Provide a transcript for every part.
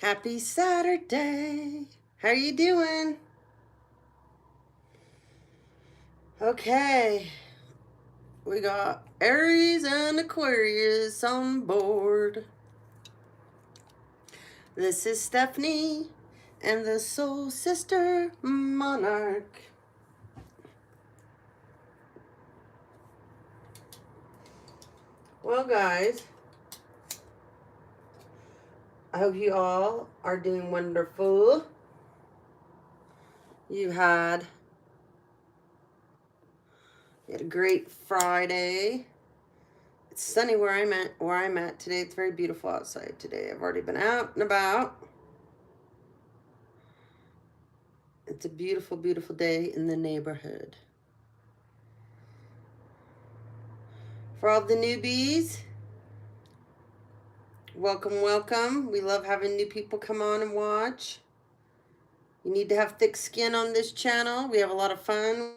Happy Saturday. How are you doing? Okay. We got Aries and Aquarius on board. This is Stephanie and the Soul Sister Monarch. Well, guys, I hope you all are doing wonderful. You had a great Friday. It's sunny where I'm at today. It's very beautiful outside today. I've already been out and about. It's a beautiful, beautiful day in the neighborhood. For all the newbies, welcome, welcome. We love having new people come on and watch. You need to have thick skin on this channel. We have a lot of fun.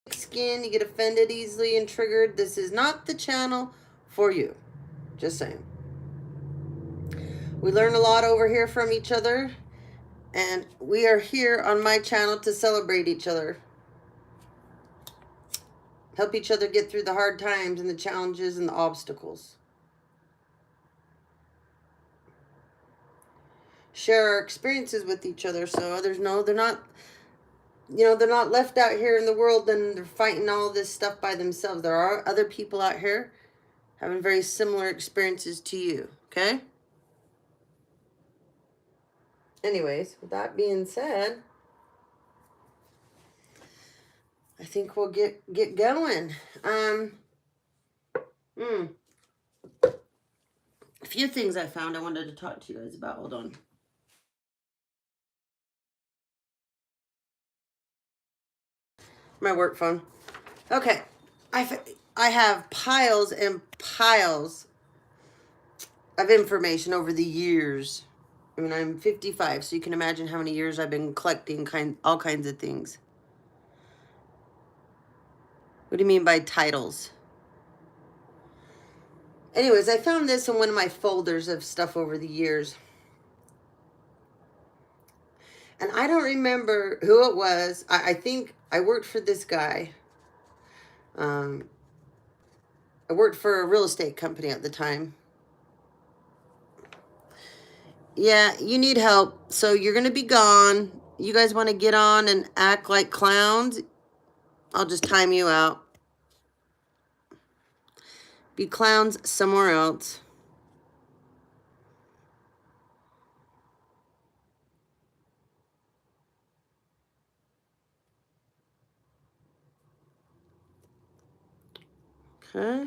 Thick skin, you get offended easily and triggered. This is not the channel for you. Just saying. We learn a lot over here from each other. And we are here on my channel to celebrate each other. Help each other get through the hard times and the challenges and the obstacles. Share our experiences with each other so others know they're not, they're not left out here in the world and they're fighting all this stuff by themselves. There are other people out here having very similar experiences to you, okay? Anyways, with that being said, I think we'll get going. A few things I found I wanted to talk to you guys about. Hold on. My work phone. Okay. I have piles and piles of information over the years. I mean, I'm 55, so you can imagine how many years I've been collecting all kinds of things. What do you mean by titles? Anyways, I found this in one of my folders of stuff over the years. And I don't remember who it was. I think I worked for this guy. I worked for a real estate company at the time. Yeah, you need help. So you're going to be gone. You guys want to get on and act like clowns? I'll just time you out. Be clowns somewhere else. Okay.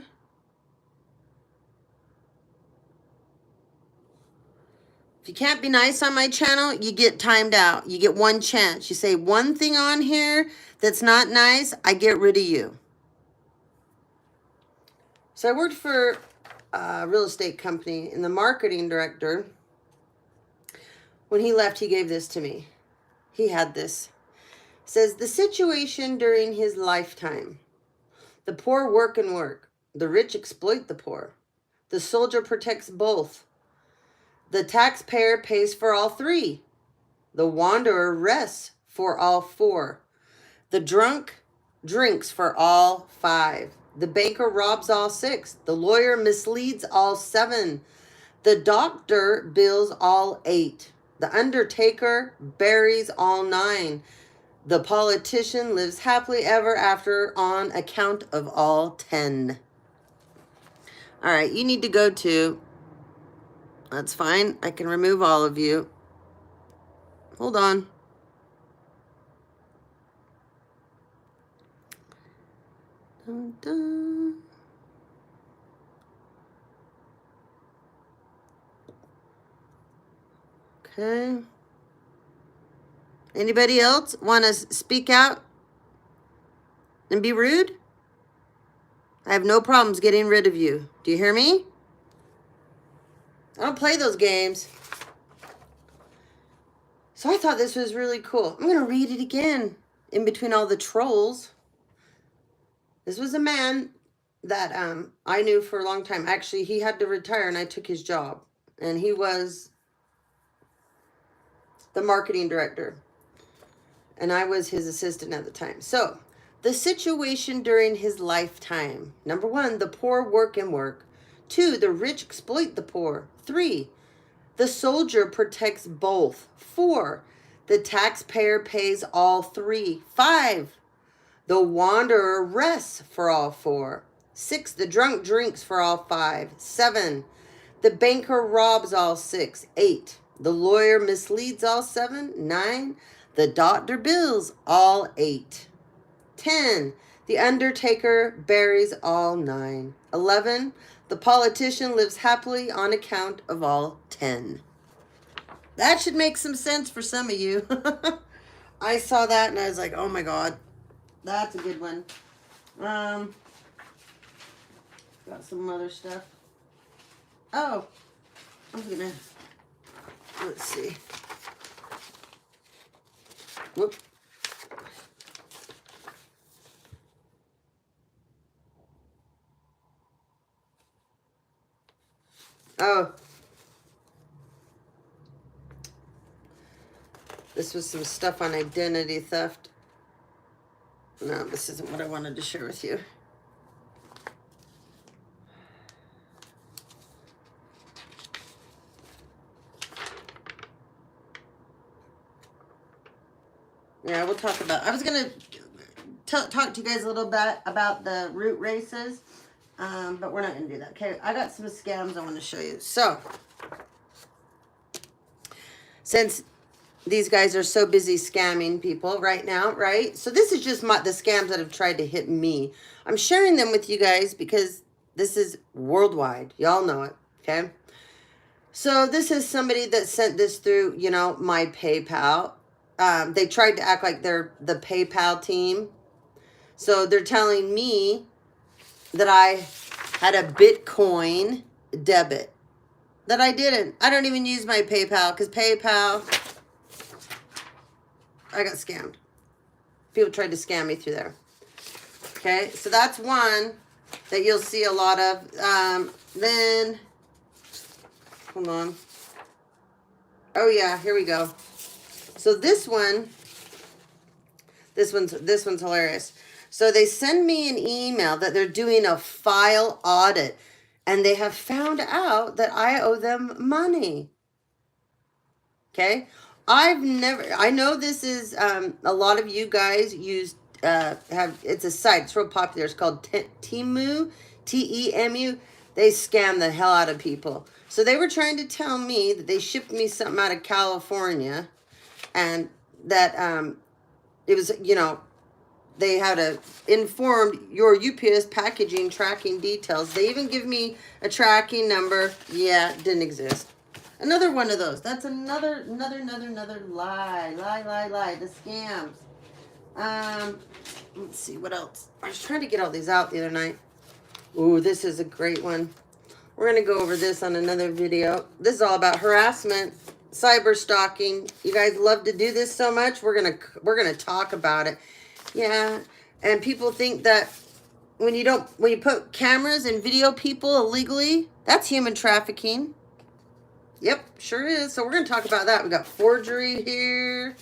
If you can't be nice on my channel, you get timed out. You get one chance. You say one thing on here that's not nice, I get rid of you. So I worked for a real estate company, and the marketing director, when he left, he gave this to me. He had this. It says, the situation during his lifetime. The poor work and work. The rich exploit the poor. The soldier protects both. The taxpayer pays for all three. The wanderer rests for all four. The drunk drinks for all five. The banker robs all six. The lawyer misleads all seven. The doctor bills all eight. The undertaker buries all nine. The politician lives happily ever after on account of all 10. All right, you need to go to... That's fine. I can remove all of you. Hold on. Dun, dun. Okay. Anybody else want to speak out and be rude? I have no problems getting rid of you. Do you hear me? I don't play those games. So I thought this was really cool. I'm going to read it again in between all the trolls. This was a man that I knew for a long time. Actually, he had to retire and I took his job. And he was the marketing director. And I was his assistant at the time. So, the situation during his lifetime. Number 1, the poor work and work. 2, the rich exploit the poor. 3, the soldier protects both. 4, the taxpayer pays all 3. 5, the wanderer rests for all 4. 6, the drunk drinks for all 5. 7, the banker robs all 6. 8, the lawyer misleads all 7. 9, the doctor bills all 8. 10, the undertaker buries all 9. 11, the politician lives happily on account of all 10. That should make some sense for some of you. I saw that and I was like, oh my God, that's a good one. Got some other stuff. Oh, I'm gonna, let's see. Whoop. Oh. This was some stuff on identity theft. No, this isn't what I wanted to share with you. Yeah, we'll talk about... I was going to talk to you guys a little bit about the root races, but we're not going to do that. Okay, I got some scams I want to show you. So, since these guys are so busy scamming people right now, right? So this is just the scams that have tried to hit me. I'm sharing them with you guys because this is worldwide. Y'all know it, okay? So this is somebody that sent this through, you know, my PayPal. They tried to act like they're the PayPal team. So they're telling me that I had a Bitcoin debit. That I didn't. I don't even use my PayPal because PayPal... I got scammed. People tried to scam me through there. Okay, so that's one that you'll see a lot of. Then, hold on. Oh yeah, here we go. So this one's hilarious. So they send me an email that they're doing a file audit, and they have found out that I owe them money. Okay. I know this is, a lot of you guys use, it's a site, it's real popular. It's called Temu, T-E-M-U. They scam the hell out of people. So they were trying to tell me that they shipped me something out of California and that, it was, you know, they had informed your UPS packaging tracking details. They even give me a tracking number. Yeah, it didn't exist. Another one of those. That's another lie. The scams. Let's see, what else? I was trying to get all these out the other night. Ooh, this is a great one. We're going to go over this on another video. This is all about harassment, cyber stalking. You guys love to do this so much. We're going to talk about it. Yeah, and people think that when you put cameras and video people illegally, that's human trafficking. Yep, sure is. So we're going to talk about that. We got forgery here.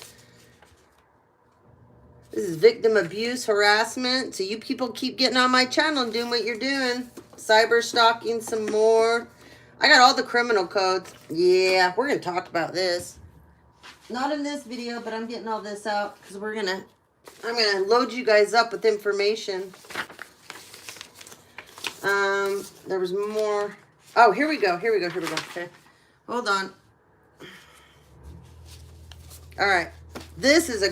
This is victim abuse, harassment. So you people keep getting on my channel and doing what you're doing. Cyber stalking some more. I got all the criminal codes. Yeah, we're going to talk about this. Not in this video, but I'm getting all this out because we're going to I'm going to load you guys up with information. There was more. Oh, here we go. Okay. Hold on. All right. This is a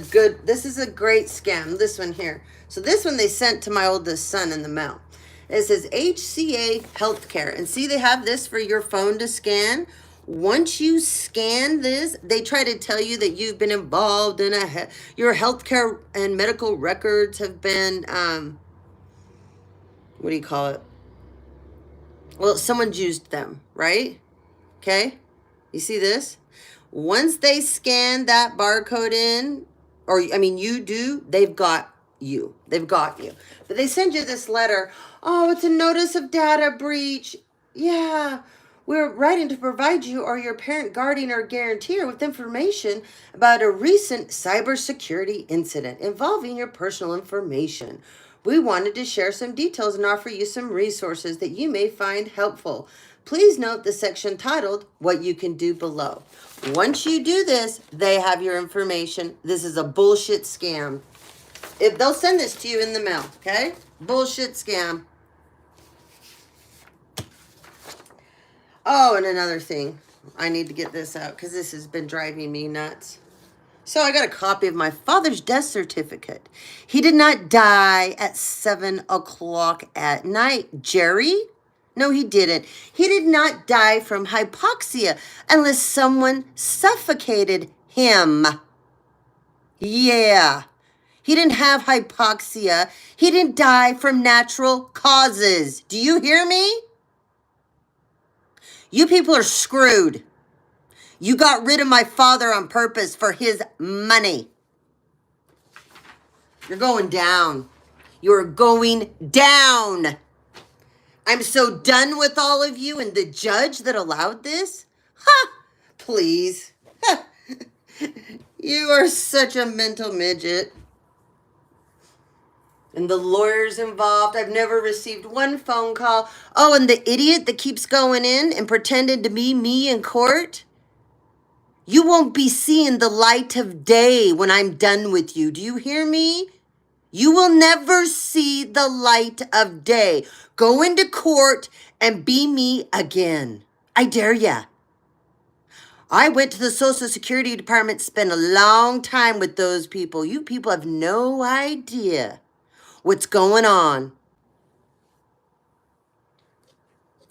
great scam. This one here. So this one they sent to my oldest son in the mail. It says HCA Healthcare. And see, they have this for your phone to scan. Once you scan this, they try to tell you that you've been involved in your healthcare and medical records have been, what do you call it? Well, someone's used them, right? Okay. You see this? Once they scan that barcode in, or I mean, you do, they've got you. They've got you. But they send you this letter. Oh, it's a notice of data breach. Yeah. We're writing to provide you or your parent, guardian, or guarantor with information about a recent cybersecurity incident involving your personal information. We wanted to share some details and offer you some resources that you may find helpful. Please note the section titled, What You Can Do Below. Once you do this, they have your information. This is a bullshit scam. If they'll send this to you in the mail, okay? Bullshit scam. Oh, and another thing. I need to get this out because this has been driving me nuts. So I got a copy of my father's death certificate. He did not die at 7 o'clock at night. Jerry? No, he didn't. He did not die from hypoxia unless someone suffocated him. Yeah. He didn't have hypoxia. He didn't die from natural causes. Do you hear me? You people are screwed. You got rid of my father on purpose for his money. You're going down. You're going down. I'm so done with all of you and the judge that allowed this. Ha! Please. You are such a mental midget. And the lawyers involved, I've never received one phone call. Oh, and the idiot that keeps going in and pretending to be me in court. You won't be seeing the light of day when I'm done with you. Do you hear me? You will never see the light of day. Go into court and be me again. I dare ya. I went to the Social Security Department, spent a long time with those people. You people have no idea what's going on.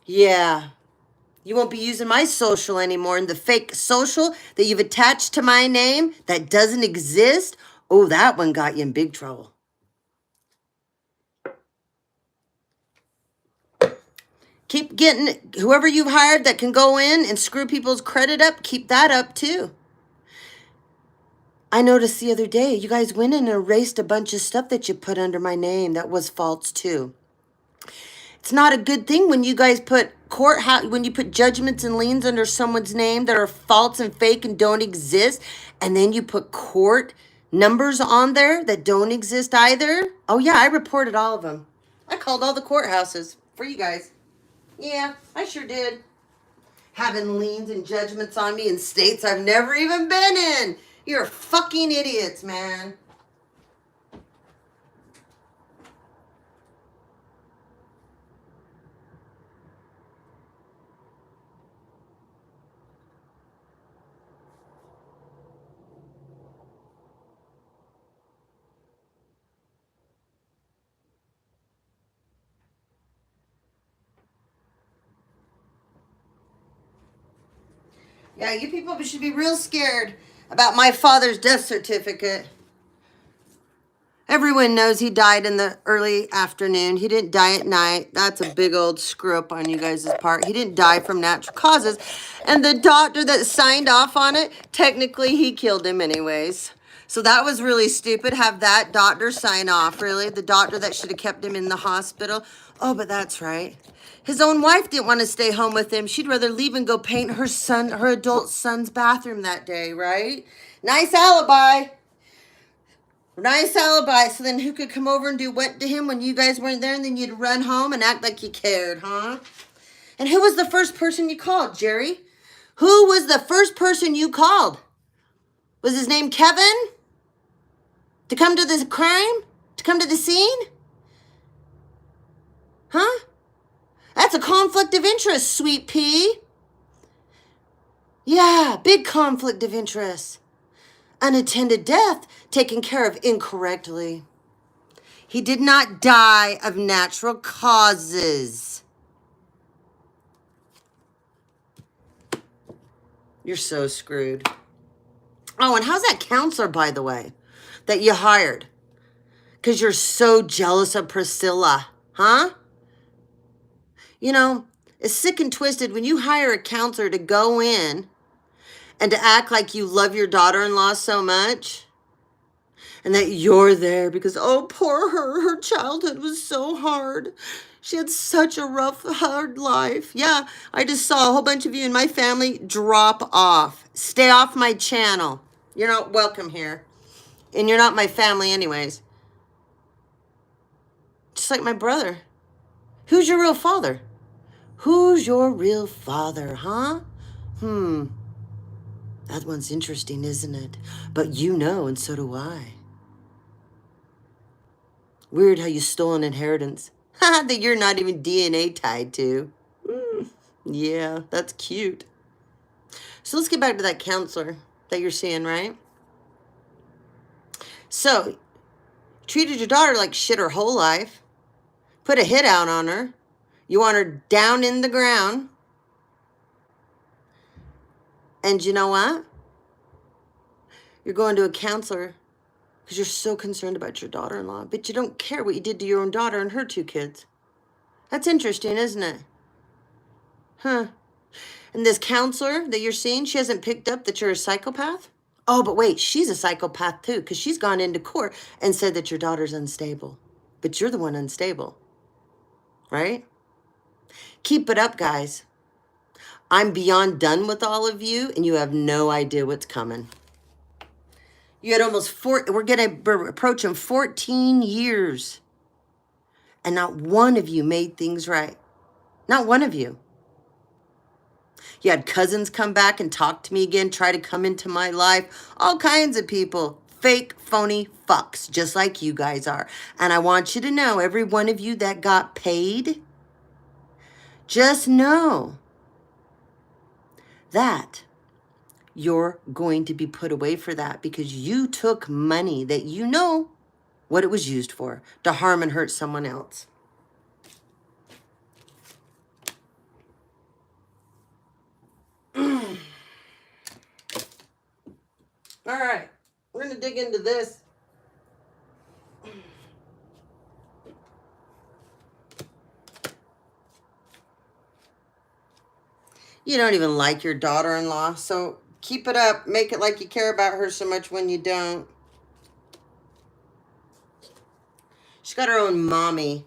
Yeah. You won't be using my social anymore. And the fake social that you've attached to my name that doesn't exist, oh, that one got you in big trouble. Keep getting whoever you've hired that can go in and screw people's credit up, keep that up too. I noticed the other day, you guys went in and erased a bunch of stuff that you put under my name that was false too. It's not a good thing when you guys put when you put judgments and liens under someone's name that are false and fake and don't exist, and then you put court numbers on there that don't exist either. Oh yeah, I reported all of them. I called all the courthouses for you guys. Yeah, I sure did. Having liens and judgments on me in states I've never even been in. You're fucking idiots, man. Yeah, you people should be real scared about my father's death certificate. Everyone knows he died in the early afternoon. He didn't die at night. That's a big old screw up on you guys' part. He didn't die from natural causes. And the doctor that signed off on it, technically he killed him anyways. So that was really stupid. Have that doctor sign off, really? The doctor that should have kept him in the hospital. Oh, but that's right. His own wife didn't want to stay home with him. She'd rather leave and go paint her adult son's bathroom that day, right? Nice alibi. Nice alibi. So then who could come over and do what to him when you guys weren't there, and then you'd run home and act like you cared, huh? And who was the first person you called, Jerry? Who was the first person you called? Was his name Kevin? To come to the crime? To come to the scene? Huh? That's a conflict of interest, sweet pea. Yeah, big conflict of interest. Unattended death taken care of incorrectly. He did not die of natural causes. You're so screwed. Oh, and how's that counselor, by the way, that you hired? Because you're so jealous of Priscilla, huh? You know, it's sick and twisted when you hire a counselor to go in and to act like you love your daughter-in-law so much and that you're there because, oh, poor her. Her childhood was so hard. She had such a rough, hard life. Yeah, I just saw a whole bunch of you in my family drop off. Stay off my channel. You're not welcome here. And you're not my family anyways. Just like my brother. Who's your real father? Who's your real father, huh? That one's interesting, isn't it? But you know, and so do I. Weird how you stole an inheritance that you're not even DNA tied to. Yeah, that's cute. So let's get back to that counselor that you're seeing, right? So, treated your daughter like shit her whole life. Put a hit out on her. You want her down in the ground. And you know what? You're going to a counselor because you're so concerned about your daughter-in-law, but you don't care what you did to your own daughter and her 2 kids. That's interesting, isn't it? Huh. And this counselor that you're seeing, she hasn't picked up that you're a psychopath? Oh, but wait, she's a psychopath too, because she's gone into court and said that your daughter's unstable. But you're the one unstable, right? Keep it up, guys. I'm beyond done with all of you, and you have no idea what's coming. You had almost we're going to approach 14 years. And not one of you made things right. Not one of you. You had cousins come back and talk to me again, try to come into my life. All kinds of people. Fake, phony fucks, just like you guys are. And I want you to know, every one of you that got paid, just know that you're going to be put away for that because you took money that you know what it was used for, to harm and hurt someone else. All right, we're going to dig into this. You don't even like your daughter-in-law, so keep it up. Make it like you care about her so much when you don't. She's got her own mommy.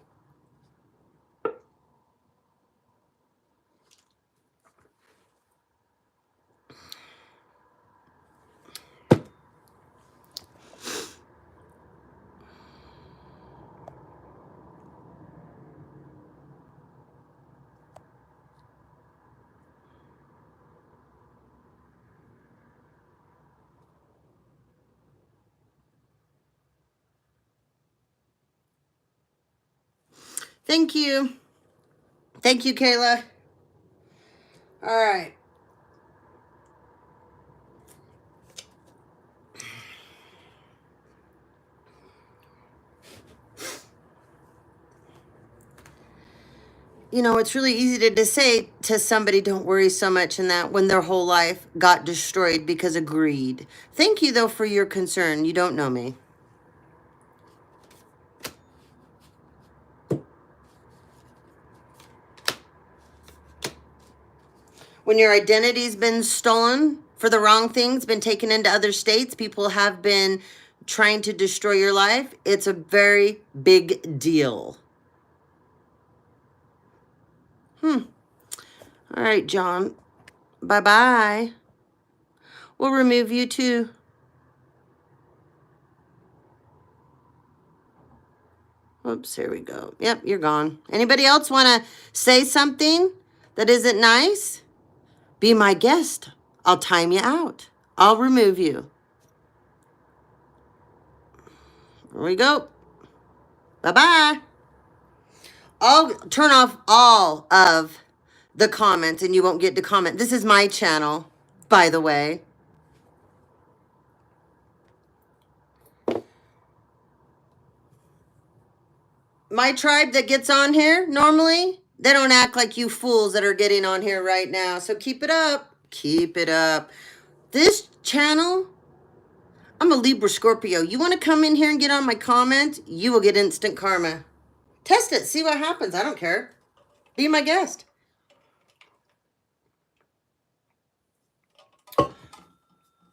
Thank you. Thank you, Kayla. All right. You know, it's really easy to say to somebody, don't worry so much in that when their whole life got destroyed because of greed. Thank you, though, for your concern. You don't know me. When your identity's been stolen for the wrong things, been taken into other states, people have been trying to destroy your life, it's a very big deal. All right, John. Bye-bye. We'll remove you too. Oops, here we go. Yep, you're gone. Anybody else want to say something that isn't nice? Be my guest. I'll time you out. I'll remove you. Here we go. Bye-bye. I'll turn off all of the comments and you won't get to comment. This is my channel, by the way. My tribe that gets on here normally, they don't act like you fools that are getting on here right now. So keep it up. Keep it up. This channel, I'm a Libra Scorpio. You want to come in here and get on my comment, you will get instant karma. Test it. See what happens. I don't care. Be my guest.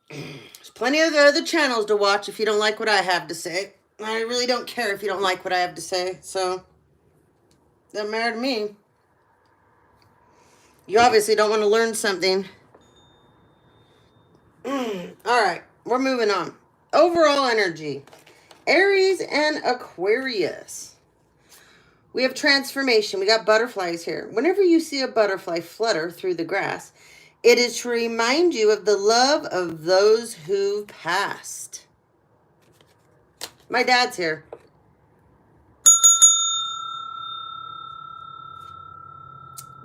There's plenty of other channels to watch if you don't like what I have to say. I really don't care if you don't like what I have to say. So, doesn't matter to me. You obviously don't want to learn something. All right. We're moving on. Overall energy. Aries and Aquarius. We have transformation. We got butterflies here. Whenever you see a butterfly flutter through the grass, it is to remind you of the love of those who passed. My dad's here.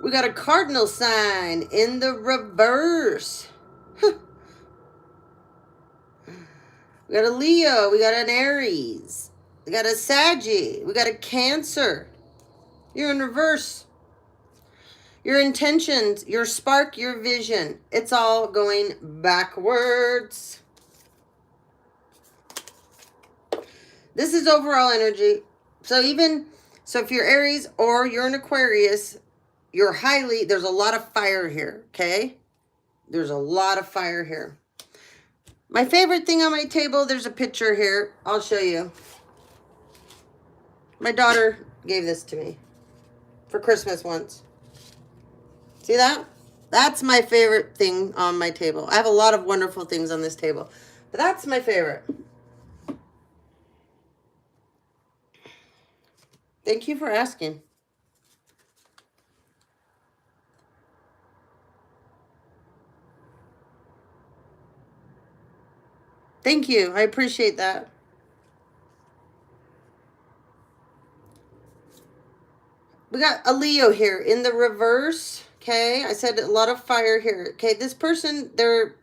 We got a cardinal sign in the reverse. We got a Leo. We got an Aries. We got a Saggy. We got a Cancer. You're in reverse. Your intentions, your spark, your vision. It's all going backwards. This is overall energy. So if you're Aries or you're an Aquarius, there's a lot of fire here, okay? There's a lot of fire here. My favorite thing on my table, there's a picture here. I'll show you. My daughter gave this to me for Christmas once. See that? That's my favorite thing on my table. I have a lot of wonderful things on this table, but that's my favorite. Thank you for asking. Thank you. I appreciate that. We got a Leo here in the reverse. Okay. I said a lot of fire here. Okay. This person, they're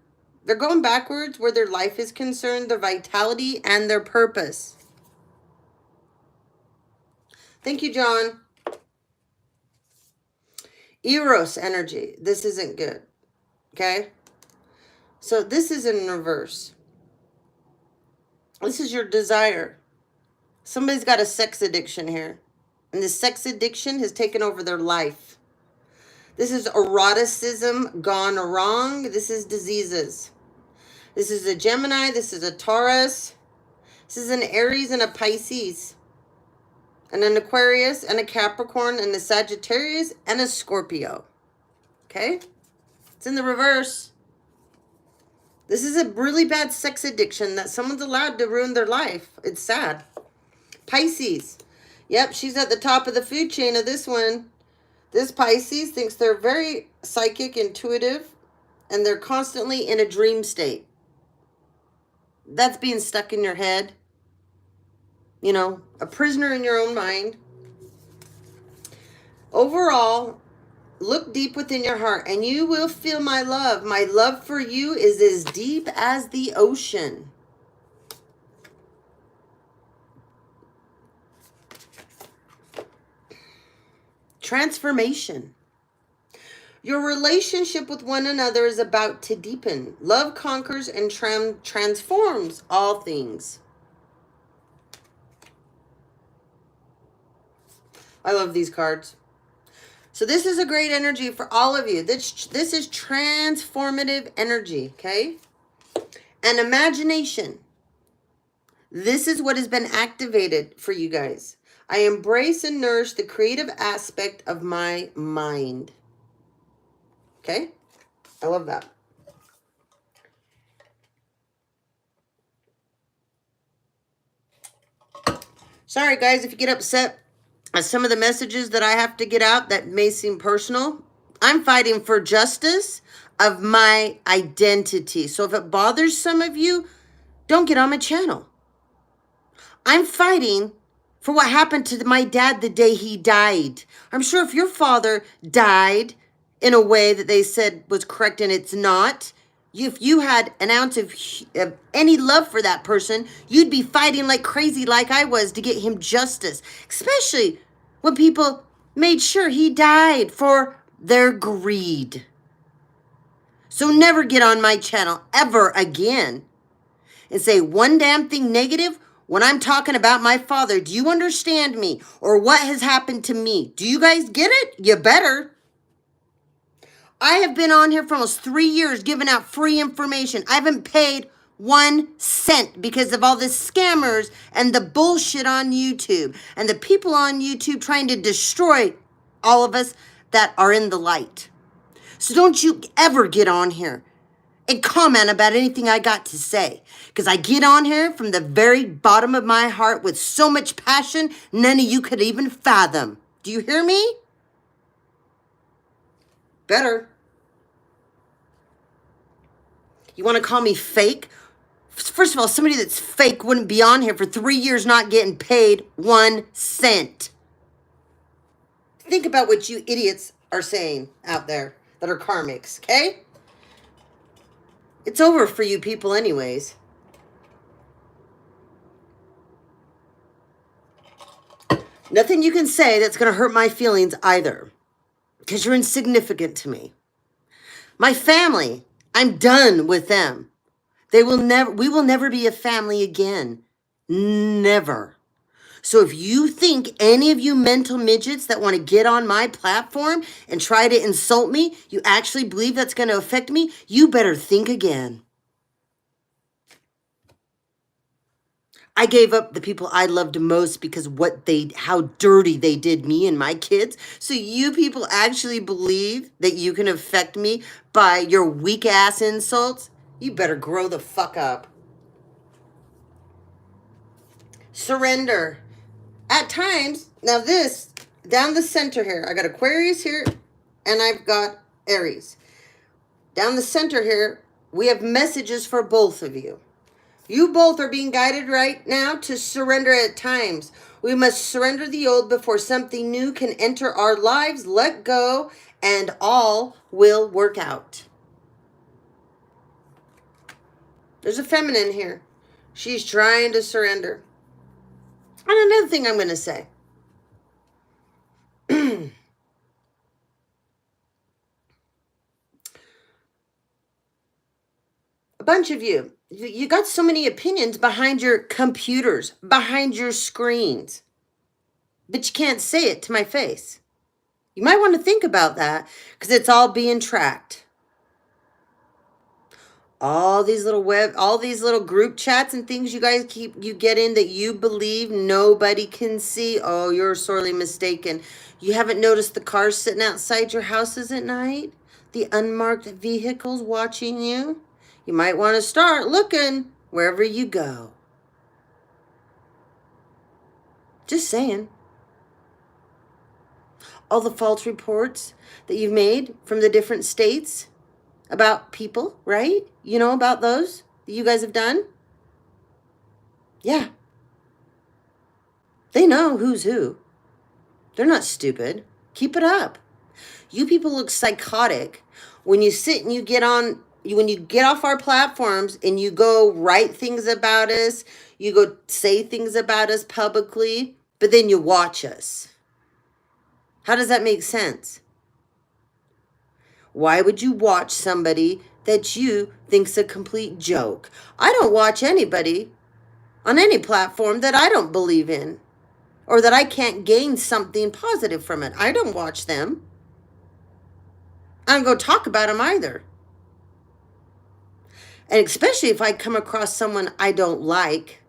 going backwards where their life is concerned, their vitality and their purpose. Thank you, John. Eros energy. This isn't good. Okay. So this is in reverse. This is your desire. Somebody's got a sex addiction here. And this sex addiction has taken over their life. This is eroticism gone wrong. This is diseases. This is a Gemini. This is a Taurus. This is an Aries and a Pisces. And an Aquarius and a Capricorn and a Sagittarius and a Scorpio. Okay? It's in the reverse. This is a really bad sex addiction that someone's allowed to ruin their life. It's sad. Pisces. Yep, she's at the top of the food chain of this one. This Pisces thinks they're very psychic, intuitive, and they're constantly in a dream state. That's being stuck in your head. You know, a prisoner in your own mind. Overall, look deep within your heart and you will feel my love. My love for you is as deep as the ocean. Transformation. Your relationship with one another is about to deepen. Love conquers and transforms all things. I love these cards. So this is a great energy for all of you. This is transformative energy, okay? And imagination. This is what has been activated for you guys. I embrace and nourish the creative aspect of my mind. Okay? I love that. Sorry, guys, if you get upset at some of the messages that I have to get out that may seem personal. I'm fighting for justice of my identity. So if it bothers some of you, don't get on my channel. I'm fighting for what happened to my dad the day he died. I'm sure if your father died in a way that they said was correct and it's not, if you had an ounce of any love for that person, you'd be fighting like crazy like I was to get him justice, especially when people made sure he died for their greed. So never get on my channel ever again and say one damn thing negative when I'm talking about my father. Do you understand me or what has happened to me? Do you guys get it? You better. I have been on here for almost 3 years giving out free information. I haven't paid 1 cent because of all the scammers and the bullshit on YouTube and the people on YouTube trying to destroy all of us that are in the light. So don't you ever get on here and comment about anything I got to say. Because I get on here from the very bottom of my heart with so much passion, none of you could even fathom. Do you hear me? Better. You want to call me fake? First of all, somebody that's fake wouldn't be on here for 3 years not getting paid 1 cent. Think about what you idiots are saying out there that are karmics, okay? It's over for you people anyways. Nothing you can say that's going to hurt my feelings either. Because you're insignificant to me. My family, I'm done with them. We will never be a family again. Never. So if you think any of you mental midgets that want to get on my platform and try to insult me, you actually believe that's going to affect me, you better think again. I gave up the people I loved most because how dirty they did me and my kids. So you people actually believe that you can affect me by your weak ass insults? You better grow the fuck up. Surrender. At times, now this, down the center here, I got Aquarius here and I've got Aries. Down the center here, we have messages for both of you. You both are being guided right now to surrender at times. We must surrender the old before something new can enter our lives. Let go and all will work out. There's a feminine here. She's trying to surrender. And another thing I'm going to say. A bunch of you got so many opinions behind your computers, behind your screens, but you can't say it to my face. You might want to think about that because it's all being tracked. All these little group chats and things you guys get in that you believe nobody can see. Oh, you're sorely mistaken. You haven't noticed the cars sitting outside your houses at night? The unmarked vehicles watching you? You might want to start looking wherever you go. Just saying. All the false reports that you've made from the different states about people, right? You know about those that you guys have done? Yeah. They know who's who. They're not stupid. Keep it up. You people look psychotic when you sit and you get off our platforms and you go write things about us, you go say things about us publicly, but then you watch us. How does that make sense? Why would you watch somebody that you think's a complete joke? I don't watch anybody on any platform that I don't believe in or that I can't gain something positive from it. I don't watch them. I don't go talk about them either. And especially if I come across someone I don't like,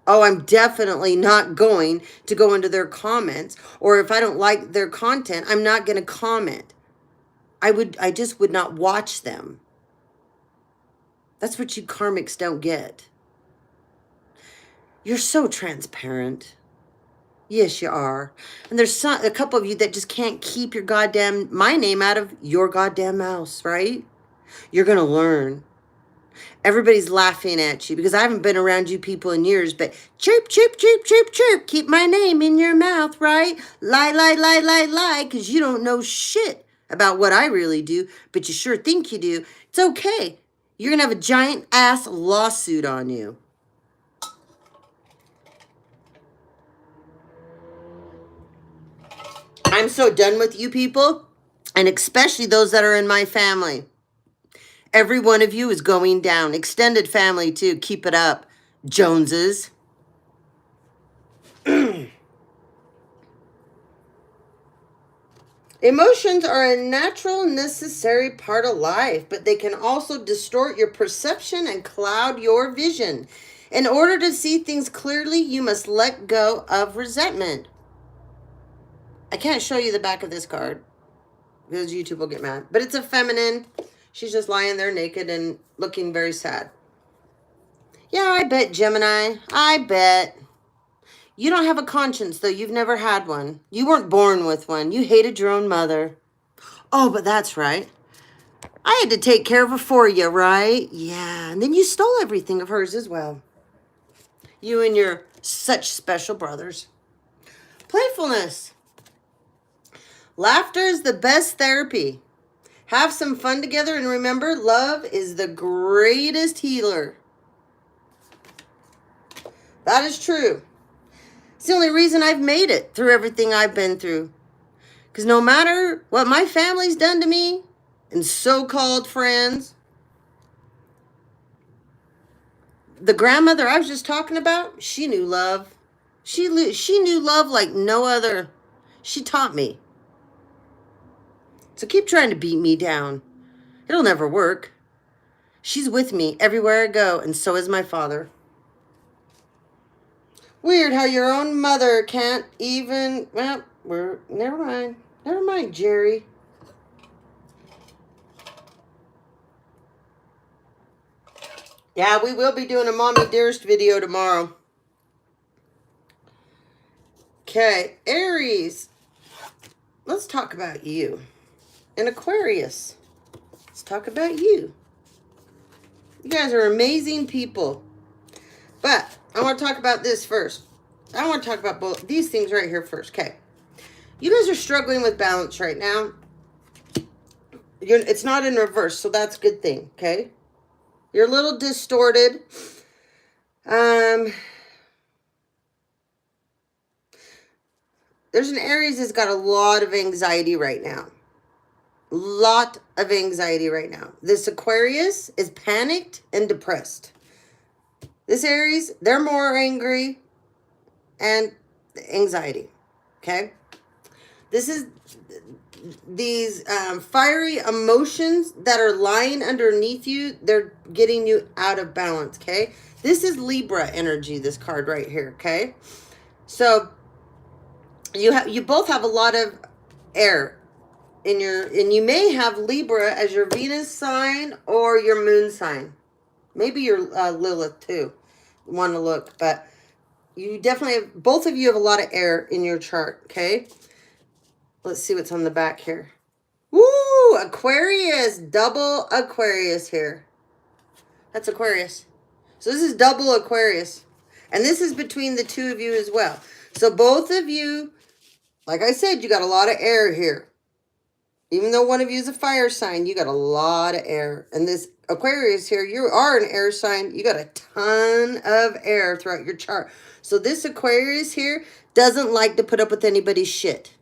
oh, I'm definitely not going to go into their comments. Or if I don't like their content, I'm not going to comment. I just would not watch them. That's what you karmics don't get. You're so transparent. Yes, you are. And there's a couple of you that just can't keep my name out of your goddamn mouth, right? You're going to learn. Everybody's laughing at you because I haven't been around you people in years, but chirp, chirp, chirp, chirp, chirp. Keep my name in your mouth, right? Lie, lie, lie, lie, lie, because you don't know shit about what I really do, but you sure think you do. It's okay. You're going to have a giant ass lawsuit on you. I'm so done with you people, and especially those that are in my family. Every one of you is going down. Extended family, too. Keep it up, Joneses. Emotions are a natural, necessary part of life, but they can also distort your perception and cloud your vision. In order to see things clearly, you must let go of resentment. I can't show you the back of this card because YouTube will get mad. But it's a feminine. She's just lying there naked and looking very sad. Yeah, I bet, Gemini. I bet. You don't have a conscience, though. You've never had one. You weren't born with one. You hated your own mother. Oh, but that's right. I had to take care of her for you, right? Yeah, and then you stole everything of hers as well. You and your such special brothers. Playfulness. Laughter is the best therapy. Have some fun together and remember, love is the greatest healer. That is true. It's the only reason I've made it through everything I've been through. Because no matter what my family's done to me and so-called friends, the grandmother I was just talking about, she knew love. She knew love like no other. She taught me. So keep trying to beat me down. It'll never work. She's with me everywhere I go, and so is my father. Weird how your own mother can't even... Well, never mind. Never mind, Jerry. Yeah, we will be doing a Mommy Dearest video tomorrow. Okay, Aries. Let's talk about you. And Aquarius. Let's talk about you. You guys are amazing people. But I want to talk about this first. I want to talk about both these things right here first. Okay. You guys are struggling with balance right now. It's not in reverse, so that's a good thing, okay? You're a little distorted. There's an Aries that's got a lot of anxiety right now. Lot of anxiety right now. This Aquarius is panicked and depressed. This Aries, they're more angry and anxiety, okay? This is these fiery emotions that are lying underneath you. They're getting you out of balance, okay? This is Libra energy, this card right here, okay? So you both have a lot of air in and you may have Libra as your Venus sign or your moon sign. Maybe your Lilith too. Want to look, but you definitely have, both of you have a lot of air in your chart, okay? Let's see what's on the back here. Woo! Aquarius. Double Aquarius here. That's Aquarius. So this is double Aquarius. And this is between the two of you as well. So both of you, like I said, you got a lot of air here. Even though one of you is a fire sign, you got a lot of air. And this Aquarius here, you are an air sign. You got a ton of air throughout your chart. So this Aquarius here doesn't like to put up with anybody's shit.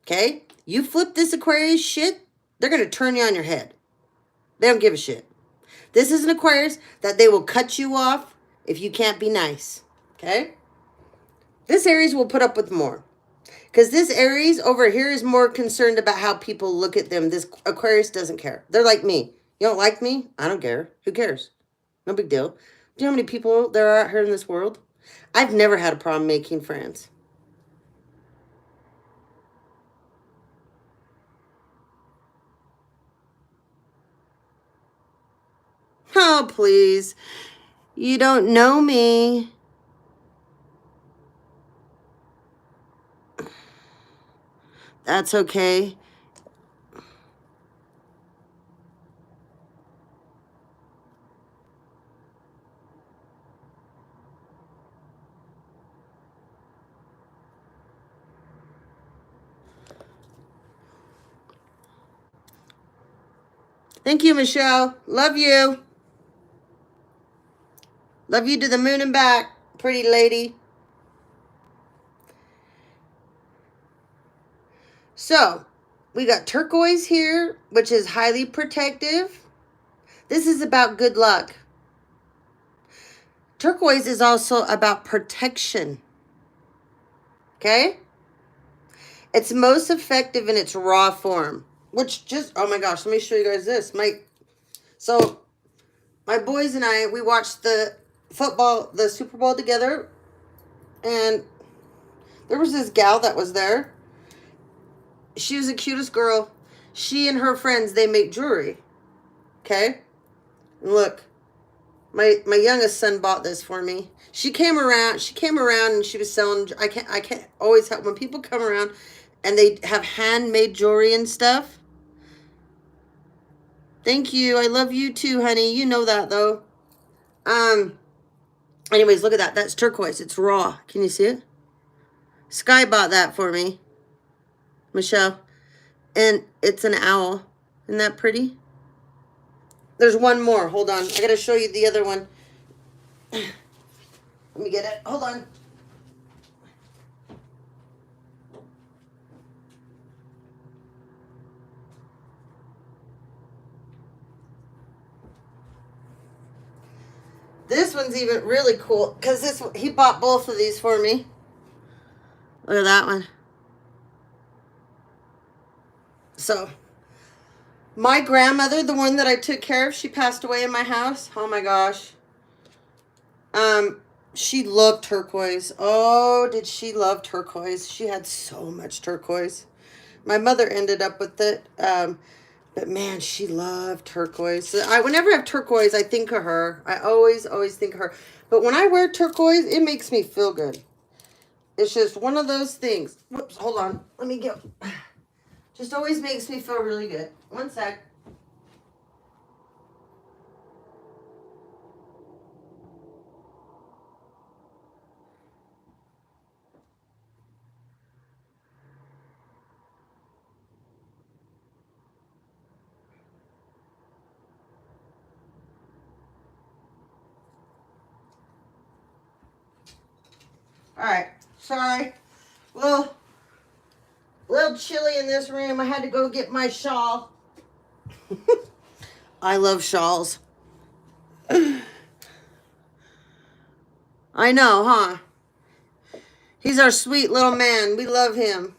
Okay? You flip this Aquarius shit, they're going to turn you on your head. They don't give a shit. This is an Aquarius that they will cut you off if you can't be nice. Okay? This Aries will put up with more. Because this Aries over here is more concerned about how people look at them. This Aquarius doesn't care. They're like me. You don't like me? I don't care. Who cares? No big deal. Do you know how many people there are out here in this world? I've never had a problem making friends. Oh, please. You don't know me. That's okay. Thank you, Michelle. Love you. Love you to the moon and back, pretty lady. So, we got turquoise here, which is highly protective. This is about good luck. Turquoise is also about protection. Okay? It's most effective in its raw form, which just, oh my gosh, let me show you guys this. So my boys and I, we watched the Super Bowl together, and there was this gal that was there. She was the cutest girl. She and her friends, they make jewelry. Okay? And look, my youngest son bought this for me. She came around and she was selling, I can't always help when people come around and they have handmade jewelry and stuff. Thank you. I love you too, honey. You know that though. Anyways, look at that. That's turquoise. It's raw. Can you see it? Sky bought that for me. Michelle. And it's an owl. Isn't that pretty? There's one more. Hold on. I got to show you the other one. Let me get it. Hold on. This one's even really cool because he bought both of these for me. Look at that one. So, my grandmother, the one that I took care of, she passed away in my house. Oh my gosh. She loved turquoise. Oh, did she love turquoise? She had so much turquoise. My mother ended up with it. But man, she loved turquoise. So whenever I have turquoise, I think of her. I always think of her. But when I wear turquoise, it makes me feel good. It's just one of those things. Whoops, hold on. Let me go. Just always makes me feel really good. One sec. All right, sorry. Little chilly in this room. I had to go get my shawl. I love shawls. I know, huh? He's our sweet little man. We love him.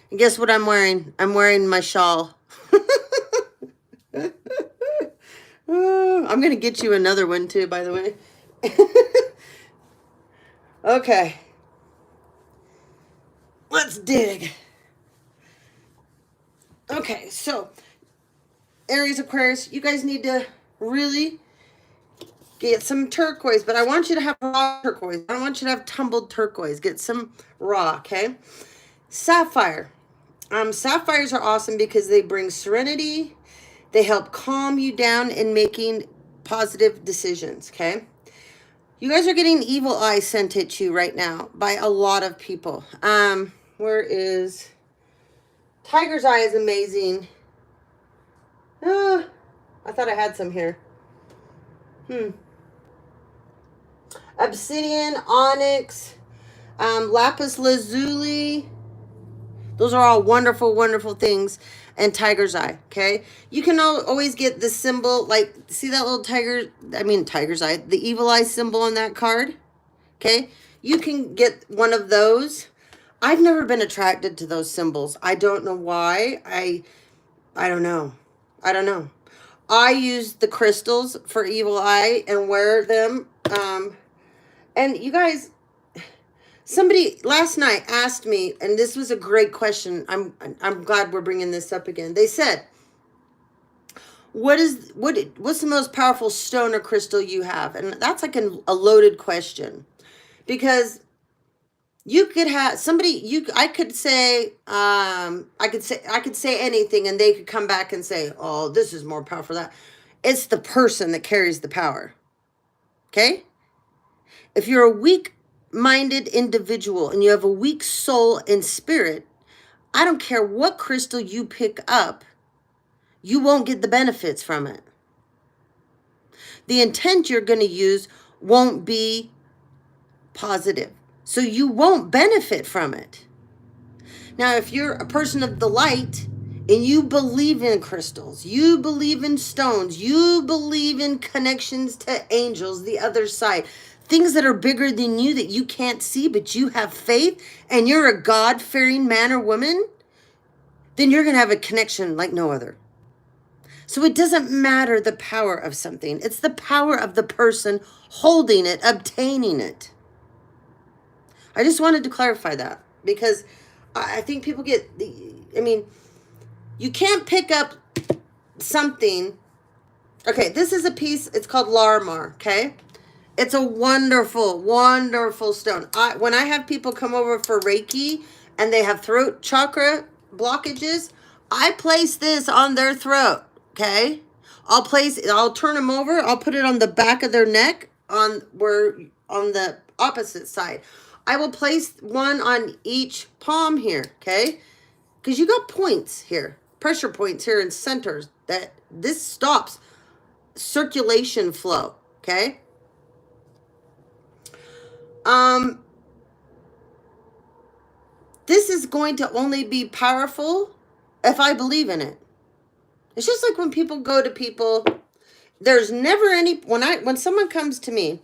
And guess what I'm wearing? I'm wearing my shawl. I'm going to get you another one too, by the way. Okay. Let's dig. Okay, so Aries Aquarius, you guys need to really get some turquoise, but I want you to have raw turquoise. I don't want you to have tumbled turquoise. Get some raw, okay? Sapphire. Sapphires are awesome because they bring serenity. They help calm you down in making positive decisions, okay? You guys are getting evil eye sent at you right now by a lot of people. Where is... Tiger's eye is amazing. I thought I had some here. Obsidian, onyx, lapis lazuli. Those are all wonderful, wonderful things. And tiger's eye, okay? You can always get the symbol, like, see that little tiger's eye, the evil eye symbol on that card, okay? You can get one of those. I've never been attracted to those symbols. I don't know why. I don't know. I don't know. I use the crystals for evil eye and wear them. And you guys... Somebody last night asked me, and this was a great question. I'm glad we're bringing this up again. They said, what's the most powerful stone or crystal you have? And that's like a loaded question, because you could have somebody, I could say anything, and they could come back and say, oh, this is more powerful than that. It's the person that carries the power. Okay? If you're a weak-minded individual and you have a weak soul and spirit, I don't care what crystal you pick up, you won't get the benefits from it. The intent you're going to use won't be positive. So you won't benefit from it. Now, if you're a person of the light and you believe in crystals, you believe in stones, you believe in connections to angels, the other side, things that are bigger than you that you can't see, but you have faith, and you're a God-fearing man or woman, then you're going to have a connection like no other. So it doesn't matter the power of something. It's the power of the person holding it, obtaining it. I just wanted to clarify that because I think people get, you can't pick up something. Okay, this is a piece, it's called Larimar, okay? It's a wonderful, wonderful stone. When I have people come over for Reiki and they have throat chakra blockages, I place this on their throat, okay? I'll turn them over, I'll put it on the back of their neck on the opposite side. I will place one on each palm here, okay? Because you got points here, pressure points here in centers that this stops circulation flow, okay? This is going to only be powerful if I believe in it. It's just like when people go to people, there's never any, when someone comes to me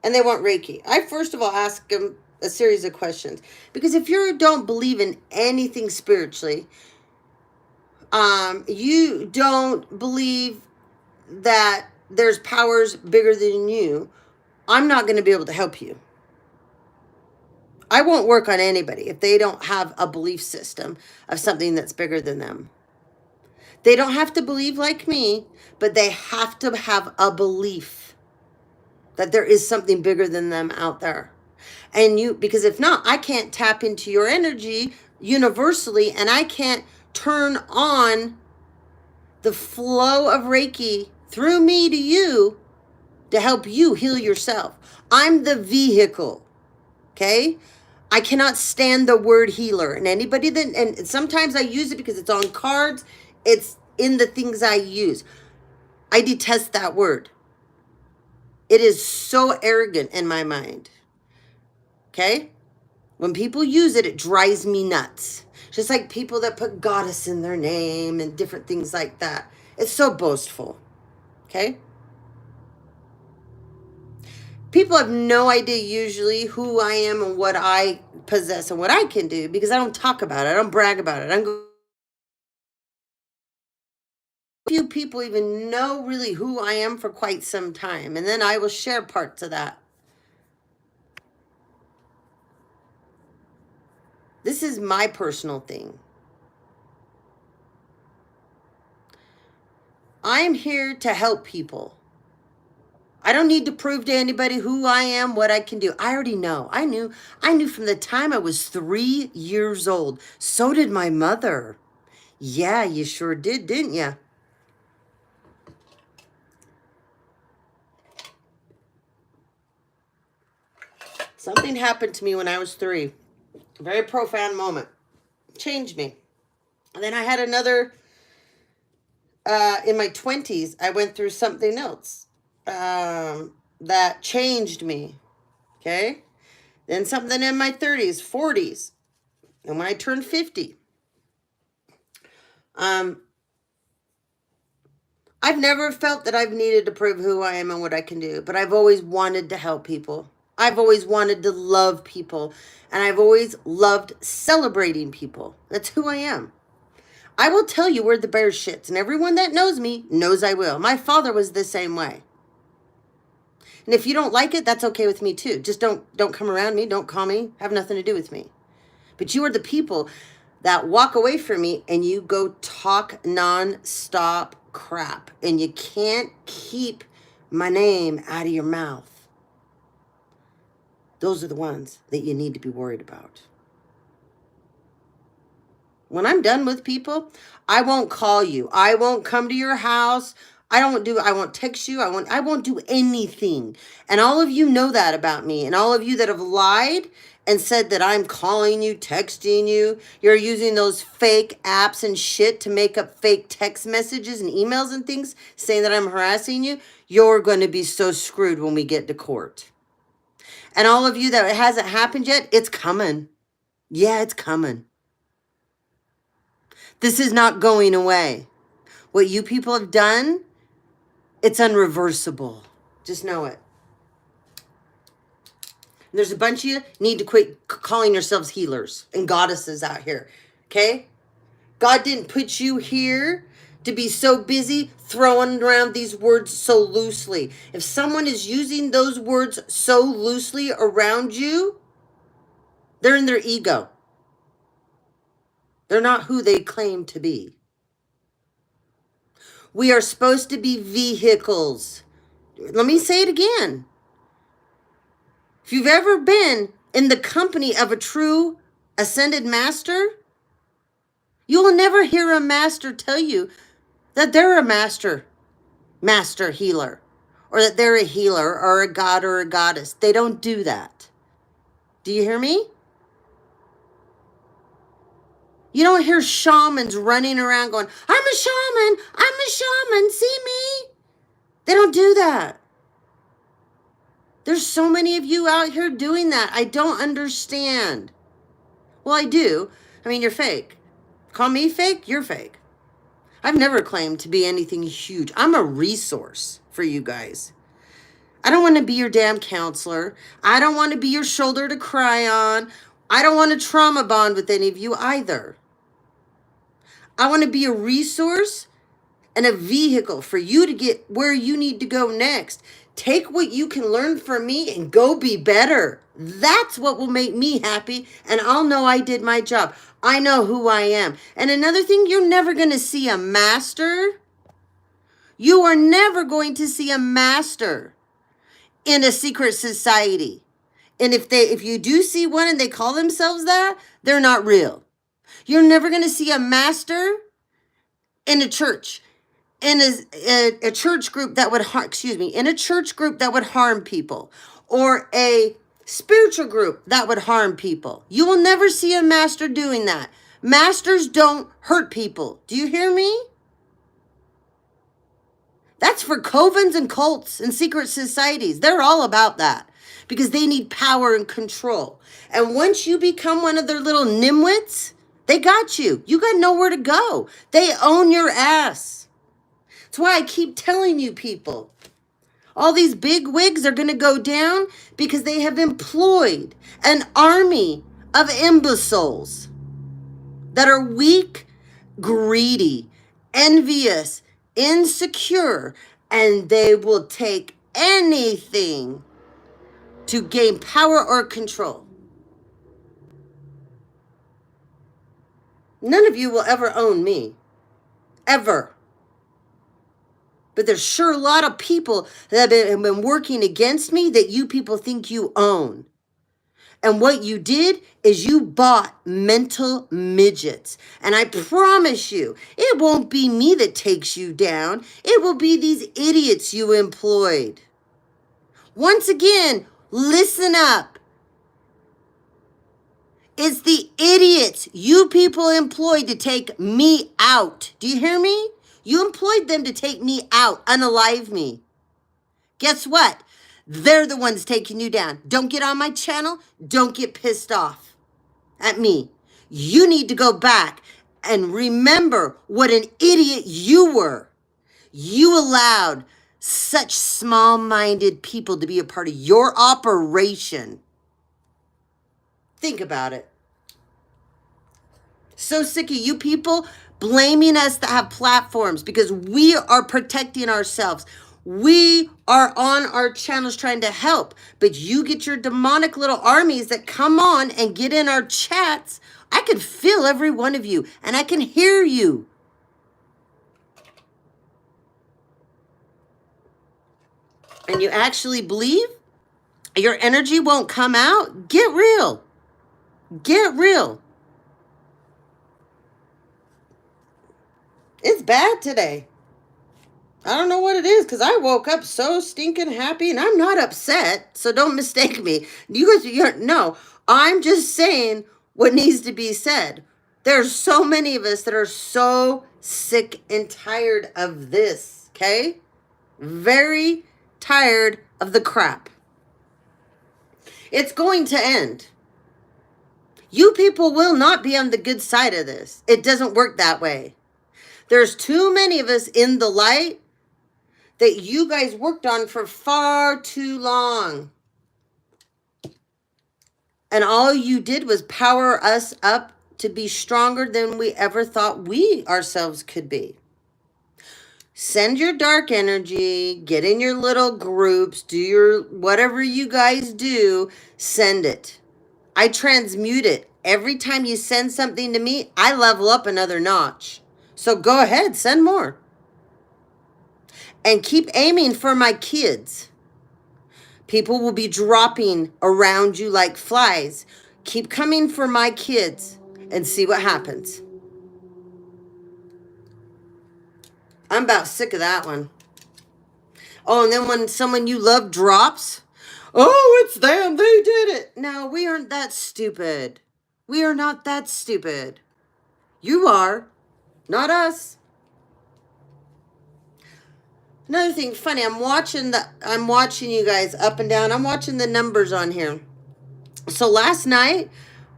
and they want Reiki, I first of all ask them a series of questions. Because if you don't believe in anything spiritually, you don't believe that there's powers bigger than you, I'm not going to be able to help you. I won't work on anybody if they don't have a belief system of something that's bigger than them. They don't have to believe like me, but they have to have a belief that there is something bigger than them out there. And because if not, I can't tap into your energy universally, and I can't turn on the flow of Reiki through me to you to help you heal yourself. I'm the vehicle, okay? I cannot stand the word healer. And anybody and sometimes I use it because it's on cards. It's in the things I use. I detest that word. It is so arrogant in my mind. Okay? When people use it, it drives me nuts. Just like people that put goddess in their name and different things like that. It's so boastful. Okay? People have no idea usually who I am and what I possess and what I can do because I don't talk about it. I don't brag about it. Few people even know really who I am for quite some time. And then I will share parts of that. This is my personal thing. I'm here to help people. I don't need to prove to anybody who I am, what I can do. I already know. I knew from the time I was 3 years old. So did my mother. Yeah, you sure did, didn't you? Something happened to me when I was 3. A very profound moment. Changed me. And then I had another, in my 20s, I went through something else that changed me. Okay? Then something in my 30s, 40s. And when I turned 50, I've never felt that I've needed to prove who I am and what I can do, but I've always wanted to help people. I've always wanted to love people, and I've always loved celebrating people. That's who I am. I will tell you where the bear shits, and everyone that knows me knows I will. My father was the same way. And if you don't like it, that's okay with me too. Just don't come around me, don't call me, have nothing to do with me. But you are the people that walk away from me and you go talk non-stop crap. And you can't keep my name out of your mouth. Those are the ones that you need to be worried about. When I'm done with people, I won't call you. I won't come to your house. I won't text you. I won't do anything. And all of you know that about me. And all of you that have lied and said that I'm calling you, texting you, you're using those fake apps and shit to make up fake text messages and emails and things saying that I'm harassing you, you're going to be so screwed when we get to court. And all of you that it hasn't happened yet, it's coming. Yeah, it's coming. This is not going away. What you people have done, it's unreversible. Just know it. There's a bunch of you need to quit calling yourselves healers and goddesses out here. Okay? God didn't put you here to be so busy throwing around these words so loosely. If someone is using those words so loosely around you, they're in their ego. They're not who they claim to be. We are supposed to be vehicles. Let me say it again. If you've ever been in the company of a true ascended master, you will never hear a master tell you that they're a master healer, or that they're a healer or a god or a goddess. They don't do that. Do you hear me? You don't hear shamans running around going, I'm a shaman, see me? They don't do that. There's so many of you out here doing that. I don't understand. Well, I do. I mean, you're fake. Call me fake, you're fake. I've never claimed to be anything huge. I'm a resource for you guys. I don't want to be your damn counselor. I don't want to be your shoulder to cry on. I don't want to trauma bond with any of you either. I want to be a resource and a vehicle for you to get where you need to go next. Take what you can learn from me and go be better. That's what will make me happy, and I'll know I did my job. I know who I am. And another thing, you're never going to see a master. You are never going to see a master in a secret society. And if you do see one and they call themselves that, they're not real. You're never going to see a master in a church, in a church group that would in a church group that would harm people, or a spiritual group that would harm people. You will never see a master doing that. Masters don't hurt people. Do you hear me? That's for covens and cults and secret societies. They're all about that because they need power and control. And once you become one of their little nimwits, they got you. You got nowhere to go. They own your ass. That's why I keep telling you people, all these big wigs are going to go down because they have employed an army of imbeciles that are weak, greedy, envious, insecure, and they will take anything to gain power or control. None of you will ever own me. Ever. But there's sure a lot of people that have been working against me that you people think you own. And what you did is you bought mental midgets. And I promise you, it won't be me that takes you down. It will be these idiots you employed. Once again, listen up. It's the idiots you people employed to take me out. Do you hear me? You employed them to take me out, unalive me. Guess what? They're the ones taking you down. Don't get on my channel. Don't get pissed off at me. You need to go back and remember what an idiot you were. You allowed such small-minded people to be a part of your operation. Think about it. So sick of you people blaming us that have platforms because we are protecting ourselves. We are on our channels trying to help, but you get your demonic little armies that come on and get in our chats. I can feel every one of you, and I can hear you. And you actually believe your energy won't come out? Get real. Get real. It's bad today. I don't know what it is, because I woke up so stinking happy, and I'm not upset, so don't mistake me. No, I'm just saying what needs to be said. There's so many of us that are so sick and tired of this, okay? Very tired of the crap. It's going to end. You people will not be on the good side of this. It doesn't work that way. There's too many of us in the light that you guys worked on for far too long. And all you did was power us up to be stronger than we ever thought we ourselves could be. Send your dark energy, get in your little groups, do your whatever you guys do, send it. I transmute it. Every time you send something to me, I level up another notch. So go ahead, send more. And keep aiming for my kids. People will be dropping around you like flies. Keep coming for my kids and see what happens. I'm about sick of that one. Oh, and then when someone you love drops, oh, it's them, they did it. No, we aren't that stupid. We are not that stupid. You are, not us. Another thing funny, I'm watching you guys up and down. I'm watching the numbers on here. So last night,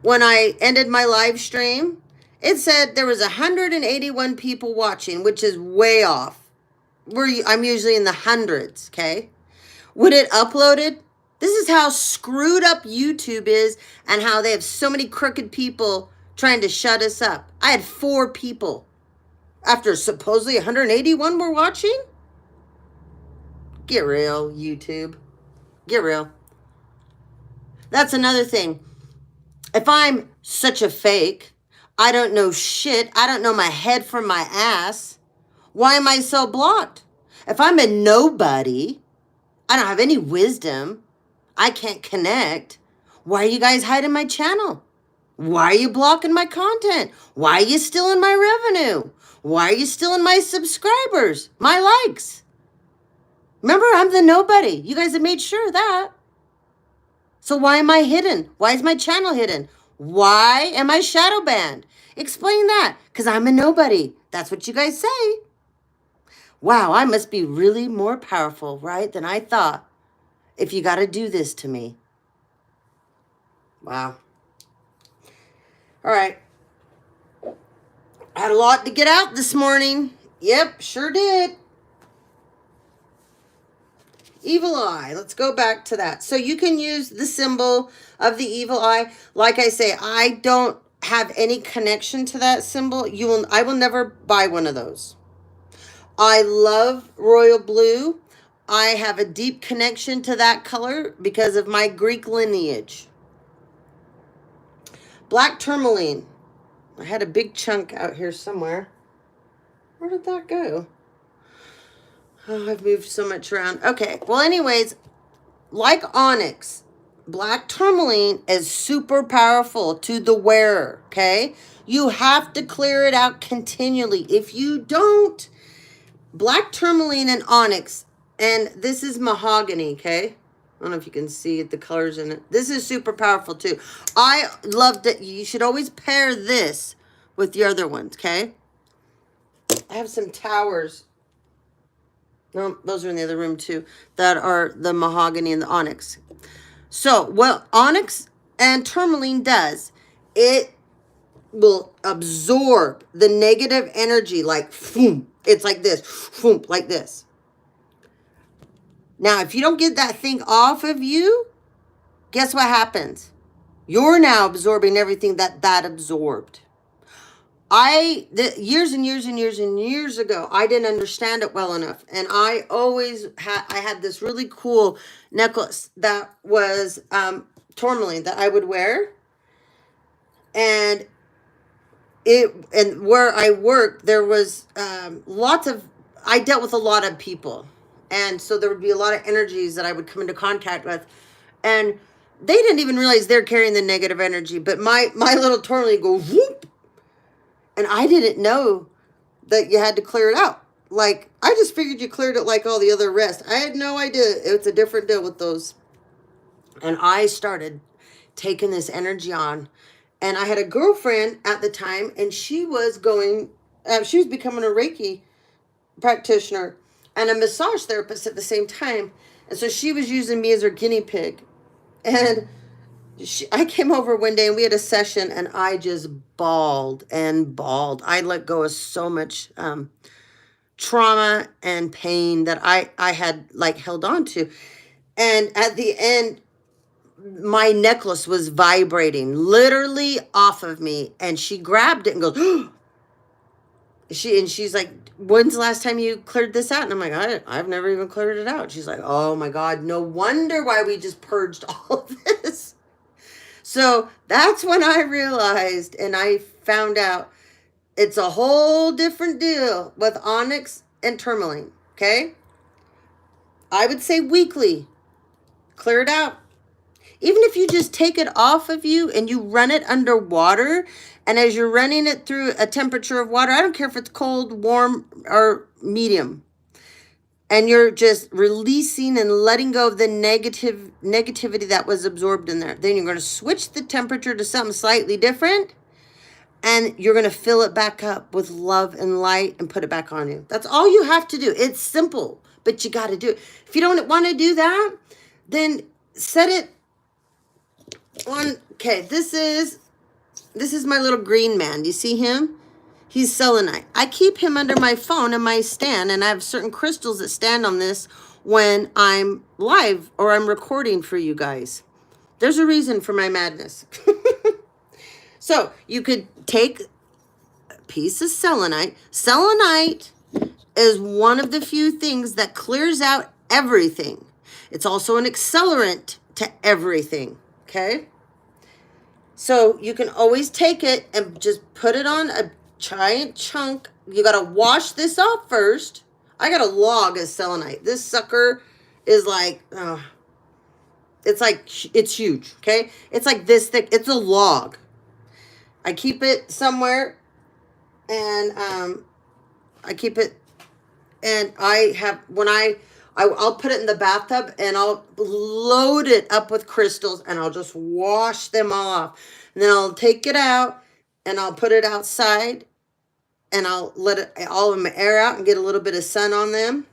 when I ended my live stream, it said there was 181 people watching, which is way off. I'm usually in the hundreds, okay? When it uploaded, this is how screwed up YouTube is and how they have so many crooked people trying to shut us up. I had 4 people after supposedly 181 were watching. Get real, YouTube. Get real. That's another thing. If I'm such a fake, I don't know shit, I don't know my head from my ass, why am I so blocked? If I'm a nobody, I don't have any wisdom, I can't connect, why are you guys hiding my channel? Why are you blocking my content? Why are you stealing my revenue? Why are you stealing my subscribers, my likes? Remember, I'm the nobody. You guys have made sure of that. So why am I hidden? Why is my channel hidden? Why am I shadow banned? Explain that, because I'm a nobody. That's what you guys say. Wow, I must be really more powerful, right, than I thought, if you got to do this to me. Wow. All right. I had a lot to get out this morning. Yep, sure did. Evil eye. Let's go back to that. So you can use the symbol of the evil eye. Like I say, I don't have any connection to that symbol. I will never buy one of those. I love royal blue. I have a deep connection to that color because of my Greek lineage. Black tourmaline. I had a big chunk out here somewhere. Where did that go? Oh, I've moved so much around. Okay, well, anyways, like onyx, black tourmaline is super powerful to the wearer, okay? You have to clear it out continually. If you don't, black tourmaline and onyx, and this is mahogany, okay? I don't know if you can see the colors in it. This is super powerful too. I love that. You should always pair this with the other ones, okay? I have some towers. No, those are in the other room too. That are the mahogany and the onyx. So, what onyx and tourmaline does, it will absorb the negative energy like, boom. It's like this, boom, like this. Now, if you don't get that thing off of you, guess what happens? You're now absorbing everything that absorbed. Years and years and years and years ago, I didn't understand it well enough. And I always had this really cool necklace that was tourmaline that I would wear. And where I worked, there was I dealt with a lot of people. And so there would be a lot of energies that I would come into contact with. And they didn't even realize they're carrying the negative energy. But my little tourmaline go whoop. And I didn't know that you had to clear it out. like, I just figured you cleared it like all the other rest. I had no idea it's a different deal with those. And I started taking this energy on. And I had a girlfriend at the time, and she was becoming a Reiki practitioner and a massage therapist at the same time. And so she was using me as her guinea pig. And I came over one day and we had a session, and I just bawled and bawled. I let go of so much trauma and pain that I had like held on to. And at the end, my necklace was vibrating literally off of me, and she grabbed it and goes, she's like, when's the last time you cleared this out? And I'm like, I've never even cleared it out. She's like, oh my God, no wonder why we just purged all of this. So that's when I realized, and I found out it's a whole different deal with onyx and tourmaline. Okay, I would say weekly, clear it out. Even if you just take it off of you and you run it under water, and as you're running it through a temperature of water, I don't care if it's cold, warm, or medium, and you're just releasing and letting go of the negativity that was absorbed in there, then you're going to switch the temperature to something slightly different, and you're going to fill it back up with love and light and put it back on you. That's all you have to do. It's simple, but you got to do it. If you don't want to do that, then set it on. Okay, this is my little green man. Do you see him? He's selenite. I keep him under my phone in my stand, and I have certain crystals that stand on this when I'm live or I'm recording for you guys. There's a reason for my madness. So you could take a piece of selenite. Selenite is one of the few things that clears out everything. It's also an accelerant to everything, okay? So you can always take it and just put it on a giant chunk. You got to wash this off first. I got a log of selenite. This sucker is like, it's huge, okay? It's like this thick. It's a log. I keep it somewhere, and I keep it, and I have, I'll put it in the bathtub, and I'll load it up with crystals, and I'll just wash them all off. And then I'll take it out, and I'll put it outside, and I'll let it all of my air out and get a little bit of sun on them,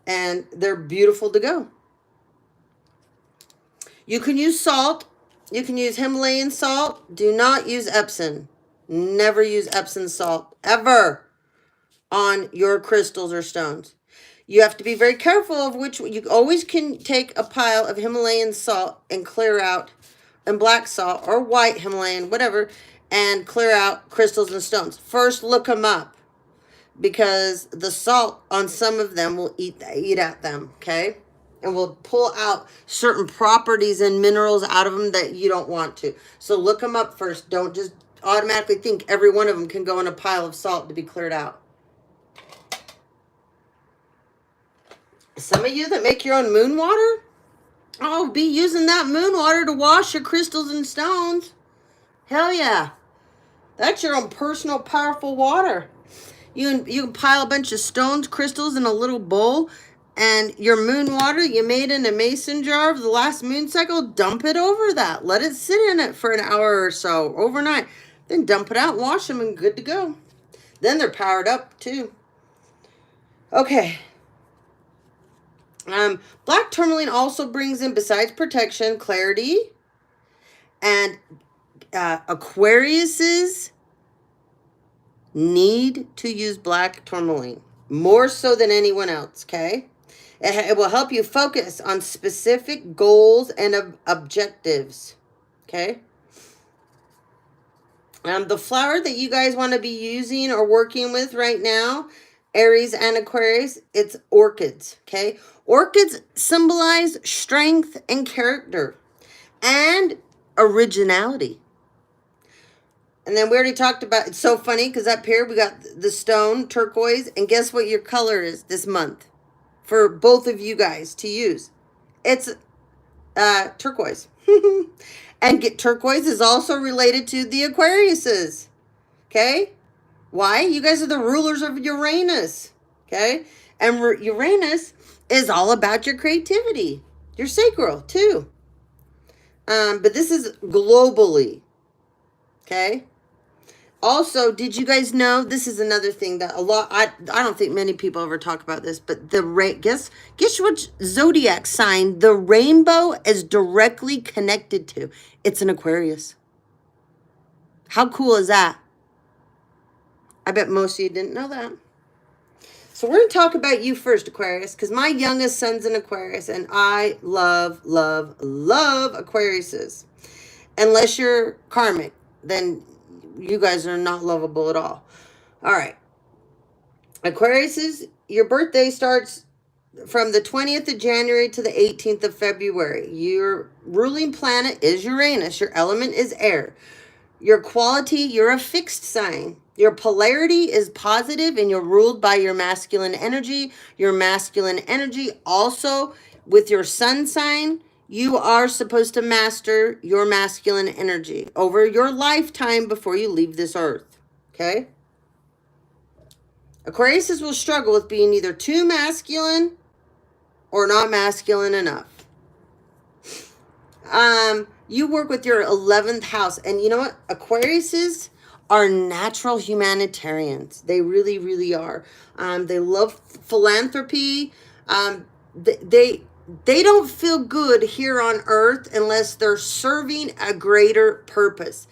and they're beautiful to go. You can use salt. You can use Himalayan salt. Do not use Epsom. Never use Epsom salt, ever, on your crystals or stones. You have to be very careful of which. You always can take a pile of Himalayan salt and clear out, and black salt or white Himalayan, whatever, and clear out crystals and stones. First, look them up, because the salt on some of them will eat at them, okay? And will pull out certain properties and minerals out of them that you don't want to. So look them up first. Don't just automatically think every one of them can go in a pile of salt to be cleared out. Some of you that make your own moon water, oh, be using that moon water to wash your crystals and stones. Hell yeah. That's your own personal powerful water. You can pile a bunch of stones, crystals in a little bowl, and your moon water you made in a mason jar of the last moon cycle, dump it over that. Let it sit in it for an hour or so overnight. Then dump it out, wash them, and good to go. Then they're powered up too. Okay. Black tourmaline also brings in, besides protection, clarity. And Aquariuses need to use black tourmaline more so than anyone else, okay? It will help you focus on specific goals and objectives, okay? The flower that you guys want to be using or working with right now, Aries and Aquarius, it's orchids, okay? Orchids symbolize strength and character and originality. And then we already talked about, it's so funny because up here we got the stone, turquoise, and guess what your color is this month for both of you guys to use? It's turquoise. And turquoise is also related to the Aquariuses. Okay? Why? You guys are the rulers of Uranus. Okay? And Uranus is all about your creativity, your sacral too. But this is globally. Okay? Also, did you guys know, this is another thing that I don't think many people ever talk about this, but guess which zodiac sign the rainbow is directly connected to? It's an Aquarius. How cool is that? I bet most of you didn't know that. So we're going to talk about you first, Aquarius, because my youngest son's an Aquarius, and I love, love, love Aquariuses. Unless you're karmic, then you guys are not lovable at all. All right. Aquariuses, your birthday starts from the 20th of January to the 18th of February. Your ruling planet is Uranus. Your element is air. Your quality, you're a fixed sign. Your polarity is positive and you're ruled by your masculine energy. Your masculine energy also with your sun sign, you are supposed to master your masculine energy over your lifetime before you leave this earth. Okay? Aquariuses will struggle with being either too masculine or not masculine enough. You work with your 11th house. And you know what? Aquariuses are natural humanitarians. They really, really are. They love philanthropy. They don't feel good here on earth unless they're serving a greater purpose.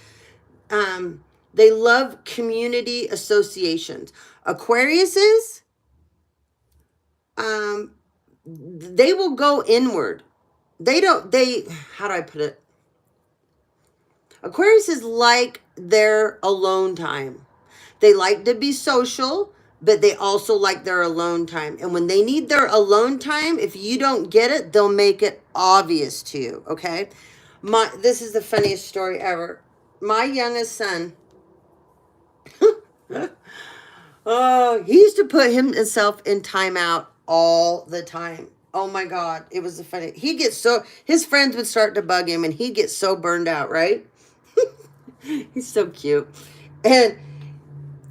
They love community associations. Aquariuses, they will go inward. How do I put it? Aquariuses like their alone time. They like to be social, but they also like their alone time. And when they need their alone time, if you don't get it, they'll make it obvious to you, okay? This is the funniest story ever. My youngest son, he used to put himself in timeout all the time. Oh my God, it was the funny. His friends would start to bug him and he'd get so burned out, right? He's so cute. And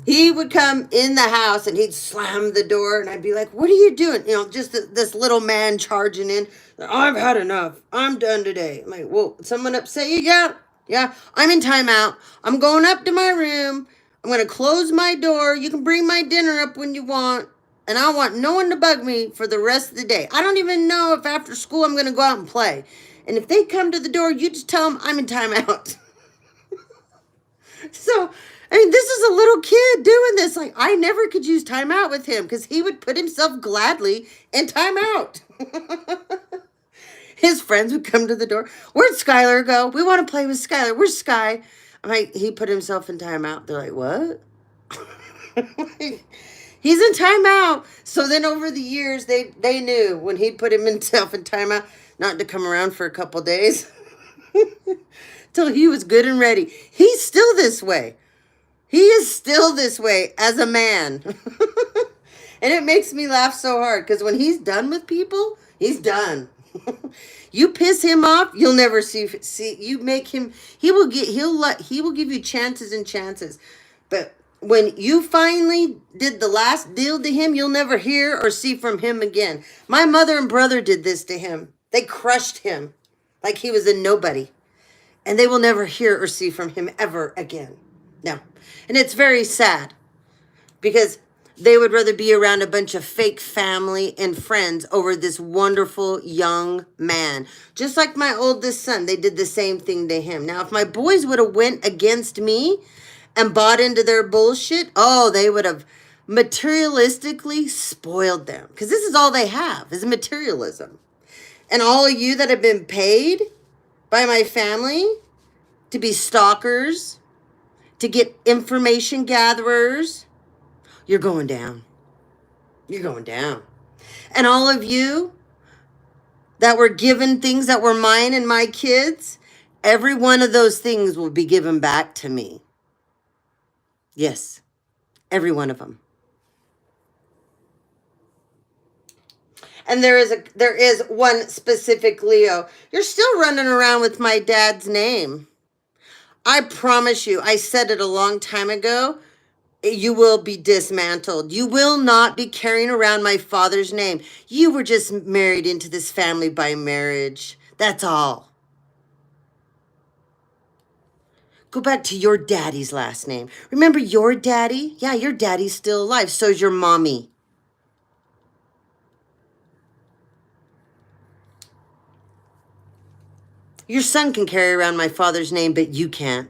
he would come in the house and he'd slam the door and I'd be like, what are you doing? You know, just this little man charging in. I've had enough. I'm done today. I'm like, well, someone upset you? Yeah. I'm in timeout. I'm going up to my room. I'm going to close my door. You can bring my dinner up when you want. And I want no one to bug me for the rest of the day. I don't even know if after school I'm going to go out and play. And if they come to the door, you just tell them I'm in timeout. So, I mean, this is a little kid doing this. Like, I never could use timeout with him because he would put himself gladly in timeout. His friends would come to the door. Where'd Skylar go? We want to play with Skylar. Where's Sky? I'm like, he put himself in timeout. They're like, what? He's in timeout. So then over the years, they knew when he'd put himself in timeout, not to come around for a couple days. Till he was good and ready. He's still this way. He is still this way as a man. And it makes me laugh so hard because when he's done with people, he's done. You piss him off, you'll never see you make him. He will give you chances and chances. But when you finally did the last deal to him, you'll never hear or see from him again. My mother and brother did this to him. They crushed him like he was a nobody. And they will never hear or see from him ever again. No. And it's very sad because they would rather be around a bunch of fake family and friends over this wonderful young man. Just like my oldest son, they did the same thing to him. Now, if my boys would have went against me and bought into their bullshit, they would have materialistically spoiled them. Because this is all they have, is materialism. And all of you that have been paid by my family to be stalkers, to get information gatherers, you're going down. You're going down. And all of you that were given things that were mine and my kids, every one of those things will be given back to me. Yes, every one of them. And there is one specific Leo. You're still running around with my dad's name. I promise you, I said it a long time ago. You will be dismantled. You will not be carrying around my father's name. You were just married into this family by marriage. That's all. Go back to your daddy's last name. Remember your daddy? Yeah, your daddy's still alive. So's your mommy. Your son can carry around my father's name, but you can't.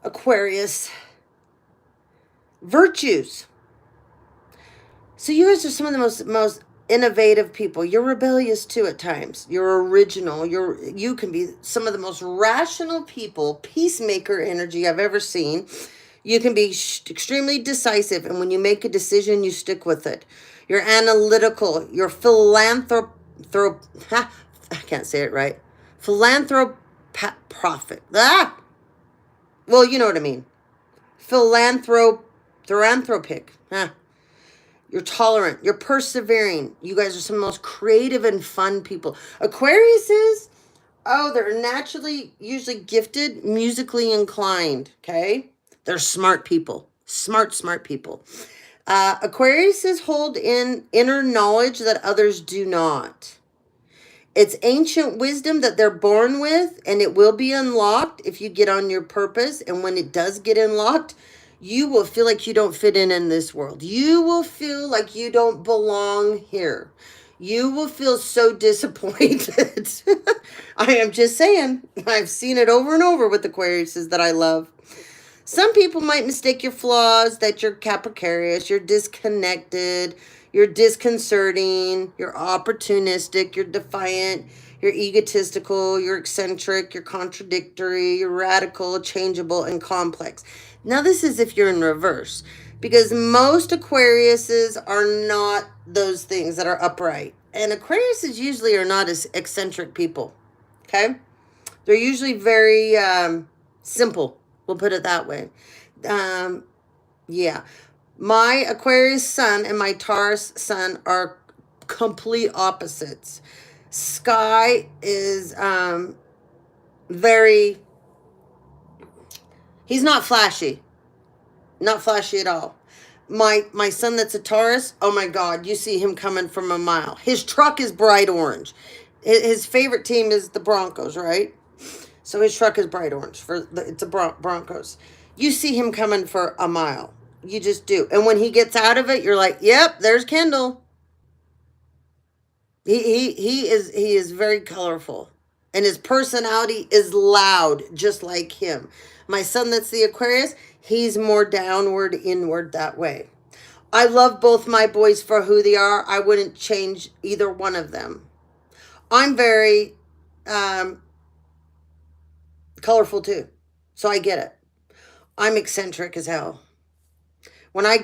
Aquarius. Virtues. So you guys are some of the most innovative people. You're rebellious too at times. You're original. You can be some of the most rational people, peacemaker energy I've ever seen. You can be extremely decisive, and when you make a decision, you stick with it. You're analytical. You're I can't say it right. Philanthropic. Well, you know what I mean. Philanthropic. You're tolerant. You're persevering. You guys are some of the most creative and fun people. Aquariuses, they're naturally usually gifted, musically inclined, okay? They're smart people. Smart people. Aquariuses hold in inner knowledge that others do not. It's ancient wisdom that they're born with, and it will be unlocked if you get on your purpose. And when it does get unlocked, you will feel like you don't fit in this world. You will feel like you don't belong here. You will feel so disappointed. I am just saying. I've seen it over and over with Aquariuses that I love. Some people might mistake your flaws, that you're Capricornius, you're disconnected, you're disconcerting, you're opportunistic, you're defiant, you're egotistical, you're eccentric, you're contradictory, you're radical, changeable, and complex. Now this is if you're in reverse, because most Aquariuses are not those things that are upright. And Aquariuses usually are not as eccentric people, okay? They're usually very simple. We'll put it that way. Yeah. My Aquarius sun and my Taurus sun are complete opposites. Sky is he's not flashy. Not flashy at all. My son that's a Taurus, oh my God, you see him coming from a mile. His truck is bright orange. His favorite team is the Broncos, right? So his truck is bright orange. It's a Broncos. You see him coming for a mile. You just do. And when he gets out of it, you're like, yep, there's Kendall. He is very colorful. And his personality is loud, just like him. My son that's the Aquarius, he's more downward, inward that way. I love both my boys for who they are. I wouldn't change either one of them. I'm very colorful too. So I get it. I'm eccentric as hell. When I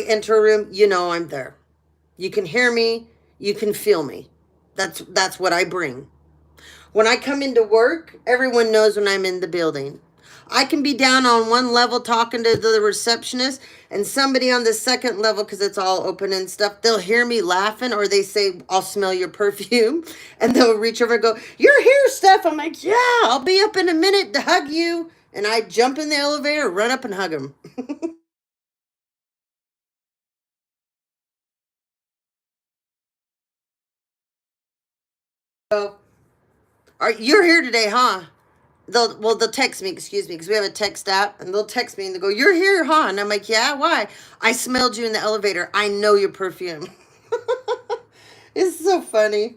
enter a room, you know I'm there. You can hear me, you can feel me. That's what I bring. When I come into work, everyone knows when I'm in the building. I can be down on one level talking to the receptionist, and somebody on the second level, because it's all open and stuff, they'll hear me laughing, or they say, I'll smell your perfume, and they'll reach over and go, you're here, Steph. I'm like, yeah, I'll be up in a minute to hug you. And I jump in the elevator, run up and hug them. So, you're here today, huh? They'll text me, excuse me, because we have a text app, and they'll text me and they go, you're here, huh? And I'm like, yeah, why? I smelled you in the elevator. I know your perfume. It's so funny.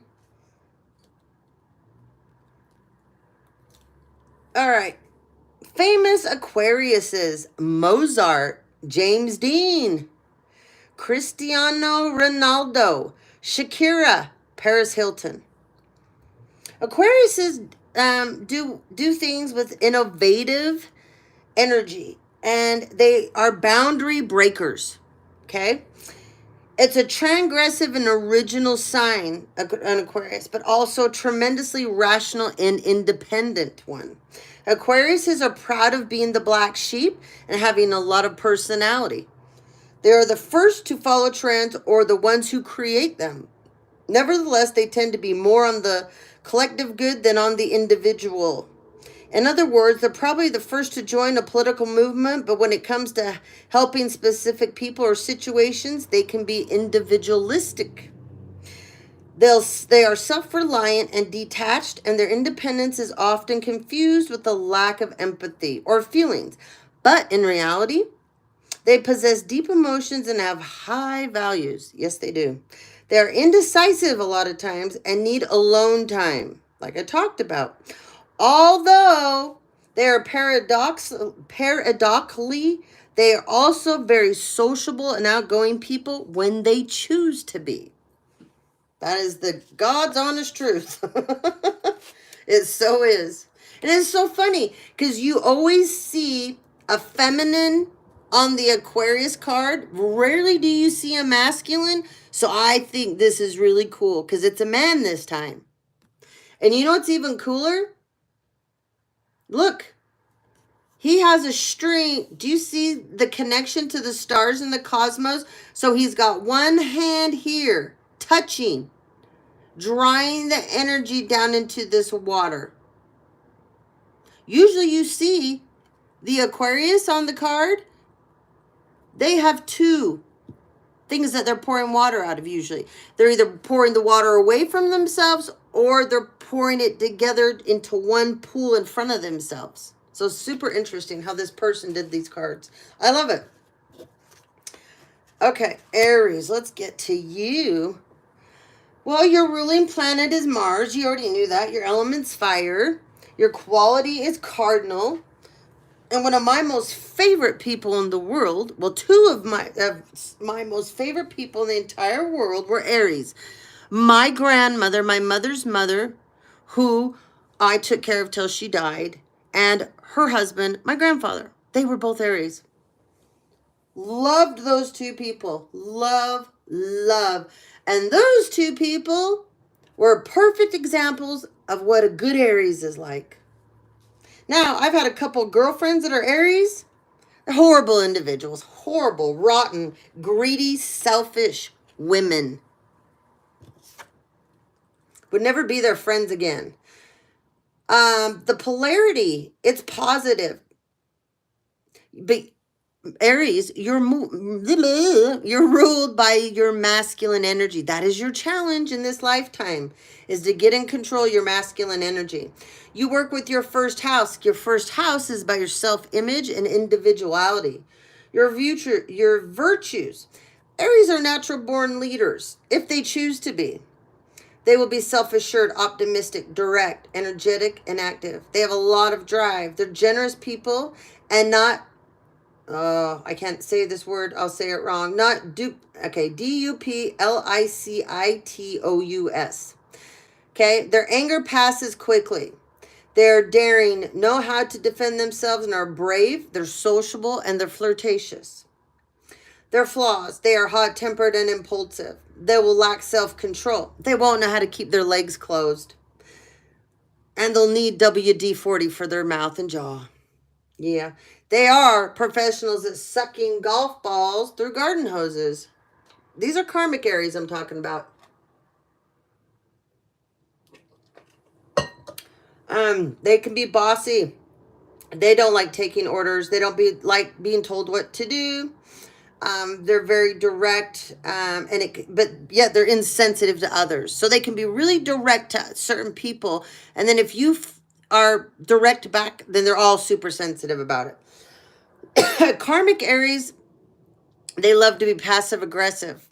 All right. Famous Aquariuses: Mozart, James Dean, Cristiano Ronaldo, Shakira, Paris Hilton. Aquariuses do things with innovative energy, and they are boundary breakers. Okay, it's a transgressive and original sign, an Aquarius, but also a tremendously rational and independent one. Aquariuses are proud of being the black sheep and having a lot of personality. They are the first to follow trends or the ones who create them. Nevertheless, they tend to be more on the collective good than on the individual. In other words, they're probably the first to join a political movement, but when it comes to helping specific people or situations, they can be individualistic. They are self-reliant and detached, and their independence is often confused with a lack of empathy or feelings. But in reality, they possess deep emotions and have high values. Yes, they do. They are indecisive a lot of times and need alone time, like I talked about. Although they are paradoxically, they are also very sociable and outgoing people when they choose to be. That is the God's honest truth. It so is. And it's so funny because you always see a feminine on the Aquarius card. Rarely do you see a masculine. So I think this is really cool because it's a man this time. And you know what's even cooler? Look, he has a string. Do you see the connection to the stars and the cosmos? So he's got one hand here touching, drawing the energy down into this water. Usually you see the Aquarius on the card, they have two things that they're pouring water out of usually. They're either pouring the water away from themselves or they're pouring it together into one pool in front of themselves. So super interesting how this person did these cards. I love it. Okay, Aries, let's get to you. Well, your ruling planet is Mars. You already knew that. Your element's fire. Your quality is cardinal. And one of my most favorite people in the world, well, two of my most favorite people in the entire world were Aries. My grandmother, my mother's mother, who I took care of till she died, and her husband, my grandfather. They were both Aries. Loved those two people. Love. And those two people were perfect examples of what a good Aries is like. Now, I've had a couple girlfriends that are Aries. They're horrible individuals. Horrible, rotten, greedy, selfish women. Would never be their friends again. The polarity, it's positive. But Aries, you're ruled by your masculine energy. That is your challenge in this lifetime, is to get in control of your masculine energy. You work with your first house. Your first house is by your self-image and individuality. Your virtues. Aries are natural born leaders, if they choose to be. They will be self-assured, optimistic, direct, energetic, and active. They have a lot of drive. They're generous people and not I can't say this word. I'll say it wrong. Duplicitous. Okay. Their anger passes quickly. They're daring, know how to defend themselves, and are brave. They're sociable and they're flirtatious. Their flaws. They are hot-tempered and impulsive. They will lack self-control. They won't know how to keep their legs closed. And they'll need WD-40 for their mouth and jaw. Yeah. They are professionals at sucking golf balls through garden hoses. These are karmic Aries I'm talking about. They can be bossy. They don't like taking orders. They don't like being told what to do. They're very direct, but yet they're insensitive to others. So they can be really direct to certain people. And then if you are direct back, then they're all super sensitive about it. Karmic Aries, they love to be passive aggressive.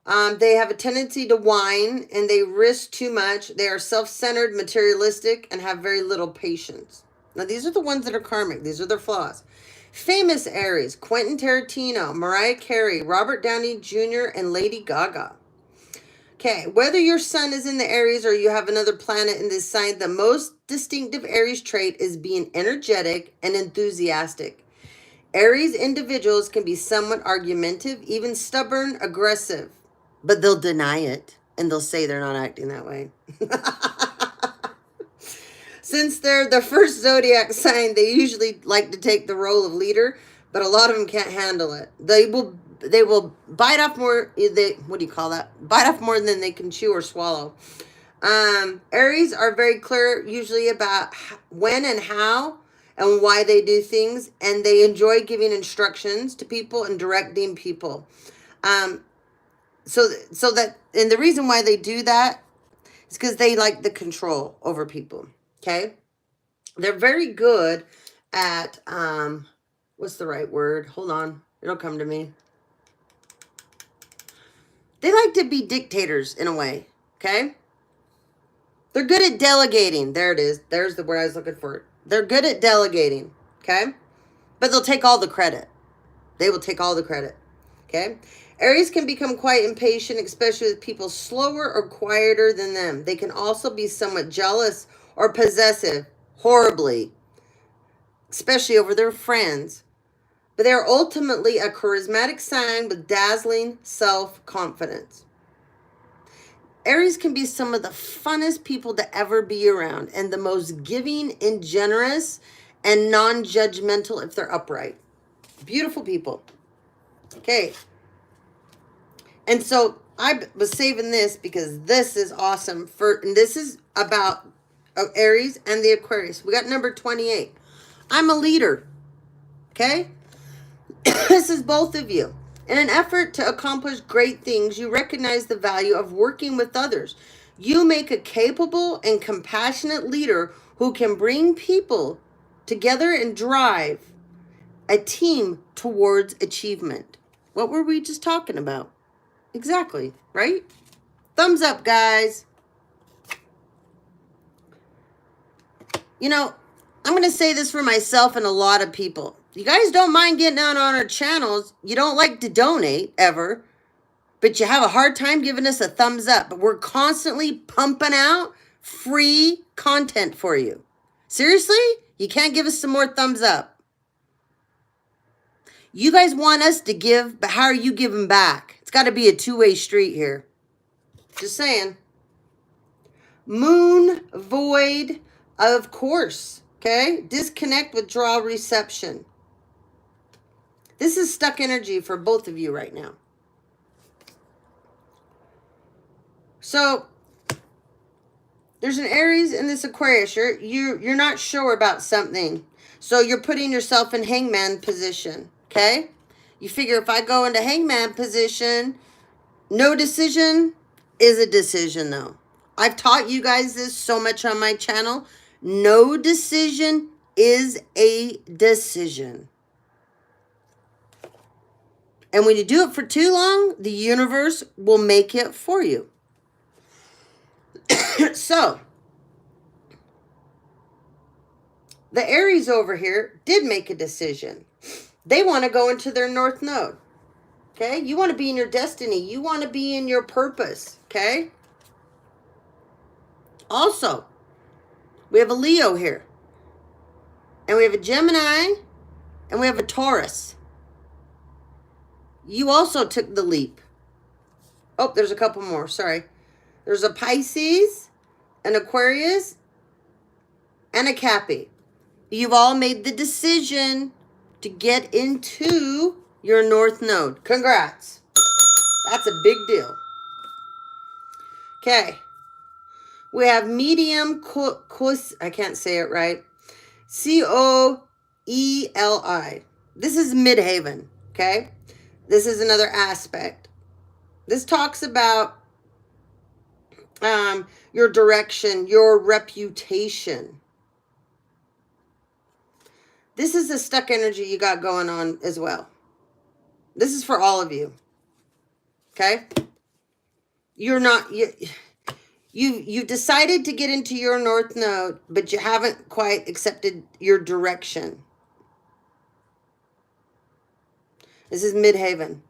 They have a tendency to whine and they risk too much. They are self-centered, materialistic, and have very little patience. Now, these are the ones that are karmic. These are their flaws. Famous Aries: Quentin Tarantino, Mariah Carey, Robert Downey Jr., and Lady Gaga. Okay, whether your sun is in the Aries or you have another planet in this sign, the most distinctive Aries trait is being energetic and enthusiastic. Aries individuals can be somewhat argumentative, even stubborn, aggressive, but they'll deny it and they'll say they're not acting that way. Since they're the first zodiac sign, they usually like to take the role of leader, but a lot of them can't handle it. They will bite off more. Bite off more than they can chew or swallow. Aries are very clear usually about when and how and why they do things, and they enjoy giving instructions to people and directing people. So that, and the reason why they do that is because they like the control over people. Okay, they're very good at what's the right word? Hold on, it'll come to me. They like to be dictators in a way. Okay. They're good at delegating. There it is. There's the word I was looking for. They're good at delegating. Okay. But they'll take all the credit. They will take all the credit. Okay. Aries can become quite impatient, especially with people slower or quieter than them. They can also be somewhat jealous or possessive, horribly, especially over their friends. But they are ultimately a charismatic sign with dazzling self-confidence. Aries can be some of the funnest people to ever be around and the most giving and generous and non-judgmental if they're upright. Beautiful people. Okay. And so I was saving this because this is awesome. And this is about Aries and the Aquarius. We got number 28. I'm a leader. Okay. This is both of you. In an effort to accomplish great things, you recognize the value of working with others. You make a capable and compassionate leader who can bring people together and drive a team towards achievement. What were we just talking about? Exactly, right? Thumbs up, guys. You know, I'm going to say this for myself and a lot of people. You guys don't mind getting out on our channels. You don't like to donate ever, but you have a hard time giving us a thumbs up. But we're constantly pumping out free content for you. Seriously? You can't give us some more thumbs up. You guys want us to give, but how are you giving back? It's got to be a two-way street here. Just saying. Moon, void, of course. Okay? Disconnect, withdrawal, reception. This is stuck energy for both of you right now. So, there's an Aries and this Aquarius. You're not sure about something. So, you're putting yourself in hangman position. Okay? You figure if I go into hangman position, no decision is a decision, though. I've taught you guys this so much on my channel. No decision is a decision. And when you do it for too long, the universe will make it for you. So, the Aries over here did make a decision. They want to go into their North Node. Okay? You want to be in your destiny. You want to be in your purpose. Okay? Also, we have a Leo here. And we have a Gemini. And we have a Taurus. You also took the leap. Oh, there's a couple more. Sorry. There's a Pisces, an Aquarius, and a Cappy. You've all made the decision to get into your North Node. Congrats. That's a big deal. Okay. We have medium, I can't say it right. Coeli. This is midhaven. Okay. This is another aspect. This talks about your direction, your reputation. This is the stuck energy you got going on as well. This is for all of you. Okay? You're not, you've decided to get into your North Node, but you haven't quite accepted your direction. This is midhaven.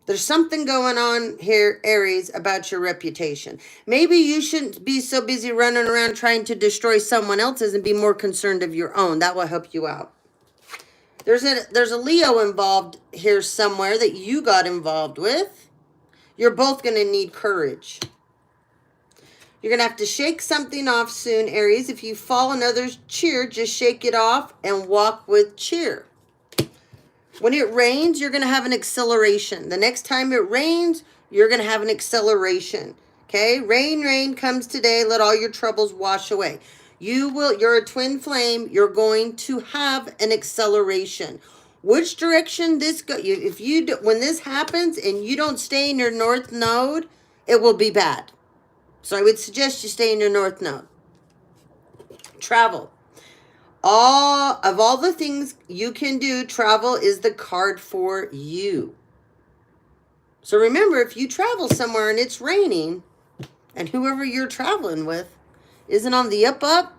There's something going on here, Aries, about your reputation. Maybe you shouldn't be so busy running around trying to destroy someone else's and be more concerned of your own. That will help you out. There's a Leo involved here somewhere that you got involved with. You're both going to need courage. You're going to have to shake something off soon, Aries. If you fall and others cheer, just shake it off and walk with cheer. When it rains, you're going to have an acceleration. The next time it rains, you're going to have an acceleration. Okay? Rain, rain comes today. Let all your troubles wash away. You're a twin flame. You're going to have an acceleration. Which direction this go? When this happens and you don't stay in your north node, it will be bad. So I would suggest you stay in your north node. Travel. All the things you can do, travel is the card for you. So remember, if you travel somewhere and it's raining, and whoever you're traveling with isn't on the up,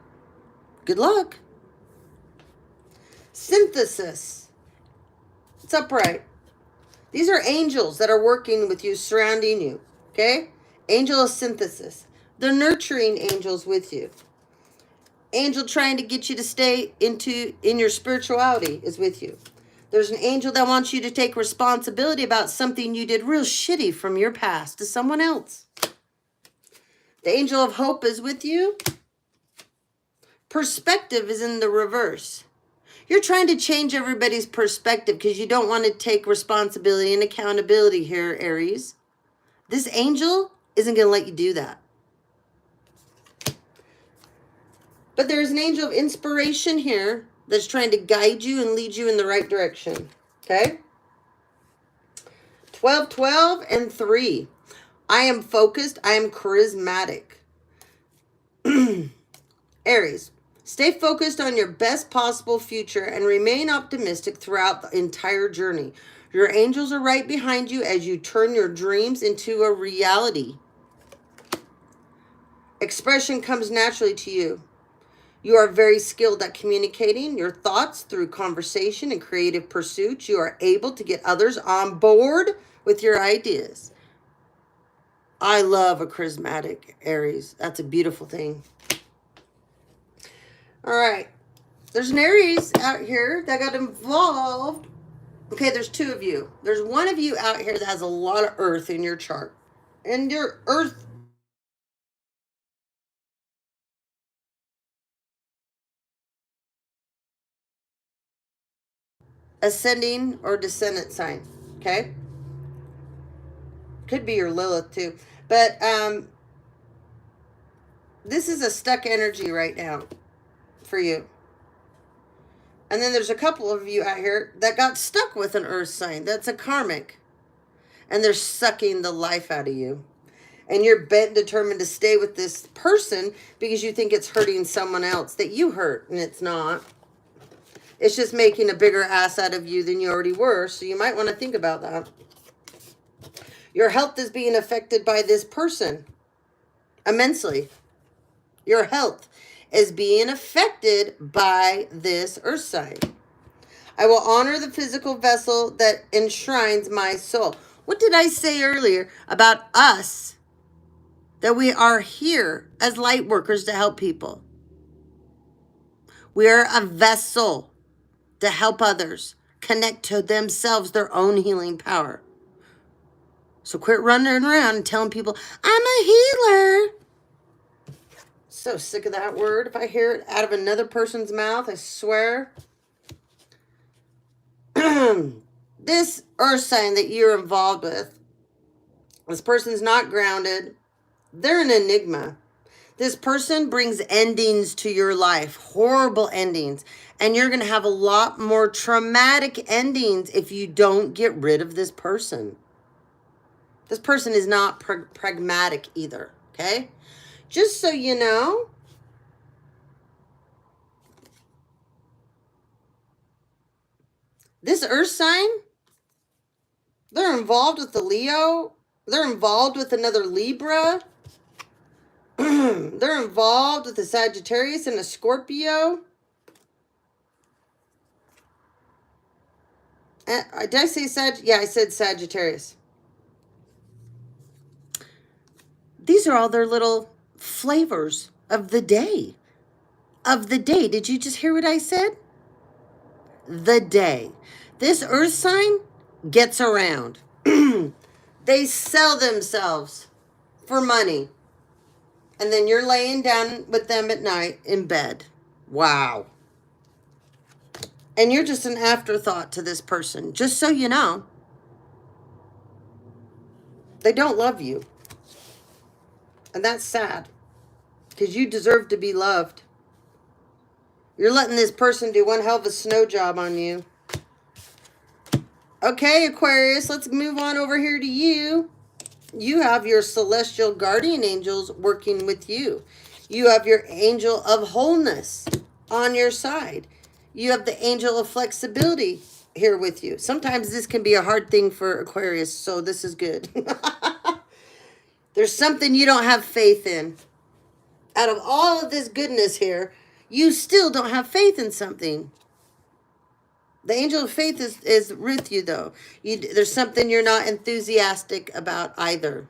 good luck. Synthesis. It's upright. These are angels that are working with you, surrounding you. Okay? Angel of synthesis. They're nurturing angels with you. Angel trying to get you to stay in your spirituality is with you. There's an angel that wants you to take responsibility about something you did real shitty from your past to someone else. The angel of hope is with you. Perspective is in the reverse. You're trying to change everybody's perspective because you don't want to take responsibility and accountability here, Aries. This angel isn't going to let you do that. But there's an angel of inspiration here that's trying to guide you and lead you in the right direction. Okay? 12, 12, and 3. I am focused. I am charismatic. Aries, stay focused on your best possible future and remain optimistic throughout the entire journey. Your angels are right behind you as you turn your dreams into a reality. Expression comes naturally to you. You are very skilled at communicating your thoughts through conversation and creative pursuits. You are able to get others on board with your ideas. I love a charismatic Aries. That's a beautiful thing. All right. There's an Aries out here that got involved. Okay, there's two of you. There's one of you out here that has a lot of earth in your chart. And your earth ascending or descendant sign. Okay? Could be your Lilith too. But this is a stuck energy right now for you. And then there's a couple of you out here that got stuck with an earth sign. That's a karmic. And they're sucking the life out of you. And you're bent and determined to stay with this person because you think it's hurting someone else that you hurt, and it's not. It's just making a bigger ass out of you than you already were, so you might want to think about that. Your health is being affected by this person immensely. Your health is being affected by this earth sign. I will honor the physical vessel that enshrines my soul. What did I say earlier about us? That we are here as light workers to help people. We are a vessel to help others connect to themselves, their own healing power. So quit running around and telling people, I'm a healer. So sick of that word. If I hear it out of another person's mouth, I swear. This earth sign that you're involved with, this person's not grounded. They're an enigma. This person brings endings to your life, horrible endings. And you're going to have a lot more traumatic endings if you don't get rid of this person. This person is not pragmatic either, okay? Just so you know, this earth sign, they're involved with the Leo. They're involved with another Libra. They're involved with a Sagittarius and a Scorpio. Did I say Yeah, I said Sagittarius. These are all their little flavors of the day. Of the day. Did you just hear what I said? The day. This earth sign gets around. They sell themselves for money. And then you're laying down with them at night in bed. Wow. And you're just an afterthought to this person. Just so you know. They don't love you. And that's sad. Because you deserve to be loved. You're letting this person do one hell of a snow job on you. Okay, Aquarius, let's move on over here to you. You have your celestial guardian angels working with you. You have your angel of wholeness on your side. You have the angel of flexibility here with you. Sometimes this can be a hard thing for Aquarius, so this is good. There's something you don't have faith in. Out of all of this goodness here, you still don't have faith in something. The angel of faith is with you, though. There's something you're not enthusiastic about either.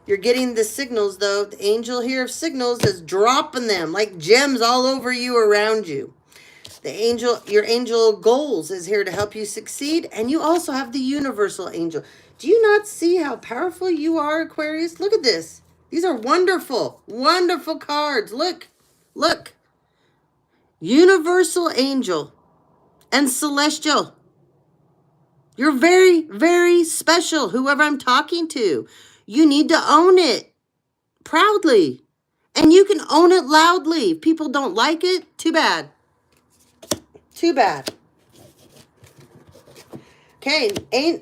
You're getting the signals, though. The angel here of signals is dropping them like gems all over you, around you. The angel, your angel of goals, is here to help you succeed. And you also have the universal angel. Do you not see how powerful you are, Aquarius? Look at this. These are wonderful, wonderful cards. Look, look. Universal angel and celestial. You're very, very special, whoever I'm talking to. You need to own it proudly. And you can own it loudly. If people don't like it, too bad. Too bad. Okay,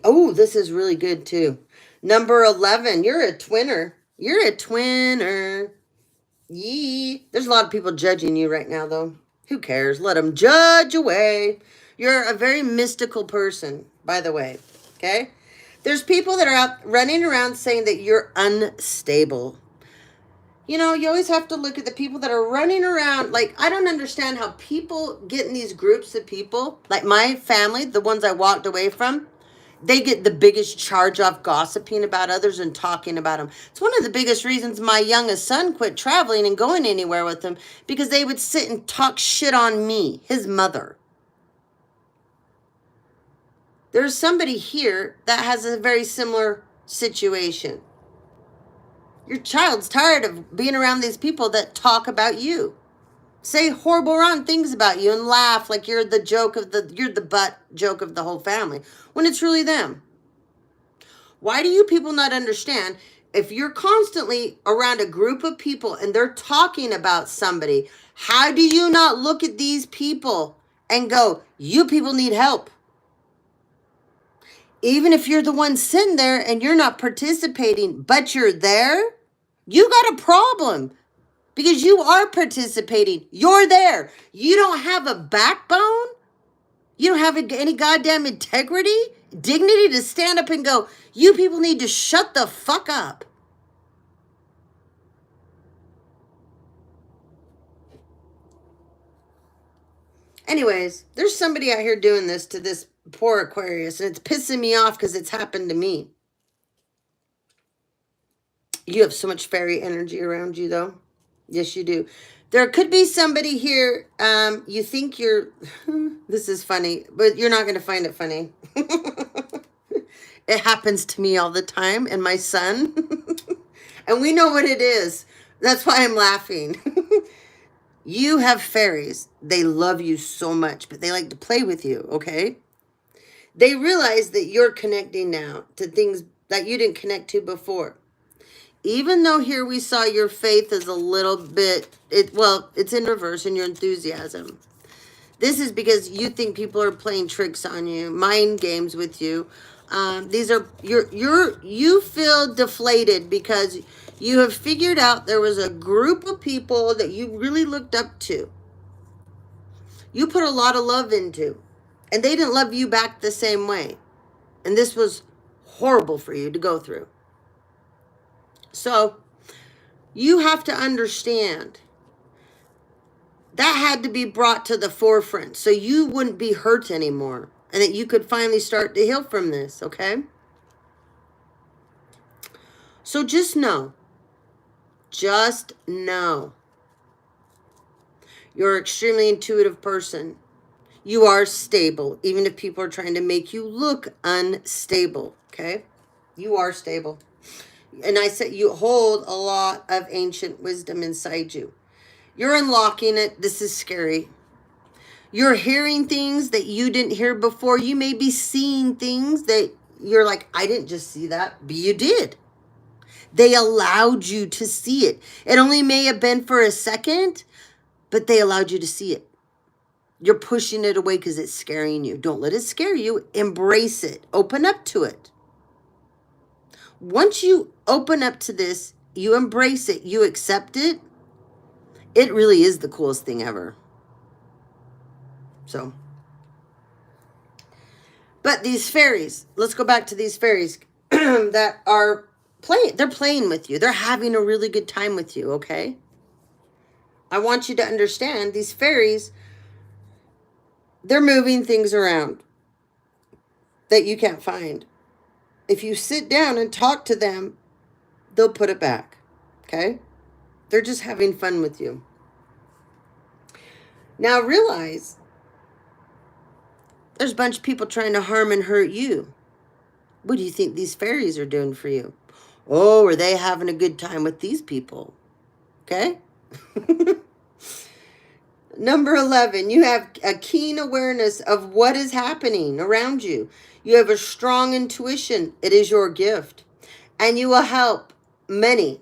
oh, this is really good too. Number 11, you're a twinner. You're a twinner. Yee. There's a lot of people judging you right now, though. Who cares? Let them judge away. You're a very mystical person, by the way. Okay? There's people that are out running around saying that you're unstable. You know, you always have to look at the people that are running around. Like, I don't understand how people get in these groups of people. Like my family, the ones I walked away from, they get the biggest charge off gossiping about others and talking about them. It's one of the biggest reasons my youngest son quit traveling and going anywhere with them, because they would sit and talk shit on me, his mother. There's somebody here that has a very similar situation. Your child's tired of being around these people that talk about you, say horrible, wrong things about you, and laugh like you're the butt joke of the whole family, when it's really them. Why do you people not understand? If you're constantly around a group of people and they're talking about somebody, how do you not look at these people and go, you people need help? Even if you're the one sitting there and you're not participating, but you're there, you got a problem. Because you are participating. You're there. You don't have a backbone. You don't have any goddamn integrity, dignity to stand up and go, you people need to shut the fuck up. Anyways, there's somebody out here doing this to this poor Aquarius, and it's pissing me off because it's happened to me. You have so much fairy energy around you, though. Yes, you do. There could be somebody here, you think you're, this is funny, but you're not going to find it funny. It happens to me all the time, and my son. And we know what it is. That's why I'm laughing. You have fairies. They love you so much, but they like to play with you, okay? They realize that you're connecting now to things that you didn't connect to before. Even though here we saw your faith is a little bit, it's in reverse in your enthusiasm. This is because you think people are playing tricks on you, mind games with you. You feel deflated because you have figured out there was a group of people that you really looked up to. You put a lot of love into, and they didn't love you back the same way. And this was horrible for you to go through. So you have to understand that had to be brought to the forefront so you wouldn't be hurt anymore and that you could finally start to heal from this, okay? So just know, you're an extremely intuitive person. You are stable, even if people are trying to make you look unstable, okay? You are stable. And I said you hold a lot of ancient wisdom inside you. You're unlocking it. This is scary. You're hearing things that you didn't hear before. You may be seeing things that you're like, I didn't just see that, but you did. They allowed you to see it. It only may have been for a second, but they allowed you to see it. You're pushing it away because it's scaring you. Don't let it scare you. Embrace it. Open up to it. Once you open up to this, you embrace it, you accept it, it really is the coolest thing ever. So, but these fairies, let's go back to these fairies that are playing. They're playing with you. They're having a really good time with you, okay? I want you to understand these fairies, they're moving things around that you can't find. If you sit down and talk to them, they'll put it back, okay? They're just having fun with you. Now realize there's a bunch of people trying to harm and hurt you. What do you think these fairies are doing for you? Oh, are they having a good time with these people? Okay? Number 11, you have a keen awareness of what is happening around you. You have a strong intuition. It is your gift. And you will help many.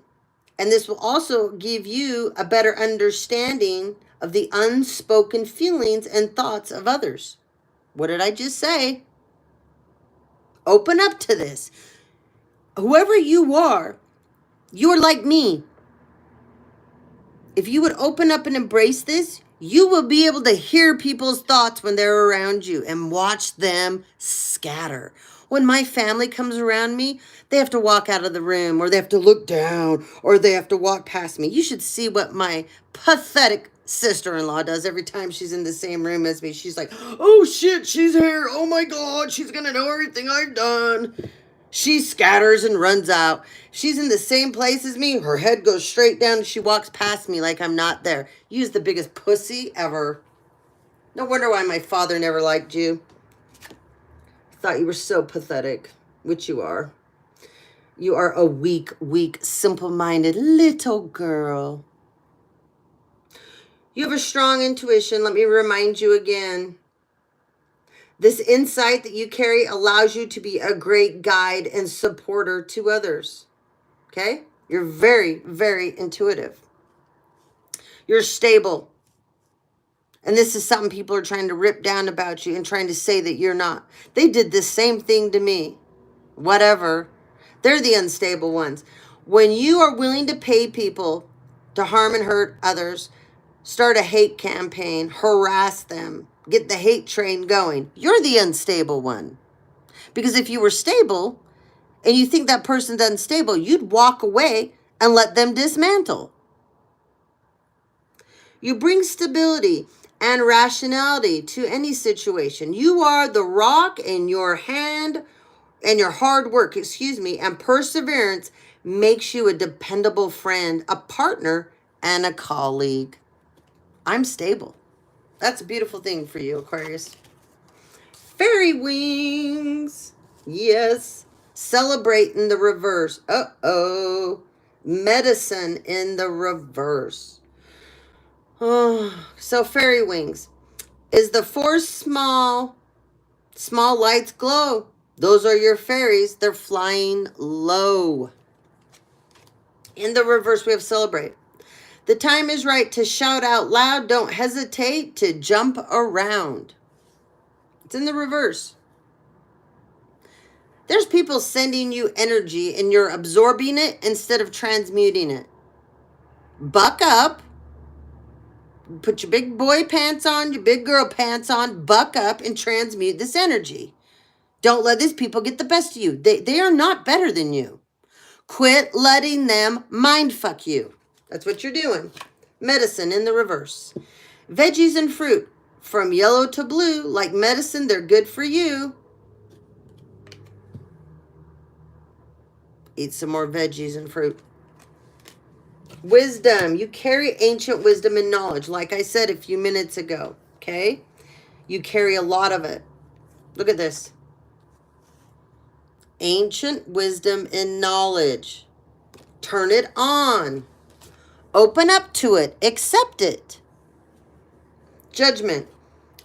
And this will also give you a better understanding of the unspoken feelings and thoughts of others. What did I just say? Open up to this. Whoever you are, you're like me. If you would open up and embrace this, you will be able to hear people's thoughts when they're around you and watch them scatter. When my family comes around me, they have to walk out of the room, or they have to look down, or they have to walk past me. You should see what my pathetic sister-in-law does every time she's in the same room as me. She's like, oh shit, she's here. Oh my God, she's gonna know everything I've done. She scatters and runs out. She's in the same place as me. Her head goes straight down and she walks past me like I'm not there. You's the biggest pussy ever. No wonder why my father never liked you. Thought you were so pathetic, which you are. You are a weak, simple-minded little girl. You have a strong intuition. Let me remind you again. This insight that you carry allows you to be a great guide and supporter to others. Okay? You're very, very intuitive. You're stable. And this is something people are trying to rip down about you and trying to say that you're not. They did the same thing to me. Whatever. They're the unstable ones. When you are willing to pay people to harm and hurt others, start a hate campaign, harass them, get the hate train going, you're the unstable one. Because if you were stable and you think that person's unstable, you'd walk away and let them dismantle. You bring stability and rationality to any situation. You are the rock in your hand, and your hard work, and perseverance makes you a dependable friend, a partner, and a colleague. I'm stable. That's a beautiful thing for you, Aquarius. Fairy wings. Yes. Celebrate in the reverse. Uh-oh. Medicine in the reverse. Oh, so fairy wings. Is the four small lights glow? Those are your fairies. They're flying low. In the reverse, we have celebrate. The time is right to shout out loud. Don't hesitate to jump around. It's in the reverse. There's people sending you energy and you're absorbing it instead of transmuting it. Buck up. Put your big boy pants on, your big girl pants on. Buck up and transmute this energy. Don't let these people get the best of you. They are not better than you. Quit letting them mind fuck you. That's what you're doing. Medicine in the reverse. Veggies and fruit. From yellow to blue, like medicine, they're good for you. Eat some more veggies and fruit. Wisdom. You carry ancient wisdom and knowledge, like I said a few minutes ago. Okay? You carry a lot of it. Look at this. Ancient wisdom and knowledge. Turn it on. Open up to it. Accept it. Judgment.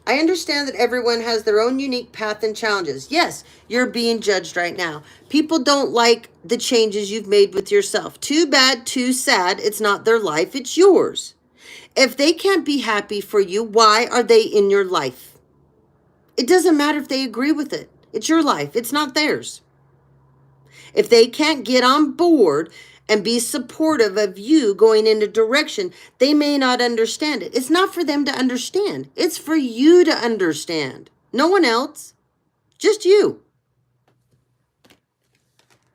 I understand that everyone has their own unique path and challenges. Yes, you're being judged right now. People don't like the changes you've made with yourself. Too bad, too sad. It's not their life, it's yours. If they can't be happy for you, why are they in your life? It doesn't matter if they agree with it. It's your life, it's not theirs. If they can't get on board and be supportive of you going in a direction, they may not understand it. It's not for them to understand. It's for you to understand. No one else. Just you.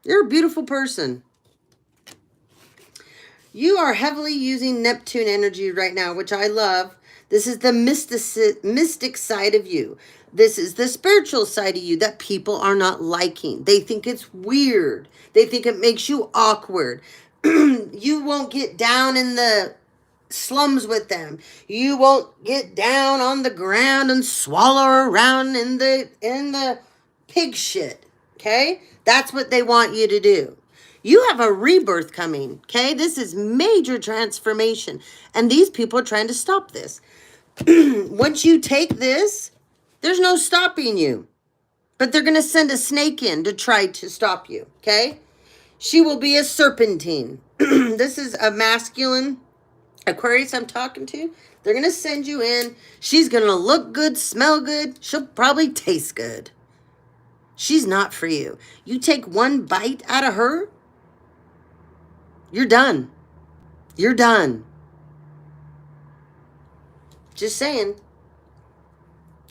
You're a beautiful person. You are heavily using Neptune energy right now, which I love. This is the mystic side of you. This is the spiritual side of you that people are not liking. They think it's weird. They think it makes you awkward. You won't get down in the slums with them. You won't get down on the ground and swallow around in the pig shit. Okay? That's what they want you to do. You have a rebirth coming, okay? This is major transformation. And these people are trying to stop this. Once you take this, there's no stopping you. But they're going to send a snake in to try to stop you, okay? She will be a serpentine. This is a masculine Aquarius I'm talking to. They're going to send you in. She's going to look good, smell good. She'll probably taste good. She's not for you. You take one bite out of her, you're done. You're done. Just saying.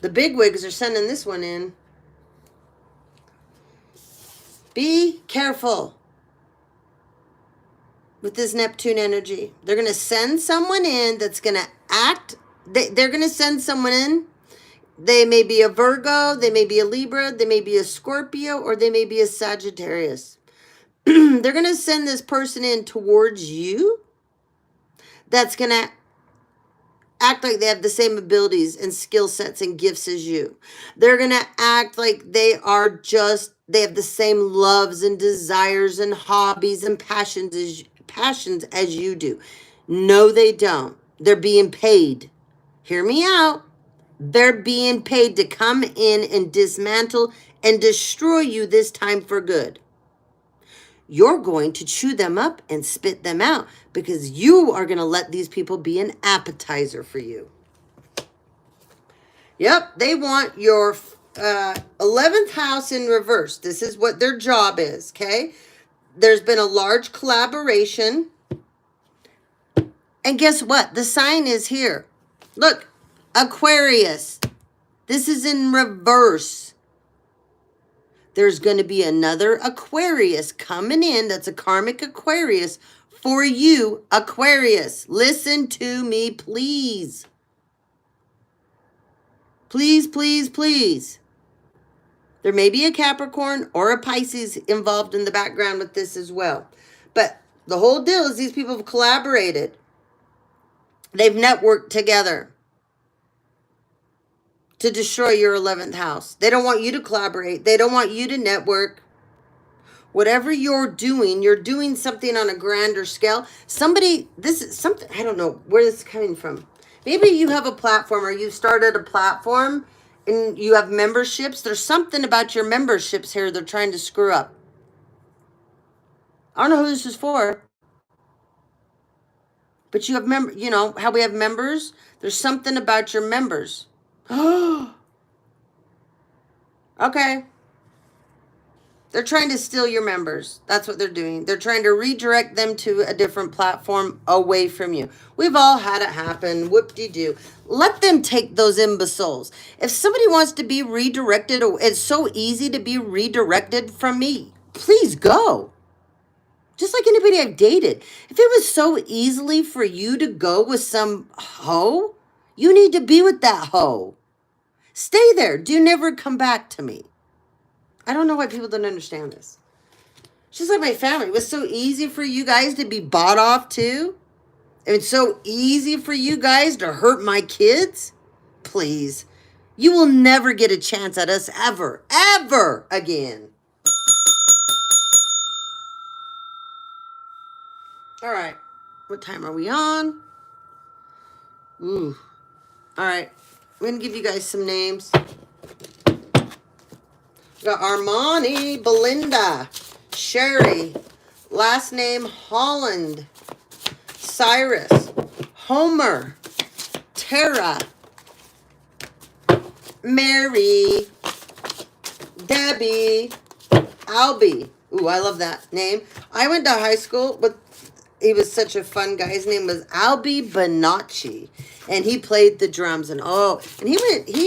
The bigwigs are sending this one in. Be careful with this Neptune energy. They're going to send someone in that's going to act. They're going to send someone in. They may be a Virgo. They may be a Libra. They may be a Scorpio. Or they may be a Sagittarius. They're going to send this person in towards you that's going to act like they have the same abilities and skill sets and gifts as you. They're going to act like they have the same loves and desires and hobbies and passions as you do. No, they don't. They're being paid. Hear me out. They're being paid to come in and dismantle and destroy you this time for good. You're going to chew them up and spit them out because you are going to let these people be an appetizer for you. Yep, they want your 11th house in reverse. This is what their job is, okay? There's been a large collaboration. And guess what? The sign is here. Look, Aquarius. This is in reverse. There's going to be another Aquarius coming in. That's a karmic Aquarius for you, Aquarius. Listen to me, please. Please, please, please. There may be a Capricorn or a Pisces involved in the background with this as well. But the whole deal is these people have collaborated. They've networked together to destroy your 11th house. They don't want you to collaborate. They don't want you to network. Whatever you're doing something on a grander scale. This is something, I don't know where this is coming from. Maybe you have a platform or you started a platform and you have memberships. There's something about your memberships here they're trying to screw up. I don't know who this is for. But you have how we have members? There's something about your members. Okay. They're trying to steal your members. That's what they're doing. They're trying to redirect them to a different platform away from you. We've all had it happen. Whoop-de-doo. Let them take those imbeciles. If somebody wants to be redirected, it's so easy to be redirected from me. Please go. Just like anybody I've dated. If it was so easily for you to go with some hoe, you need to be with that hoe. Stay there. Do never come back to me. I don't know why people don't understand this. It's just like my family. It was so easy for you guys to be bought off too. It's so easy for you guys to hurt my kids. Please. You will never get a chance at us ever, ever again. All right. What time are we on? Ooh. All right. I'm going to give you guys some names. We got Armani, Belinda, Sherry, last name Holland, Cyrus, Homer, Tara, Mary, Debbie, Albie. Ooh, I love that name. I went to high school with, he was such a fun guy. His name was Albie Bonacci. And he played the drums and he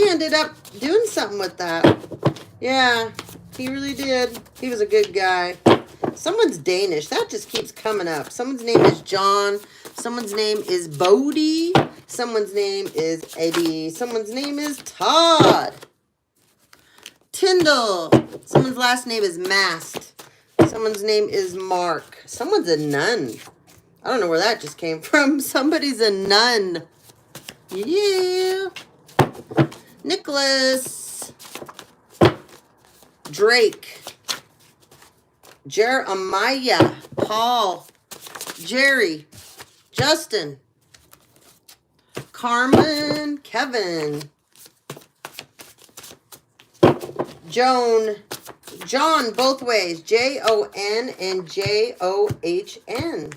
ended up doing something with that. Yeah, he really did. He was a good guy. Someone's Danish. That just keeps coming up. Someone's name is John. Someone's name is Bodie. Someone's name is Eddie. Someone's name is Todd. Tyndall. Someone's last name is Mast. Someone's name is Mark. Someone's a nun. I don't know where that just came from. Somebody's a nun. Yeah. Nicholas. Drake. Jeremiah. Paul. Jerry. Justin. Carmen. Kevin. Joan. John, both ways. Jon and John.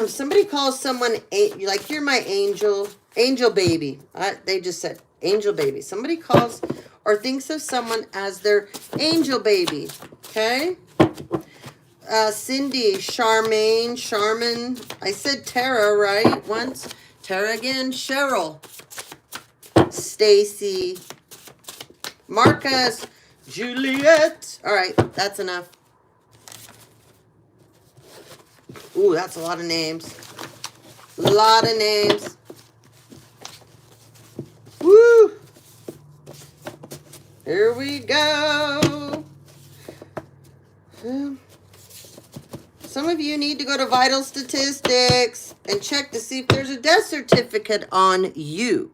Somebody calls someone, like, you're my angel. Angel baby. They just said angel baby. Somebody calls or thinks of someone as their angel baby. Okay? Cindy, Charmaine, Charmin. I said Tara, right? Once. Tara again. Cheryl. Stacy. Marcus. Juliet. All right, that's enough. Ooh, that's a lot of names. Lot of names. Woo! Here we go. Some of you need to go to Vital Statistics and check to see if there's a death certificate on you.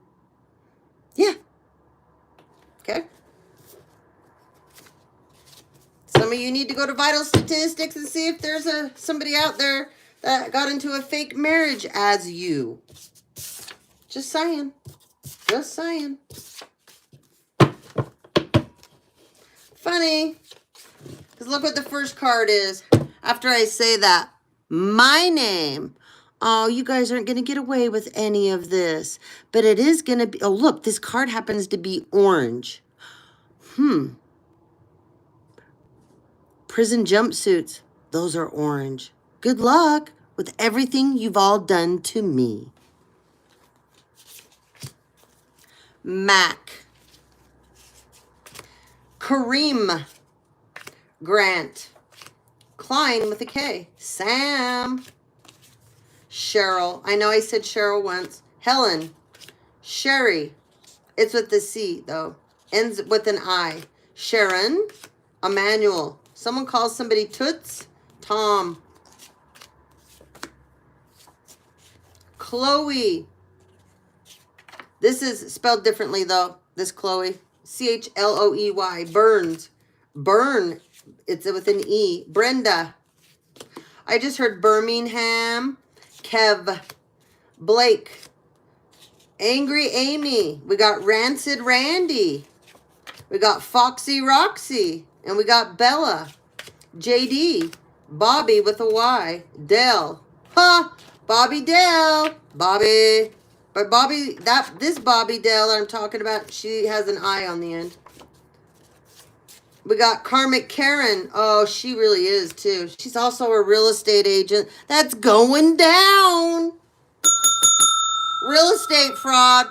Yeah. Okay. Some of you need to go to Vital Statistics and see if there's somebody out there that got into a fake marriage as you. Just saying. Just saying. Funny. Because look what the first card is. After I say that, my name. Oh, you guys aren't going to get away with any of this. But it is going to be. Oh, look, this card happens to be orange. Prison jumpsuits. Those are orange. Good luck with everything you've all done to me. Mac. Kareem. Grant. Klein with a K. Sam. Cheryl. I know I said Cheryl once. Helen. Sherry. It's with the C, though. Ends with an I. Sharon. Emmanuel. Someone calls somebody Toots. Tom. Chloe. This is spelled differently, though. This Chloe. Chloey. Burns. Burn. It's with an E. Brenda. I just heard Birmingham. Kev. Blake. Angry Amy. We got Rancid Randy. We got Foxy Roxy. And we got Bella. JD. Bobby with a Y. Dell. Ha! Bobby Dell. Bobby. But Bobby, this Bobby Dell I'm talking about, she has an I on the end. We got Karmic Karen. Oh, she really is, too. She's also a real estate agent. That's going down. Real estate fraud.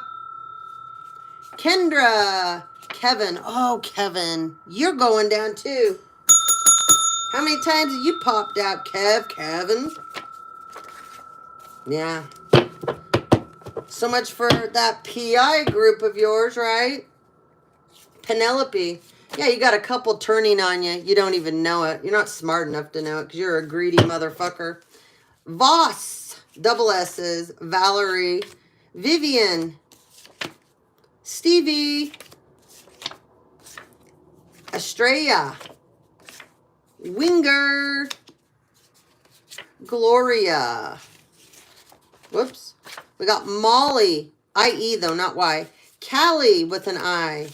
Kendra. Kevin. Oh, Kevin. You're going down, too. How many times have you popped out, Kevin? Yeah. So much for that PI group of yours, right? Penelope. Yeah, you got a couple turning on you. You don't even know it. You're not smart enough to know it because you're a greedy motherfucker. Voss. Double S's. Valerie. Vivian. Stevie. Estrella. Winger. Gloria. Whoops. We got Molly. I-E though, not Y. Callie with an I.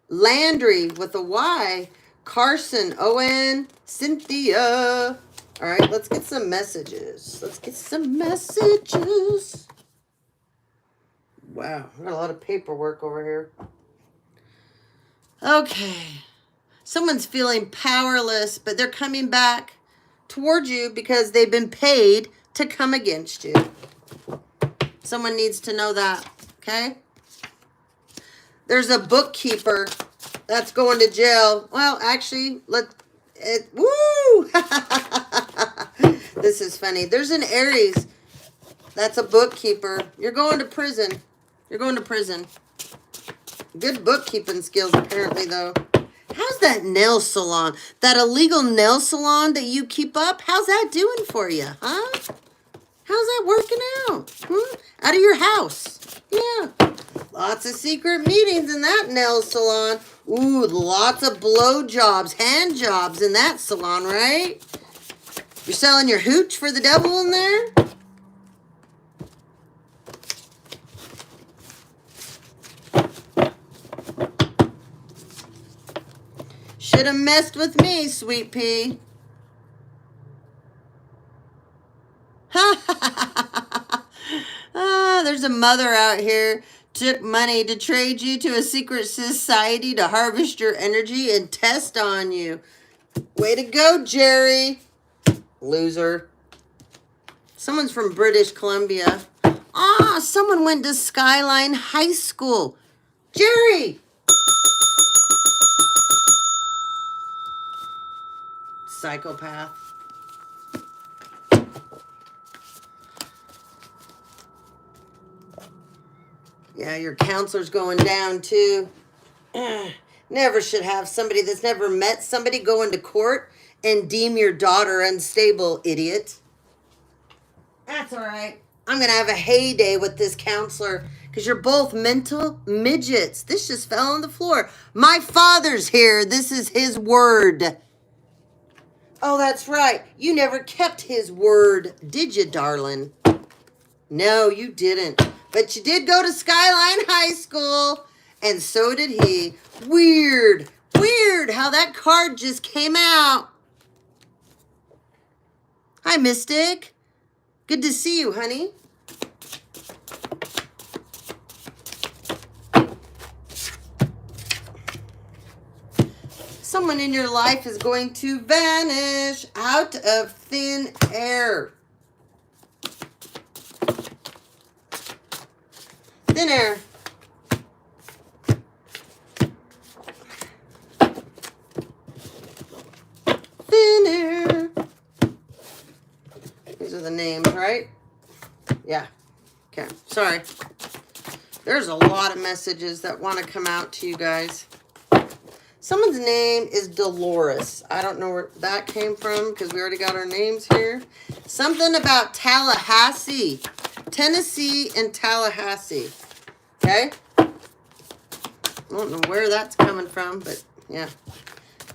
Landry with a Y. Carson, O-N. Cynthia. All right, let's get some messages. Let's get some messages. Wow, I got a lot of paperwork over here. Okay. Someone's feeling powerless, but they're coming back towards you because they've been paid to come against you. Someone needs to know that, okay? There's a bookkeeper that's going to jail. Well, actually, woo! This is funny. There's an Aries that's a bookkeeper. You're going to prison. You're going to prison. Good bookkeeping skills, apparently, though. How's that nail salon? That illegal nail salon that you keep up? How's that doing for you, huh? How's that working out? Out of your house. Yeah. Lots of secret meetings in that nail salon. Ooh, lots of blow jobs, hand jobs in that salon, right? You're selling your hooch for the devil in there? Should have messed with me, sweet pea. There's a mother out here took money to trade you to a secret society to harvest your energy and test on you. Way to go, Jerry. Loser. Someone's from British Columbia. Someone went to Skyline High School. Jerry! Psychopath. Yeah, your counselor's going down too. Never should have somebody that's never met somebody go into court and deem your daughter unstable, idiot. That's all right. I'm going to have a heyday with this counselor because you're both mental midgets. This just fell on the floor. My father's here. This is his word. Oh, that's right. You never kept his word, did you, darling? No, you didn't. But you did go to Skyline High School, and so did he. Weird. Weird how that card just came out. Hi, Mystic. Good to see you, honey. Someone in your life is going to vanish out of thin air. Thin air. Thin air. These are the names, right? Yeah. Okay. Sorry. There's a lot of messages that want to come out to you guys. Someone's name is Dolores. I don't know where that came from because we already got our names here. Something about Tallahassee. Tennessee and Tallahassee. Okay? I don't know where that's coming from, but yeah.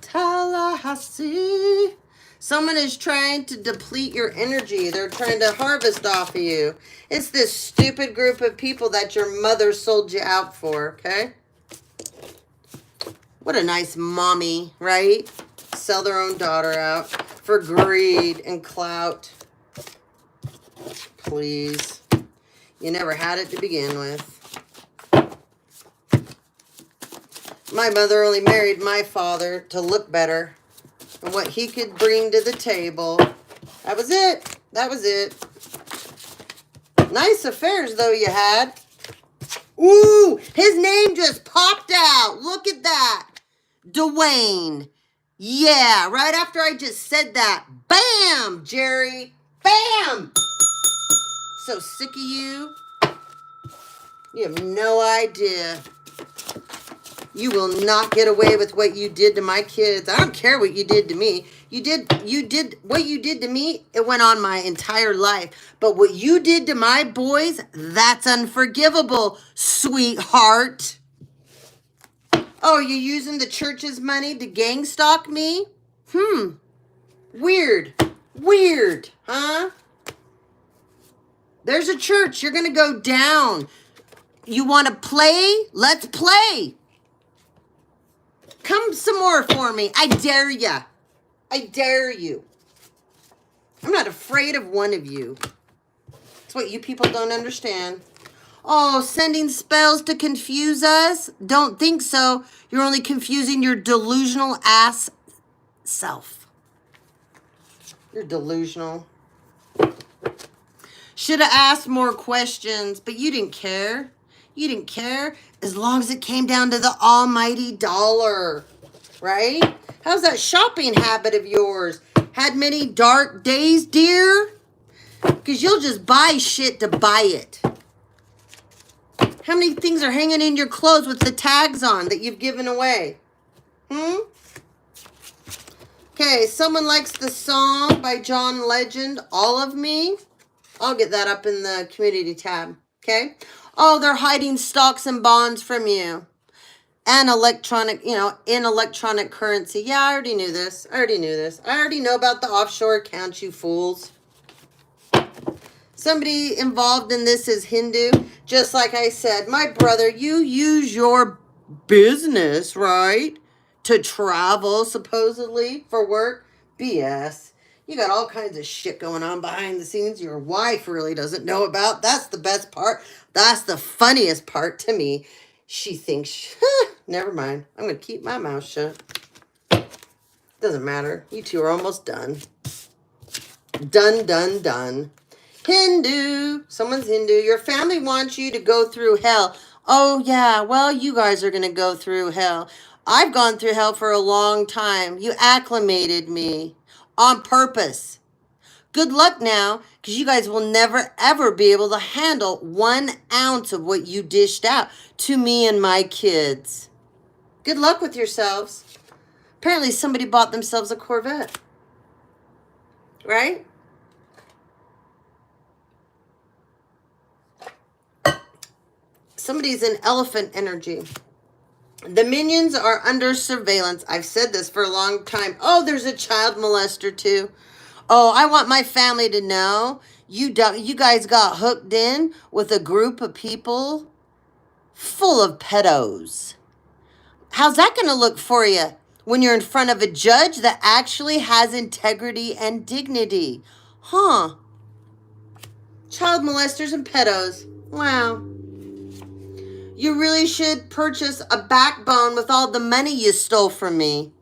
Tallahassee. Someone is trying to deplete your energy. They're trying to harvest off of you. It's this stupid group of people that your mother sold you out for, okay? What a nice mommy, right? Sell their own daughter out for greed and clout. Please. You never had it to begin with. My mother only married my father to look better and what he could bring to the table. That was it. That was it. Nice affairs, though, you had. Ooh, his name just popped out. Look at that. Dwayne. Yeah, right after I just said that. Bam, Jerry. Bam. So sick of you. You have no idea. You will not get away with what you did to my kids. I don't care what you did to me. You did what you did to me, it went on my entire life. But what you did to my boys, that's unforgivable, sweetheart. Oh, you're using the church's money to gang stalk me? Weird. Weird, huh? There's a church. You're going to go down. You want to play? Let's play. Come some more for me. I dare ya. I dare you. I'm not afraid of one of you. That's what you people don't understand. Oh, sending spells to confuse us? Don't think so. You're only confusing your delusional ass self. You're delusional. Should have asked more questions, but you didn't care. You didn't care as long as it came down to the almighty dollar, right? How's that shopping habit of yours? Had many dark days, dear? Because you'll just buy shit to buy it. How many things are hanging in your clothes with the tags on that you've given away? Okay, someone likes the song by John Legend, All of Me. I'll get that up in the community tab, okay? Oh, they're hiding stocks and bonds from you. And electronic, in electronic currency. Yeah, I already knew this. I already know about the offshore accounts, you fools. Somebody involved in this is Hindu. Just like I said, my brother, you use your business, right, to travel, supposedly, for work. BS. You got all kinds of shit going on behind the scenes your wife really doesn't know about. That's the best part. That's the funniest part to me. She thinks, never mind. I'm going to keep my mouth shut. Doesn't matter. You two are almost done. Done. Hindu. Someone's Hindu. Your family wants you to go through hell. Oh, yeah. Well, you guys are going to go through hell. I've gone through hell for a long time. You acclimated me on purpose. Good luck now, because you guys will never, ever be able to handle 1 ounce of what you dished out to me and my kids. Good luck with yourselves. Apparently somebody bought themselves a Corvette. Right? Somebody's in elephant energy. The minions are under surveillance. I've said this for a long time. Oh, there's a child molester too. Oh, I want my family to know you guys got hooked in with a group of people full of pedos. How's that going to look for you when you're in front of a judge that actually has integrity and dignity? Huh. Child molesters and pedos. Wow. You really should purchase a backbone with all the money you stole from me.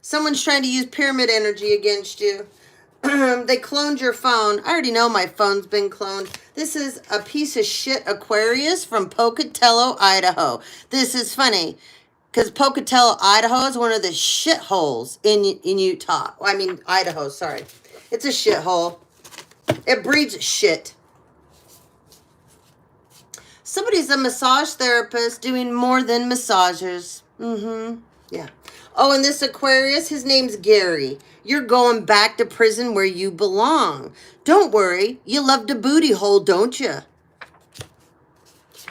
Someone's trying to use pyramid energy against you. They cloned your phone. I already know my phone's been cloned. This is a piece of shit Aquarius from Pocatello, Idaho. This is funny because Pocatello, Idaho is one of the shitholes in Utah. I mean, Idaho, sorry. It's a shithole. It breeds shit. Somebody's a massage therapist doing more than massages. Yeah. Oh, and this Aquarius, his name's Gary. You're going back to prison where you belong. Don't worry. You love the booty hole, don't you?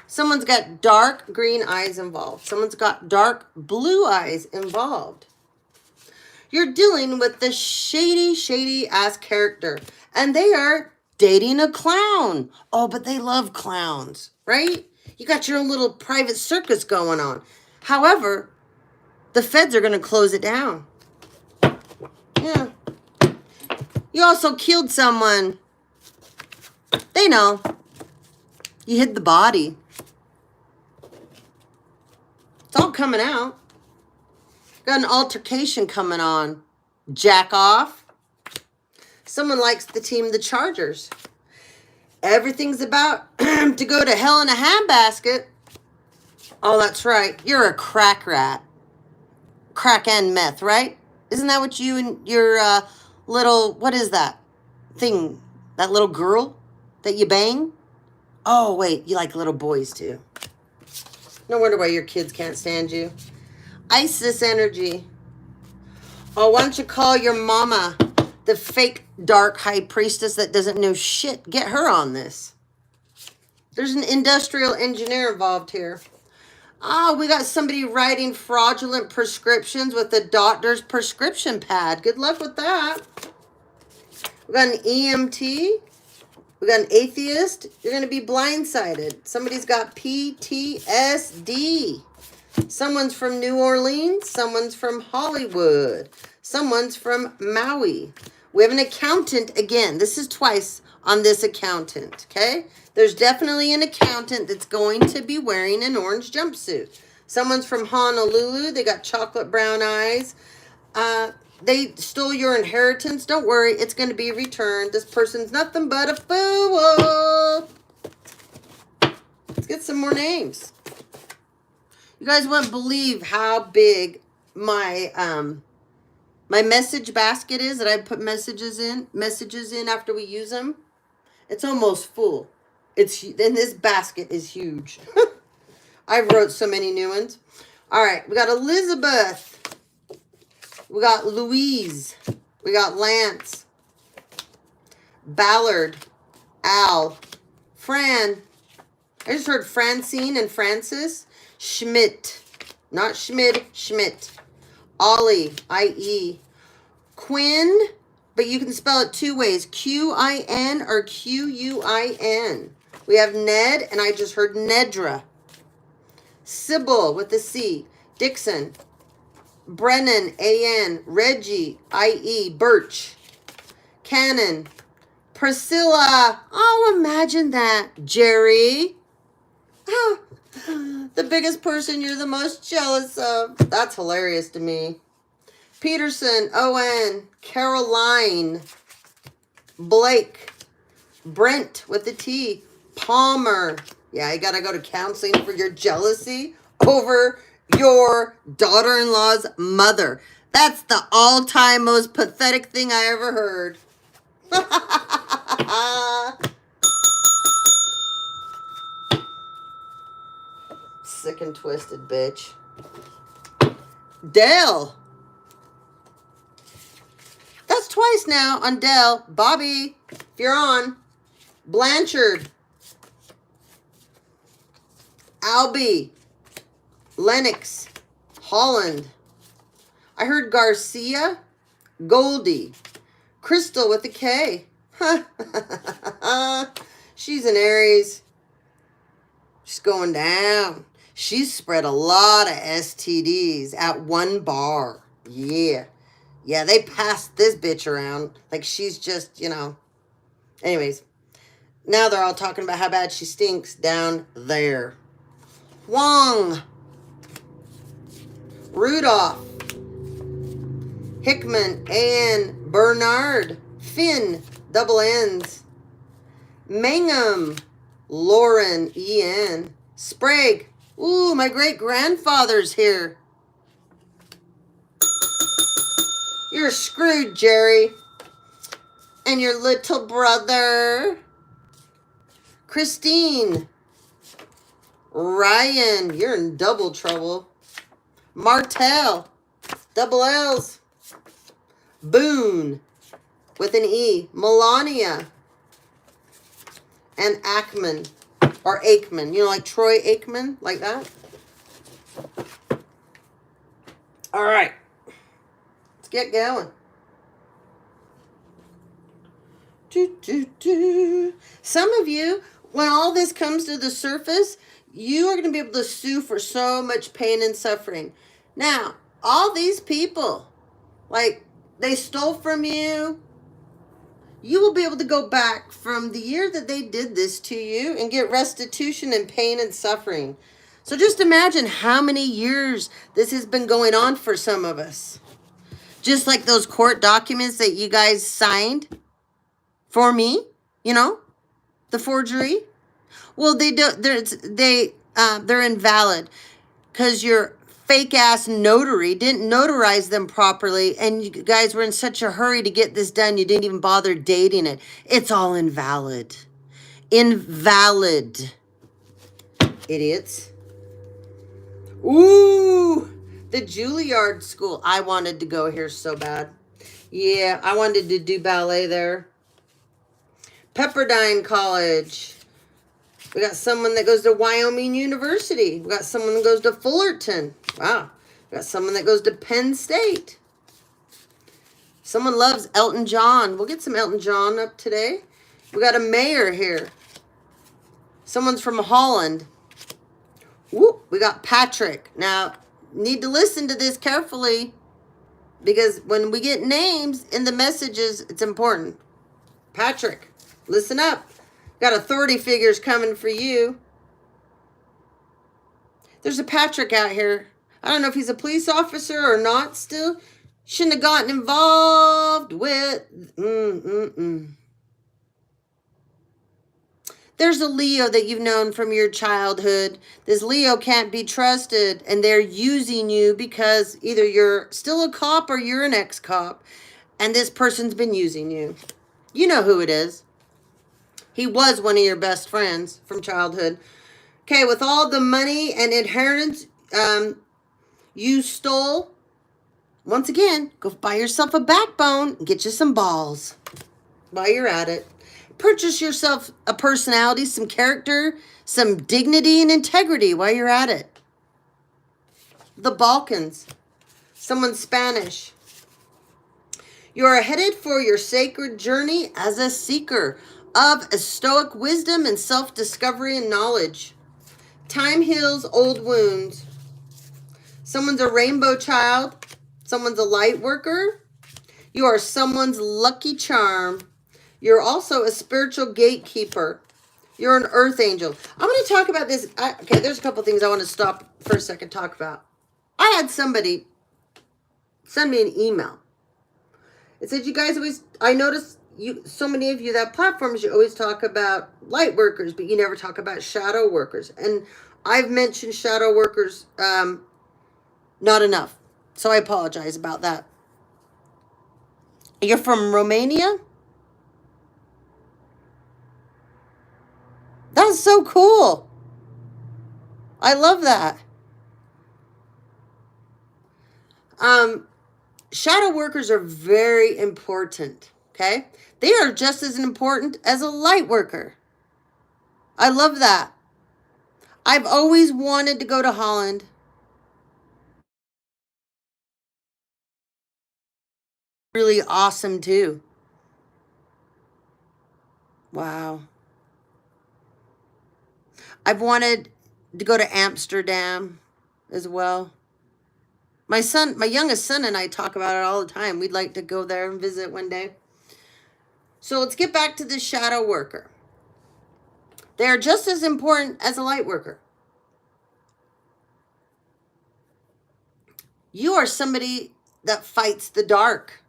Someone's got dark green eyes involved. Someone's got dark blue eyes involved. You're dealing with the shady ass character. And they are dating a clown. Oh, but they love clowns, right? You got your own little private circus going on. However, the feds are going to close it down. Yeah. You also killed someone. They know. You hid the body. It's all coming out. Got an altercation coming on. Jack off. Someone likes the team, the Chargers. Everything's about to go to hell in a handbasket. Oh, that's right. You're a crack rat. Crack and meth, right? Isn't that what you and your little, what is that thing? That little girl that you bang? Oh, wait, you like little boys too. No wonder why your kids can't stand you. Isis energy. Oh, why don't you call your mama, the fake dark high priestess that doesn't know shit? Get her on this. There's an industrial engineer involved here. Oh, we got somebody writing fraudulent prescriptions with a doctor's prescription pad. Good luck with that. We got an EMT. We got an atheist. You're going to be blindsided. Somebody's got PTSD. Someone's from New Orleans. Someone's from Hollywood. Someone's from Maui. We have an accountant again. This is twice on this accountant, okay? There's definitely an accountant that's going to be wearing an orange jumpsuit. Someone's from Honolulu. They got chocolate brown eyes. They stole your inheritance. Don't worry. It's going to be returned. This person's nothing but a fool. Let's get some more names. You guys won't believe how big my my message basket is that I put messages in after we use them. It's almost full. And this basket is huge. I wrote so many new ones. All right, we got Elizabeth. We got Louise. We got Lance. Ballard. Al. Fran. I just heard Francine and Francis. Schmidt. Not Schmid, Schmidt. Ollie. I-E. Quinn. But you can spell it two ways. Q-I-N or Q-U-I-N. We have Ned, and I just heard Nedra. Sybil with the C. Dixon. Brennan, A-N. Reggie, I-E. Birch. Cannon. Priscilla. Oh, imagine that. Jerry. Oh, the biggest person you're the most jealous of. That's hilarious to me. Peterson, O-N. Caroline. Blake. Brent with the T. Palmer. Yeah, you got to go to counseling for your jealousy over your daughter-in-law's mother. That's the all-time most pathetic thing I ever heard. Sick and twisted bitch. Dale. That's twice now on Dell. Bobby, if you're on. Blanchard. Albie. Lennox. Holland. I heard Garcia. Goldie. Crystal with a K. She's an Aries. She's going down. She's spread a lot of STDs at one bar. Yeah. Yeah, they passed this bitch around like she's just, you know. Anyways, now they're all talking about how bad she stinks down there. Wong. Rudolph. Hickman. A-N. Bernard. Finn. Double N's. Mangum. Lauren. E-N. Sprague. Ooh, my great-grandfather's here. You're screwed, Jerry. And your little brother. Christine. Ryan. You're in double trouble. Martell. Double L's. Boone. With an E. Melania. And Ackman. Or Aikman. You know, like Troy Aikman? Like that? All right. Let's get going. Some of you, when all this comes to the surface, you are going to be able to sue for so much pain and suffering. Now, all these people, like, they stole from you. You will be able to go back from the year that they did this to you and get restitution and pain and suffering. So just imagine how many years this has been going on for some of us. Just like those court documents that you guys signed for me, you know, the forgery. Well, they're invalid because your fake ass notary didn't notarize them properly, and you guys were in such a hurry to get this done, you didn't even bother dating it. It's all invalid. Invalid. Idiots. Ooh, the Juilliard School. I wanted to go here so bad. Yeah, I wanted to do ballet there. Pepperdine College. We got someone that goes to Wyoming University. We got someone that goes to Fullerton. Wow. We got someone that goes to Penn State. Someone loves Elton John. We'll get some Elton John up today. We got a mayor here. Someone's from Holland. Whoop, we got Patrick. Now, need to listen to this carefully because when we get names in the messages, it's important. Patrick, listen up. Got authority figures coming for you. There's a Patrick out here. I don't know if he's a police officer or not still. Shouldn't have gotten involved with... There's a Leo that you've known from your childhood. This Leo can't be trusted, and they're using you because either you're still a cop or you're an ex-cop, and this person's been using you. You know who it is. He was one of your best friends from childhood. Okay, with all the money and inheritance you stole, once again, go buy yourself a backbone and get you some balls while you're at it. Purchase yourself a personality, some character, some dignity and integrity while you're at it. The Balkans. Someone Spanish. You are headed for your sacred journey as a seeker of a stoic wisdom and self-discovery and knowledge. Time heals old wounds. Someone's a rainbow child. Someone's a light worker. You are someone's lucky charm. You're also a spiritual gatekeeper. You're an earth angel. I'm going to talk about this. Okay, there's a couple things I want to stop for a second talk about. I had somebody send me an email. It said, you guys always, I noticed you, so many of you that platforms, you always talk about light workers, but you never talk about shadow workers. And I've mentioned shadow workers not enough. So I apologize about that. You're from Romania? That's so cool. I love that. Shadow workers are very important, okay? They are just as important as a light worker. I love that. I've always wanted to go to Holland. Really awesome too. Wow. I've wanted to go to Amsterdam as well. My youngest son and I talk about it all the time. We'd like to go there and visit one day. So let's get back to the shadow worker. They are just as important as a light worker. You are somebody that fights the dark.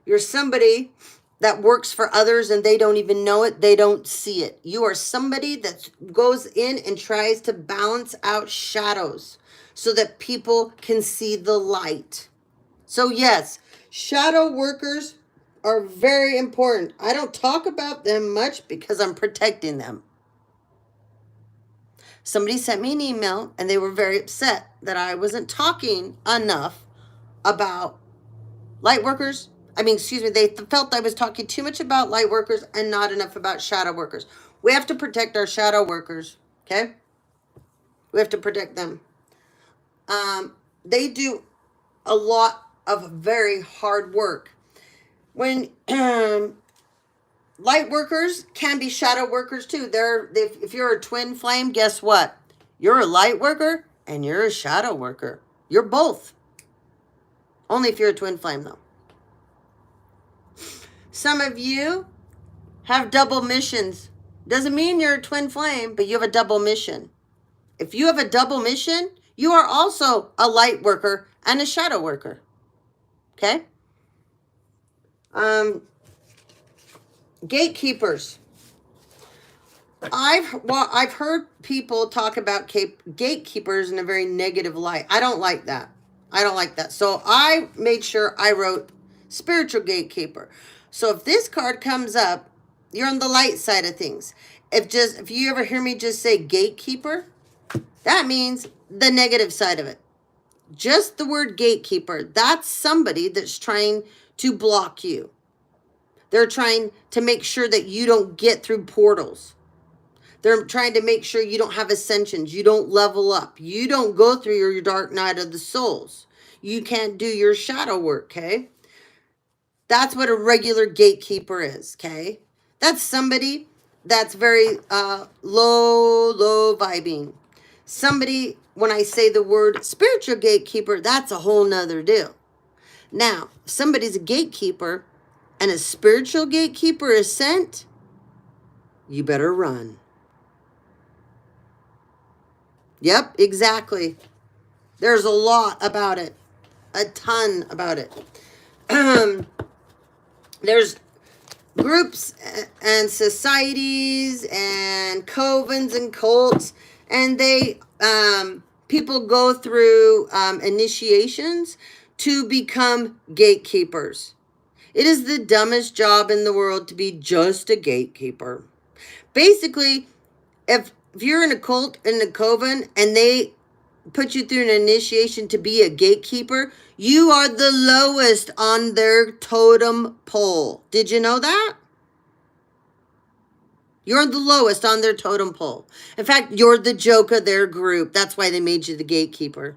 You're somebody that works for others and they don't even know it. They don't see it. You are somebody that goes in and tries to balance out shadows so that people can see the light. So yes, shadow workers are very important. I don't talk about them much because I'm protecting them. Somebody sent me an email and they were very upset that I wasn't talking enough about light workers. They felt I was talking too much about light workers and not enough about shadow workers. We have to protect our shadow workers, okay? We have to protect them. They do a lot of very hard work. When light workers can be shadow workers too. If you're a twin flame, guess what? You're a light worker and you're a shadow worker. You're both. Only if you're a twin flame though. Some of you have double missions. Doesn't mean you're a twin flame, but you have a double mission. If you have a double mission, you are also a light worker and a shadow worker. Okay? Gatekeepers. I've heard people talk about gatekeepers in a very negative light. I don't like that. So I made sure I wrote spiritual gatekeeper. So if this card comes up, you're on the light side of things. If you ever hear me just say gatekeeper, that means the negative side of it. Just the word gatekeeper. That's somebody that's trying to block you. They're trying to make sure that you don't get through portals. They're trying to make sure you don't have ascensions. You don't level up. You don't go through your dark night of the souls. You can't do your shadow work, okay? That's what a regular gatekeeper is, okay? That's somebody that's very low vibing. Somebody, when I say the word spiritual gatekeeper, that's a whole nother deal. Now, somebody's a gatekeeper and a spiritual gatekeeper is sent, you better run. Yep, exactly. There's a lot about it. A ton about it. There's groups and societies and covens and cults, and they people go through initiations to become gatekeepers. It is the dumbest job in the world to be just a gatekeeper. Basically, if you're in a cult, in a coven, and they put you through an initiation to be a gatekeeper, you are the lowest on their totem pole. Did you know that? You're the lowest on their totem pole. In fact, you're the joke of their group. That's why they made you the gatekeeper.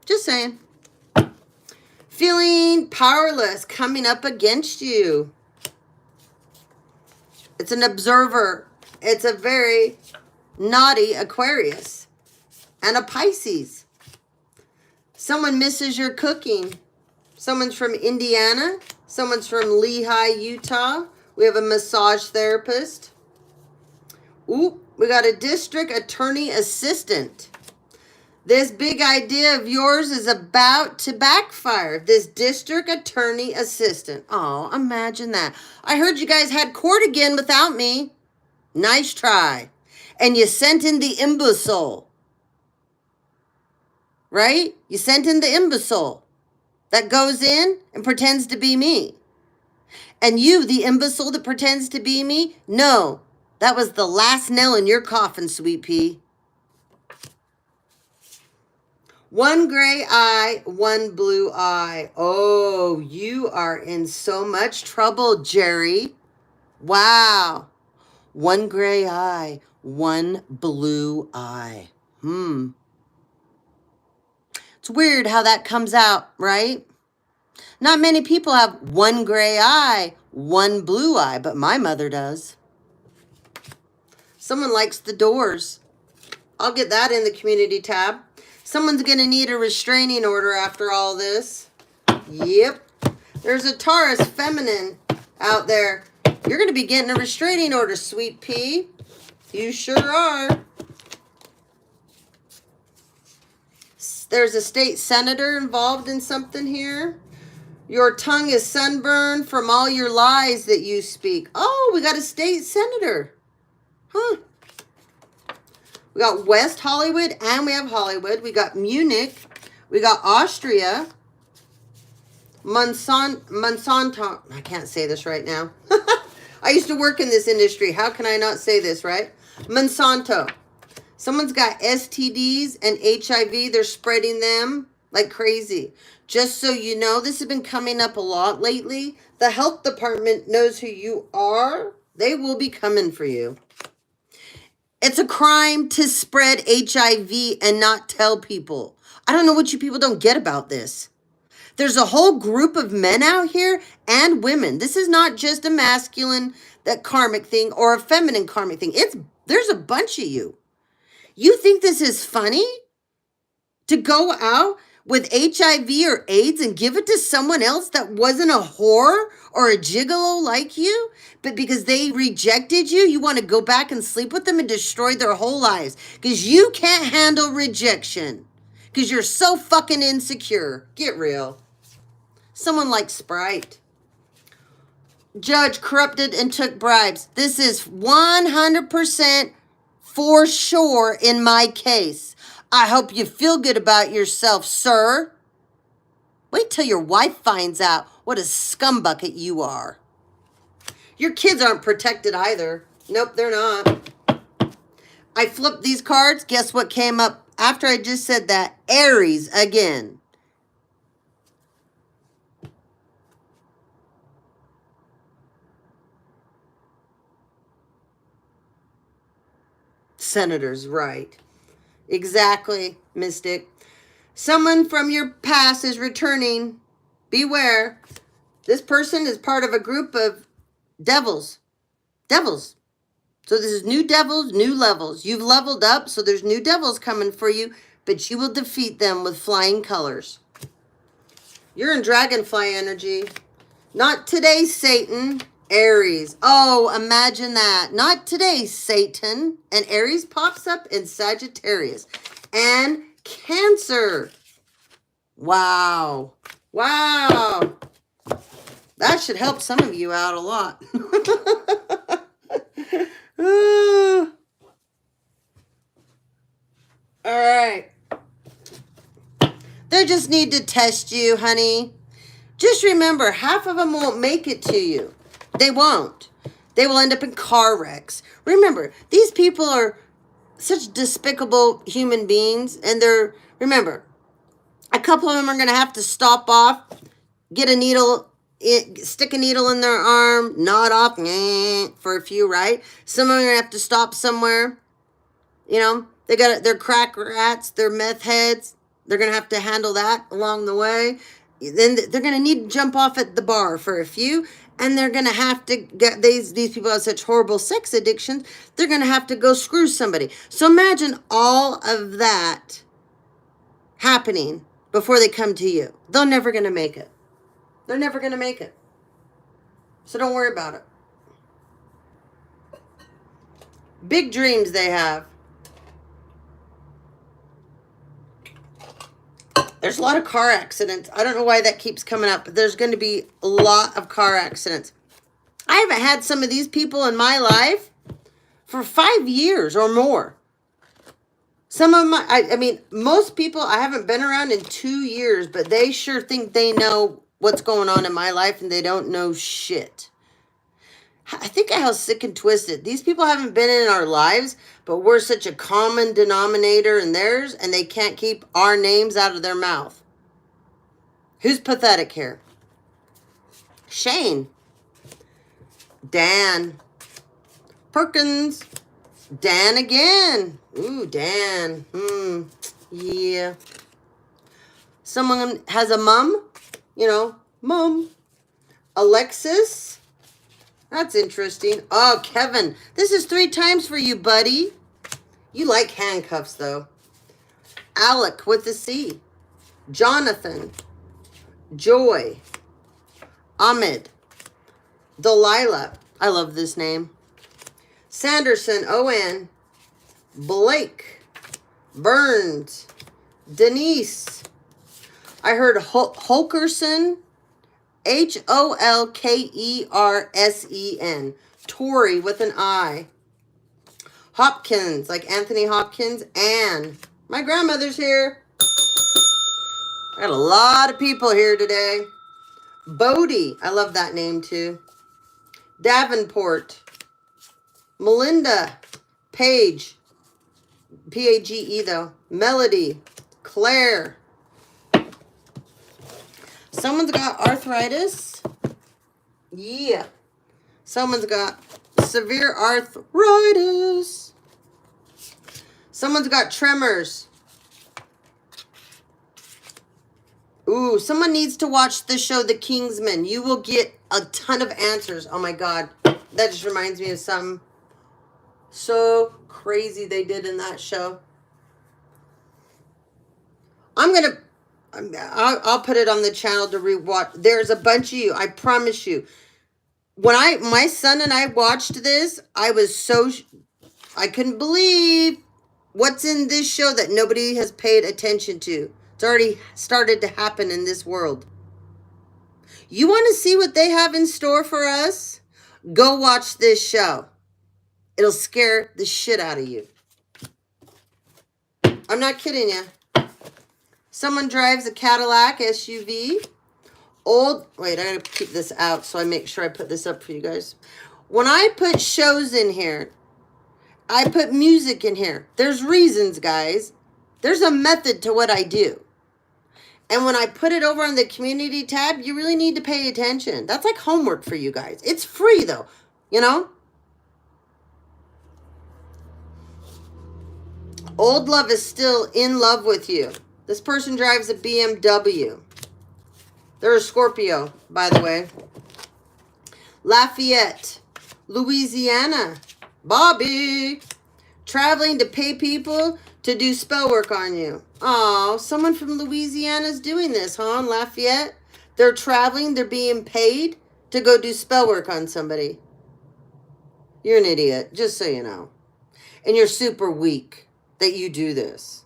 Just saying. Feeling powerless coming up against you. It's an observer. It's a very naughty Aquarius and a Pisces. Someone misses your cooking. Someone's from Indiana. Someone's from Lehigh, Utah. We have a massage therapist. Ooh, we got a district attorney assistant. This big idea of yours is about to backfire. This district attorney assistant. Oh, imagine that. I heard you guys had court again without me. Nice try. And you sent in the imbecile. Right? You sent in the imbecile that goes in and pretends to be me. And you, the imbecile that pretends to be me, no. That was the last nail in your coffin, sweet pea. One gray eye, one blue eye. Oh, you are in so much trouble, Jerry. Wow. One gray eye, one blue eye. It's weird how that comes out, right? Not many people have one gray eye, one blue eye, but my mother does. Someone likes the doors. I'll get that in the community tab. Someone's going to need a restraining order after all this. Yep. There's a Taurus feminine out there. You're going to be getting a restraining order, sweet pea. You sure are. There's a state senator involved in something here. Your tongue is sunburned from all your lies that you speak. Oh, we got a state senator. Huh. We got West Hollywood and we have Hollywood. We got Munich. We got Austria. Monsanto. I can't say this right now. I used to work in this industry. How can I not say this, right? Monsanto. Someone's got STDs and HIV. They're spreading them like crazy. Just so you know, this has been coming up a lot lately. The health department knows who you are. They will be coming for you. It's a crime to spread HIV and not tell people. I don't know what you people don't get about this. There's a whole group of men out here and women. This is not just a masculine, that karmic thing, or a feminine karmic thing. There's a bunch of you. You think this is funny? To go out with HIV or AIDS and give it to someone else that wasn't a whore or a gigolo like you? But because they rejected you, you want to go back and sleep with them and destroy their whole lives. Because you can't handle rejection. Because you're so fucking insecure. Get real. Someone like Sprite. Judge corrupted and took bribes. This is 100% for sure in my case. I hope you feel good about yourself, sir. Wait till your wife finds out what a scumbucket you are. Your kids aren't protected either. Nope, they're not. I flipped these cards. Guess what came up after I just said that? Aries again. Senators, right. Exactly, Mystic. Someone from your past is returning. Beware. This person is part of a group of devils. Devils. So this is new devils, new levels. You've leveled up, so there's new devils coming for you, but you will defeat them with flying colors. You're in dragonfly energy. Not today, Satan. Aries. Oh, imagine that. Not today, Satan. And Aries pops up in Sagittarius. And Cancer. Wow. Wow. That should help some of you out a lot. All right. They just need to test you, honey. Just remember, half of them won't make it to you. They won't. They will end up in car wrecks. Remember, these people are such despicable human beings. And remember, a couple of them are going to have to stop off, get a needle, stick a needle in their arm, nod off for a few, right? Some of them are going to have to stop somewhere. You know, they're crack rats, they're meth heads. They're going to have to handle that along the way. Then they're going to need to jump off at the bar for a few. And they're going to have to get, these people have such horrible sex addictions, they're going to have to go screw somebody. So imagine all of that happening before they come to you. They're never going to make it. They're never going to make it. So don't worry about it. Big dreams they have. There's a lot of car accidents. I don't know why that keeps coming up, but there's going to be a lot of car accidents. I haven't had some of these people in my life for 5 years or more. Some of my, I mean, most people I haven't been around in 2 years, but they sure think they know what's going on in my life and they don't know shit. I think how sick and twisted. These people haven't been in our lives, but we're such a common denominator in theirs, and they can't keep our names out of their mouth. Who's pathetic here? Shane. Dan. Perkins. Dan again. Ooh, Dan. Yeah. Someone has a mum. You know, mum. Alexis. That's interesting. Oh, Kevin. This is 3 times for you, buddy. You like handcuffs, though. Alec with the C. Jonathan. Joy. Ahmed. Delilah. I love this name. Sanderson. O-N. Blake. Burns. Denise. I heard Holkerson. Holkersen. Tori with an I. Hopkins, like Anthony Hopkins. Anne. My grandmother's here. I got a lot of people here today. Bodie. I love that name too. Davenport. Melinda. Paige. P-A-G-E though. Melody. Claire. Someone's got arthritis. Yeah. Someone's got severe arthritis. Someone's got tremors. Ooh, someone needs to watch the show The Kingsman. You will get a ton of answers. Oh my God. That just reminds me of something so crazy they did in that show. I'll put it on the channel to rewatch. There's a bunch of you. I promise you. When my son and I watched this, I couldn't believe what's in this show that nobody has paid attention to. It's already started to happen in this world. You want to see what they have in store for us? Go watch this show. It'll scare the shit out of you. I'm not kidding you. Someone drives a Cadillac SUV. Wait, I gotta keep this out so I make sure I put this up for you guys. When I put shows in here, I put music in here. There's reasons, guys. There's a method to what I do. And when I put it over on the community tab, you really need to pay attention. That's like homework for you guys. It's free though, you know? Old love is still in love with you. This person drives a BMW. They're a Scorpio, by the way. Lafayette. Louisiana. Bobby. Traveling to pay people to do spell work on you. Oh, someone from Louisiana is doing this, huh? In Lafayette. They're traveling. They're being paid to go do spell work on somebody. You're an idiot, just so you know. And you're super weak that you do this.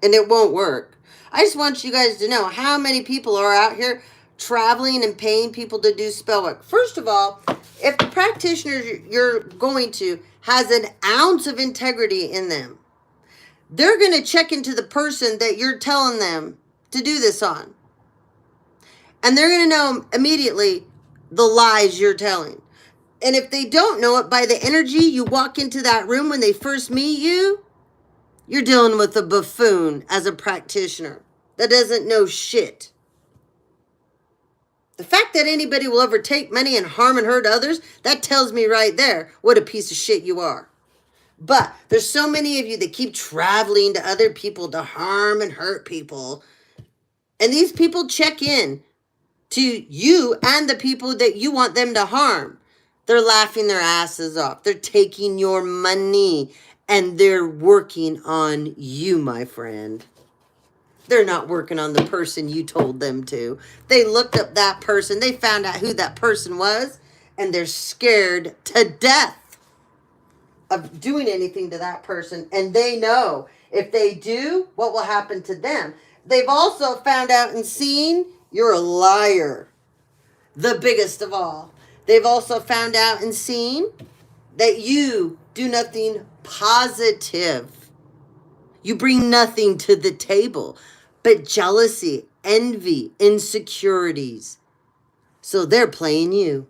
And it won't work. I just want you guys to know how many people are out here traveling and paying people to do spell work. First of all, if the practitioner you're going to has an ounce of integrity in them, they're going to check into the person that you're telling them to do this on. And they're going to know immediately the lies you're telling. And if they don't know it by the energy you walk into that room when they first meet you, you're dealing with a buffoon as a practitioner that doesn't know shit. The fact that anybody will ever take money and harm and hurt others, that tells me right there what a piece of shit you are. But there's so many of you that keep traveling to other people to harm and hurt people. And these people check in to you and the people that you want them to harm. They're laughing their asses off. They're taking your money and they're working on you, my friend. They're not working on the person you told them to. They looked up that person. They found out who that person was. And they're scared to death of doing anything to that person. And they know if they do, what will happen to them. They've also found out and seen you're a liar. The biggest of all. They've also found out and seen that you do nothing positive. You bring nothing to the table but jealousy, envy, insecurities. So they're playing you.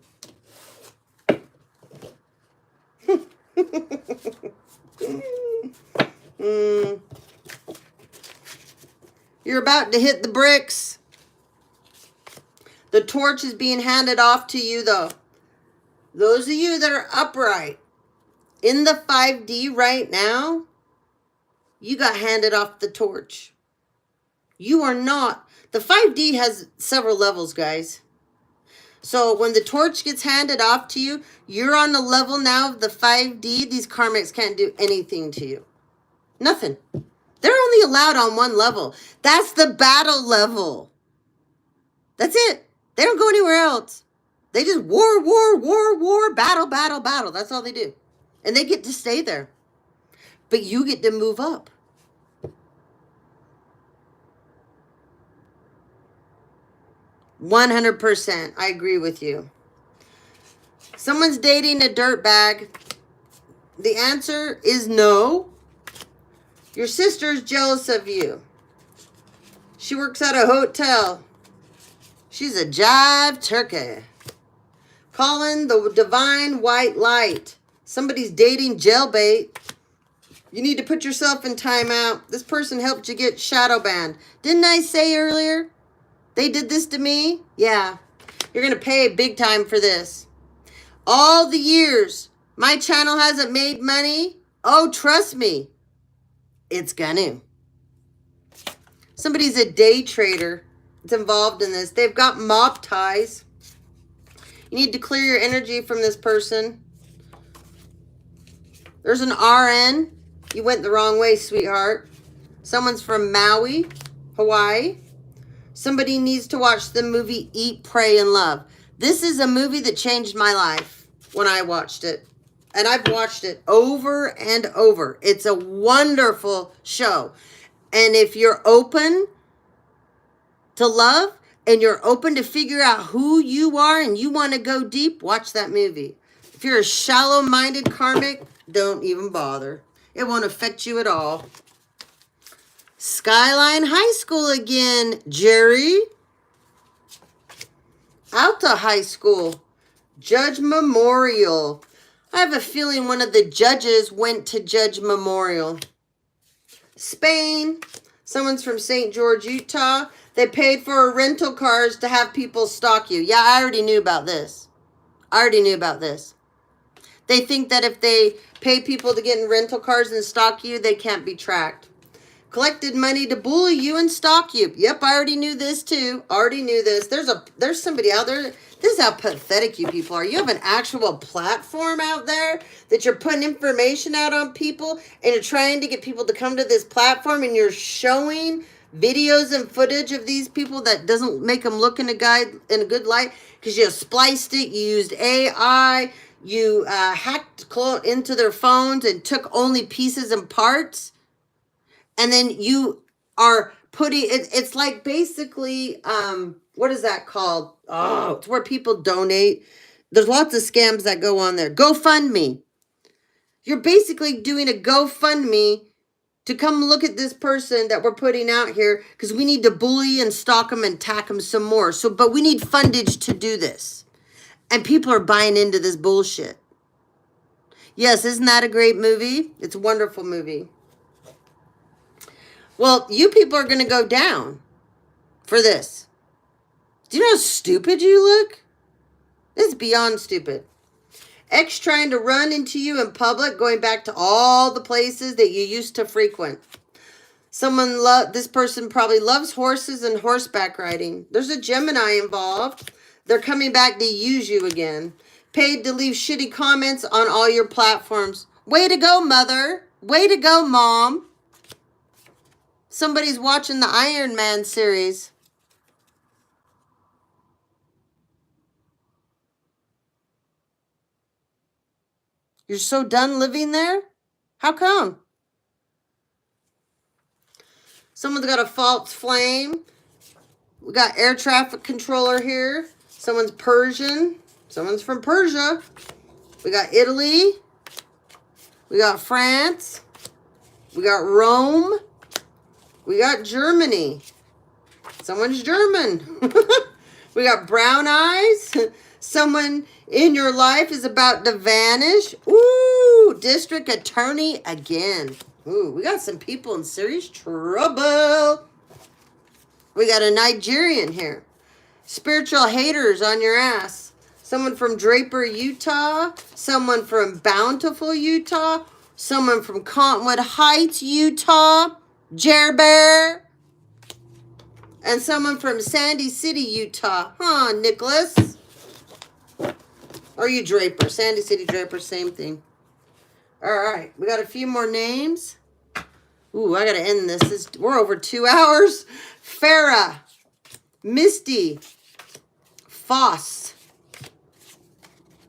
You're about to hit the bricks. The torch is being handed off to you, though. Those of you that are upright in the 5D right now, you got handed off the torch. You are not. The 5D has several levels, guys. So when the torch gets handed off to you, you're on the level now of the 5D. These karmics can't do anything to you. Nothing. They're only allowed on one level. That's the battle level. That's it. They don't go anywhere else. They just war, battle. That's all they do. And they get to stay there. But you get to move up. %. I agree with you. Someone's dating a dirtbag. The answer is no. Your sister's jealous of you. She works at a hotel. She's a jive turkey. Calling the divine white light. Somebody's dating jailbait. You need to put yourself in timeout. This person helped you get shadow banned. Didn't I say earlier? They did this to me? Yeah. You're going to pay big time for this. All the years my channel hasn't made money. Oh, trust me. It's gonna. Somebody's a day trader. It's involved in this. They've got mob ties. You need to clear your energy from this person. There's an RN. You went the wrong way, sweetheart. Someone's from Maui, Hawaii. Somebody needs to watch the movie Eat, Pray, and Love. This is a movie that changed my life when I watched it. And I've watched it over and over. It's a wonderful show. And if you're open to love and you're open to figure out who you are and you want to go deep, watch that movie. If you're a shallow-minded karmic, don't even bother. It won't affect you at all. Skyline High School again, Jerry. Alta High School. Judge Memorial. I have a feeling one of the judges went to Judge Memorial. Spain. Someone's from St. George, Utah. They paid for rental cars to have people stalk you. Yeah, I already knew about this. They think that if they pay people to get in rental cars and stalk you, they can't be tracked. collected money to bully you and stalk you. Yep, I already knew this too. Already knew this. There's somebody out there. This is how pathetic you people are. You have an actual platform out there that you're putting information out on people, and you're trying to get people to come to this platform, and you're showing videos and footage of these people that doesn't make them look in a good light, because you spliced it, you used AI, you hacked into their phones and took only pieces and parts. And then you are putting it's like basically, what is that called? Oh, it's where people donate. There's lots of scams that go on there. GoFundMe. You're basically doing a GoFundMe to come look at this person that we're putting out here, because we need to bully and stalk them and attack them some more. But we need fundage to do this. And people are buying into this bullshit. Yes, isn't that a great movie? It's a wonderful movie. Well, you people are going to go down for this. Do you know how stupid you look? This is beyond stupid. Ex trying to run into you in public, going back to all the places that you used to frequent. This person probably loves horses and horseback riding. There's a Gemini involved. They're coming back to use you again. Paid to leave shitty comments on all your platforms. Way to go, mother. Way to go, mom. Somebody's watching the Iron Man series. You're so done living there? How come? Someone's got a false flame. We got air traffic controller here. Someone's Persian. Someone's from Persia. We got Italy. We got France. We got Rome. We got Germany. Someone's German. We got brown eyes. Someone in your life is about to vanish. Ooh, district attorney again. Ooh, we got some people in serious trouble. We got a Nigerian here. Spiritual haters on your ass. Someone from Draper, Utah. Someone from Bountiful, Utah. Someone from Cottonwood Heights, Utah. Jerbear. And someone from Sandy City, Utah. Huh, Nicholas? Or you Draper. Sandy City, Draper, same thing. All right. We got a few more names. Ooh, I got to end this. We're over 2 hours. Farah. Misty. Foss.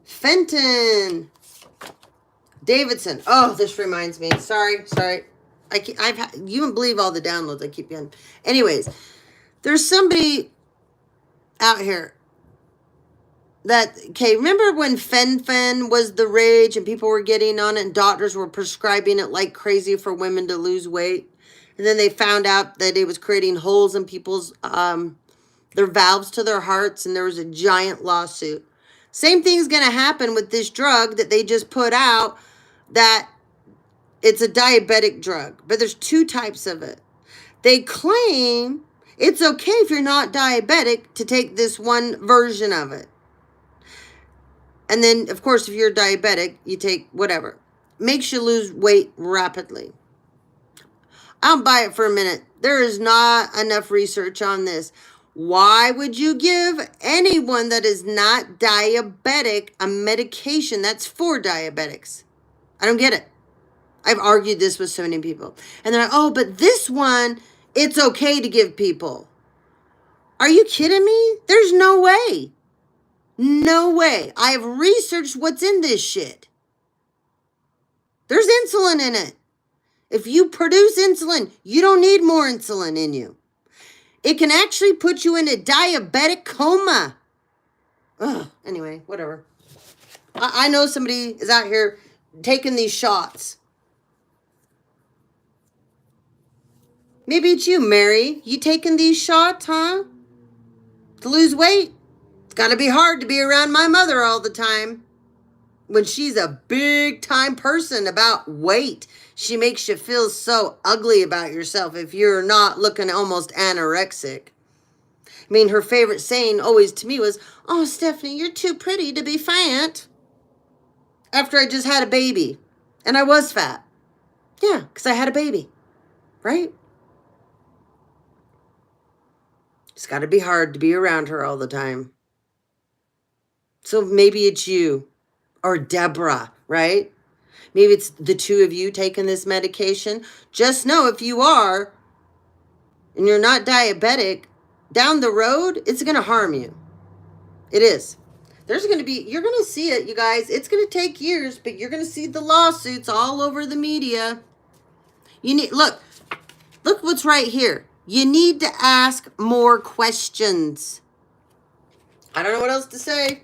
Fenton. Davidson. Oh, this reminds me. Sorry. You wouldn't believe all the downloads I keep getting. Anyways, there's somebody out here remember when Fen was the rage and people were getting on it and doctors were prescribing it like crazy for women to lose weight? And then they found out that it was creating holes in people's, their valves to their hearts, and there was a giant lawsuit. Same thing's going to happen with this drug that they just put out, that it's a diabetic drug, but there's 2 types of it. They claim it's okay if you're not diabetic to take this one version of it. And then, of course, if you're diabetic, you take whatever. Makes you lose weight rapidly. I'll buy it for a minute. There is not enough research on this. Why would you give anyone that is not diabetic a medication that's for diabetics? I don't get it. I've argued this with so many people. And they're like, oh, but this one, it's okay to give people. Are you kidding me? There's no way. No way. I have researched what's in this shit. There's insulin in it. If you produce insulin, you don't need more insulin in you. It can actually put you in a diabetic coma. Ugh, anyway, whatever. I know somebody is out here taking these shots. Maybe it's you, Mary. You taking these shots, huh? To lose weight? It's got to be hard to be around my mother all the time. When she's a big time person about weight. She makes you feel so ugly about yourself if you're not looking almost anorexic. I mean, her favorite saying always to me was, oh, Stephanie, you're too pretty to be fat. After I just had a baby. And I was fat. Yeah, because I had a baby. Right? It's got to be hard to be around her all the time. So maybe it's you or Deborah, right? Maybe it's the two of you taking this medication. Just know if you are and you're not diabetic, down the road, it's going to harm you. It is. There's going to be, you're going to see it, you guys. It's going to take years, but you're going to see the lawsuits all over the media. You need, look what's right here. You need to ask more questions. I don't know what else to say.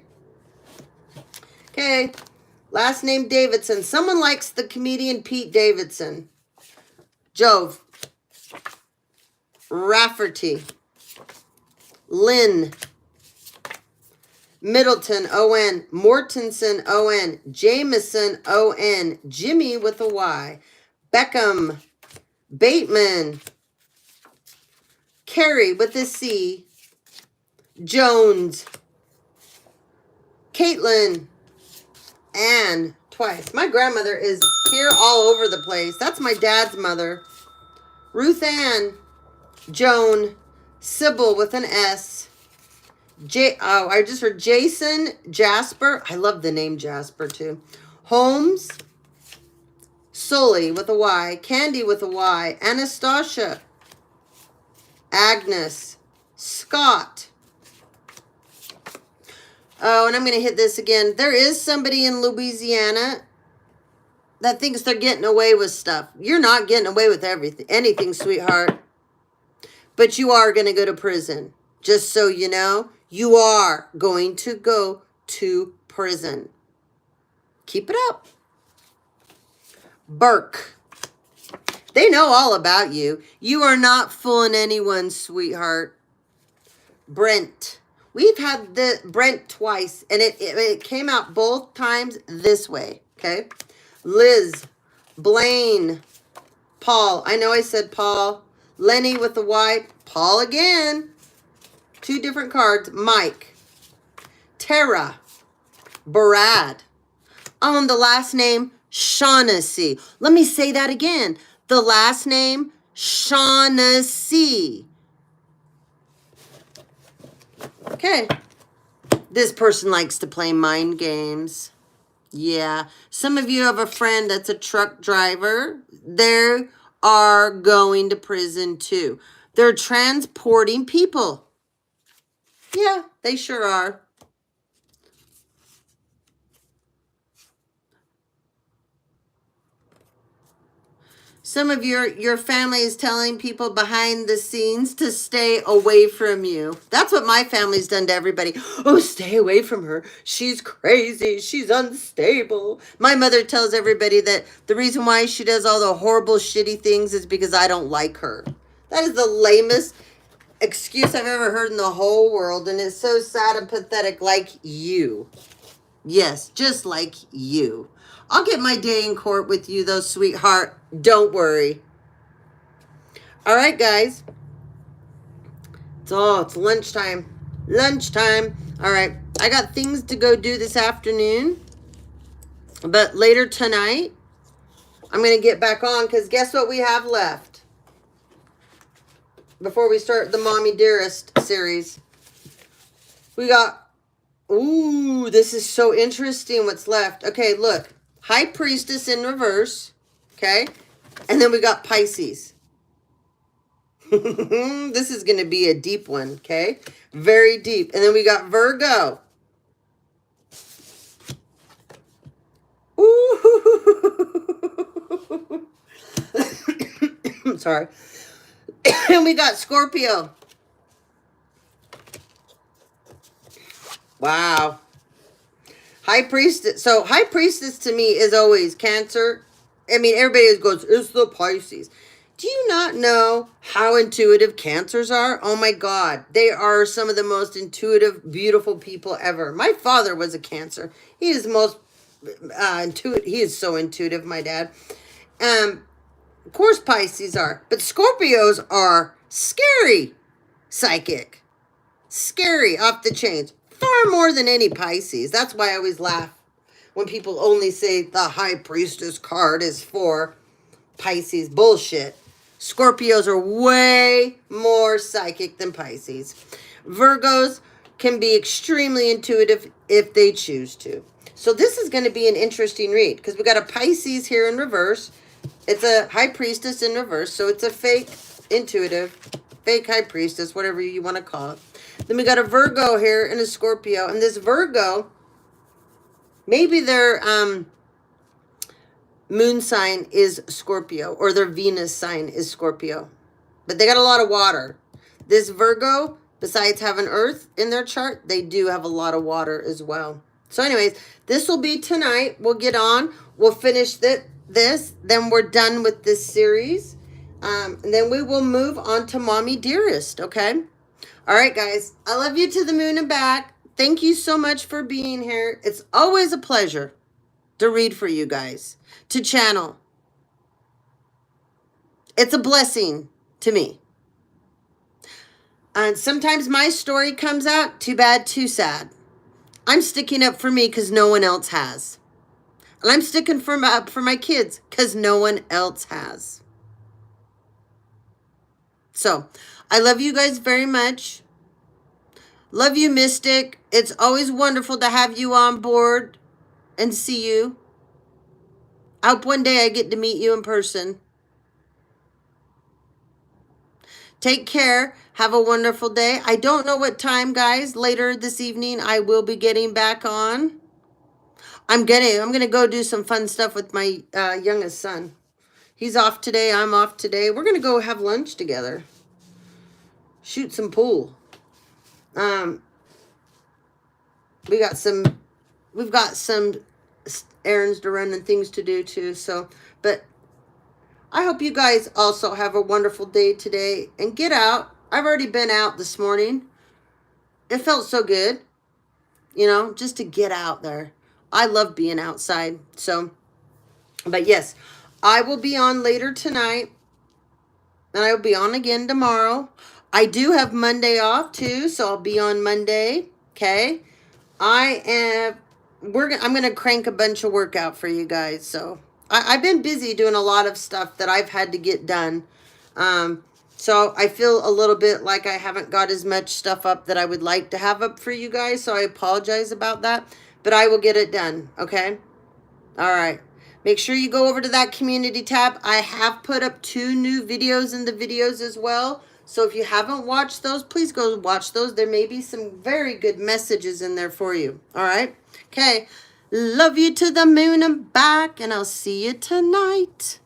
Okay. Last name Davidson. Someone likes the comedian Pete Davidson. Jove. Rafferty. Lynn. Middleton, O-N. Mortensen, O-N. Jameson, O-N. Jimmy with a Y. Beckham. Bateman. Carey with a C. Jones. Caitlin. Ann. Twice. My grandmother is here all over the place. That's my dad's mother. Ruth Ann. Joan. Sybil with an S. I just heard Jason, Jasper. I love the name Jasper too. Holmes. Sully with a Y. Candy with a Y. Anastasia. Agnes. Scott. Oh, and I'm going to hit this again. There is somebody in Louisiana that thinks they're getting away with stuff. You're not getting away with anything, sweetheart. But you are going to go to prison. Just so you know, you are going to go to prison. Keep it up. Burke. They know all about you. You are not fooling anyone, sweetheart. Brent. We've had the Brent twice, and it came out both times this way, okay? Liz. Blaine. Paul. I know I said Paul. Lenny with the Y. Paul again. Two different cards. Mike. Tara. Brad. The last name, Shaughnessy. Let me say that again. The last name, Shaughnessy. Okay. This person likes to play mind games. Yeah. Some of you have a friend that's a truck driver. They are going to prison too. They're transporting people. Yeah, they sure are. Some of your family is telling people behind the scenes to stay away from you. That's what my family's done to everybody. Oh, stay away from her. She's crazy. She's unstable. My mother tells everybody that the reason why she does all the horrible, shitty things is because I don't like her. That is the lamest excuse I've ever heard in the whole world, and it's so sad and pathetic, like you. Yes, just like you. I'll get my day in court with you, though, sweetheart. Don't worry. All right, guys. It's lunchtime. Lunchtime. All right. I got things to go do this afternoon. But later tonight, I'm going to get back on because guess what we have left? Before we start the Mommy Dearest series. We got, ooh, this is so interesting what's left. Okay, look. High Priestess in reverse. Okay. And then we got Pisces. This is going to be a deep one. Okay. Very deep. And then we got Virgo. Ooh. Sorry. And we got Scorpio. Wow. High Priestess. So High Priestess to me is always Cancer. I mean, everybody goes, it's the Pisces. Do you not know how intuitive Cancers are? Oh my God. They are some of the most intuitive, beautiful people ever. My father was a Cancer. He is the most intuitive. He is so intuitive, my dad. Of course Pisces are. But Scorpios are scary psychic. Scary off the chains. Far more than any Pisces. That's why I always laugh when people only say the High Priestess card is for Pisces. Bullshit. Scorpios are way more psychic than Pisces. Virgos can be extremely intuitive if they choose to. So this is going to be an interesting read because we got a Pisces here in reverse. It's a High Priestess in reverse. So it's a fake intuitive, fake High Priestess, whatever you want to call it. Then we got a Virgo here and a Scorpio. And this Virgo, maybe their moon sign is Scorpio or their Venus sign is Scorpio. But they got a lot of water. This Virgo, besides having Earth in their chart, they do have a lot of water as well. So anyways, this will be tonight. We'll get on. We'll finish this. Then we're done with this series. And then we will move on to Mommy Dearest, okay? All right, guys. I love you to the moon and back. Thank you so much for being here. It's always a pleasure to read for you guys, to channel. It's a blessing to me. And sometimes my story comes out, too bad, too sad. I'm sticking up for me because no one else has. And I'm sticking up for my kids because no one else has. So, I love you guys very much. Love you, Mystic. It's always wonderful to have you on board and see you. I hope one day I get to meet you in person. Take care. Have a wonderful day. I don't know what time, guys. Later this evening, I will be getting back on. I'm gonna go do some fun stuff with my youngest son. He's off today. I'm off today. We're gonna go have lunch together. Shoot some pool. We've got some errands to run and things to do too. So, but I hope you guys also have a wonderful day today and get out. I've already been out this morning. It felt so good, you know, just to get out there. I love being outside. So, but yes, I will be on later tonight and I will be on again tomorrow. I do have Monday off too, so I'll be on Monday. Okay. I'm going to crank a bunch of work out for you guys. So I've been busy doing a lot of stuff that I've had to get done. So I feel a little bit like I haven't got as much stuff up that I would like to have up for you guys. So I apologize about that, but I will get it done. Okay. All right. Make sure you go over to that community tab. I have put up 2 new videos in the videos as well. So if you haven't watched those, please go watch those. There may be some very good messages in there for you. All right. Okay. Love you to the moon and back, and I'll see you tonight.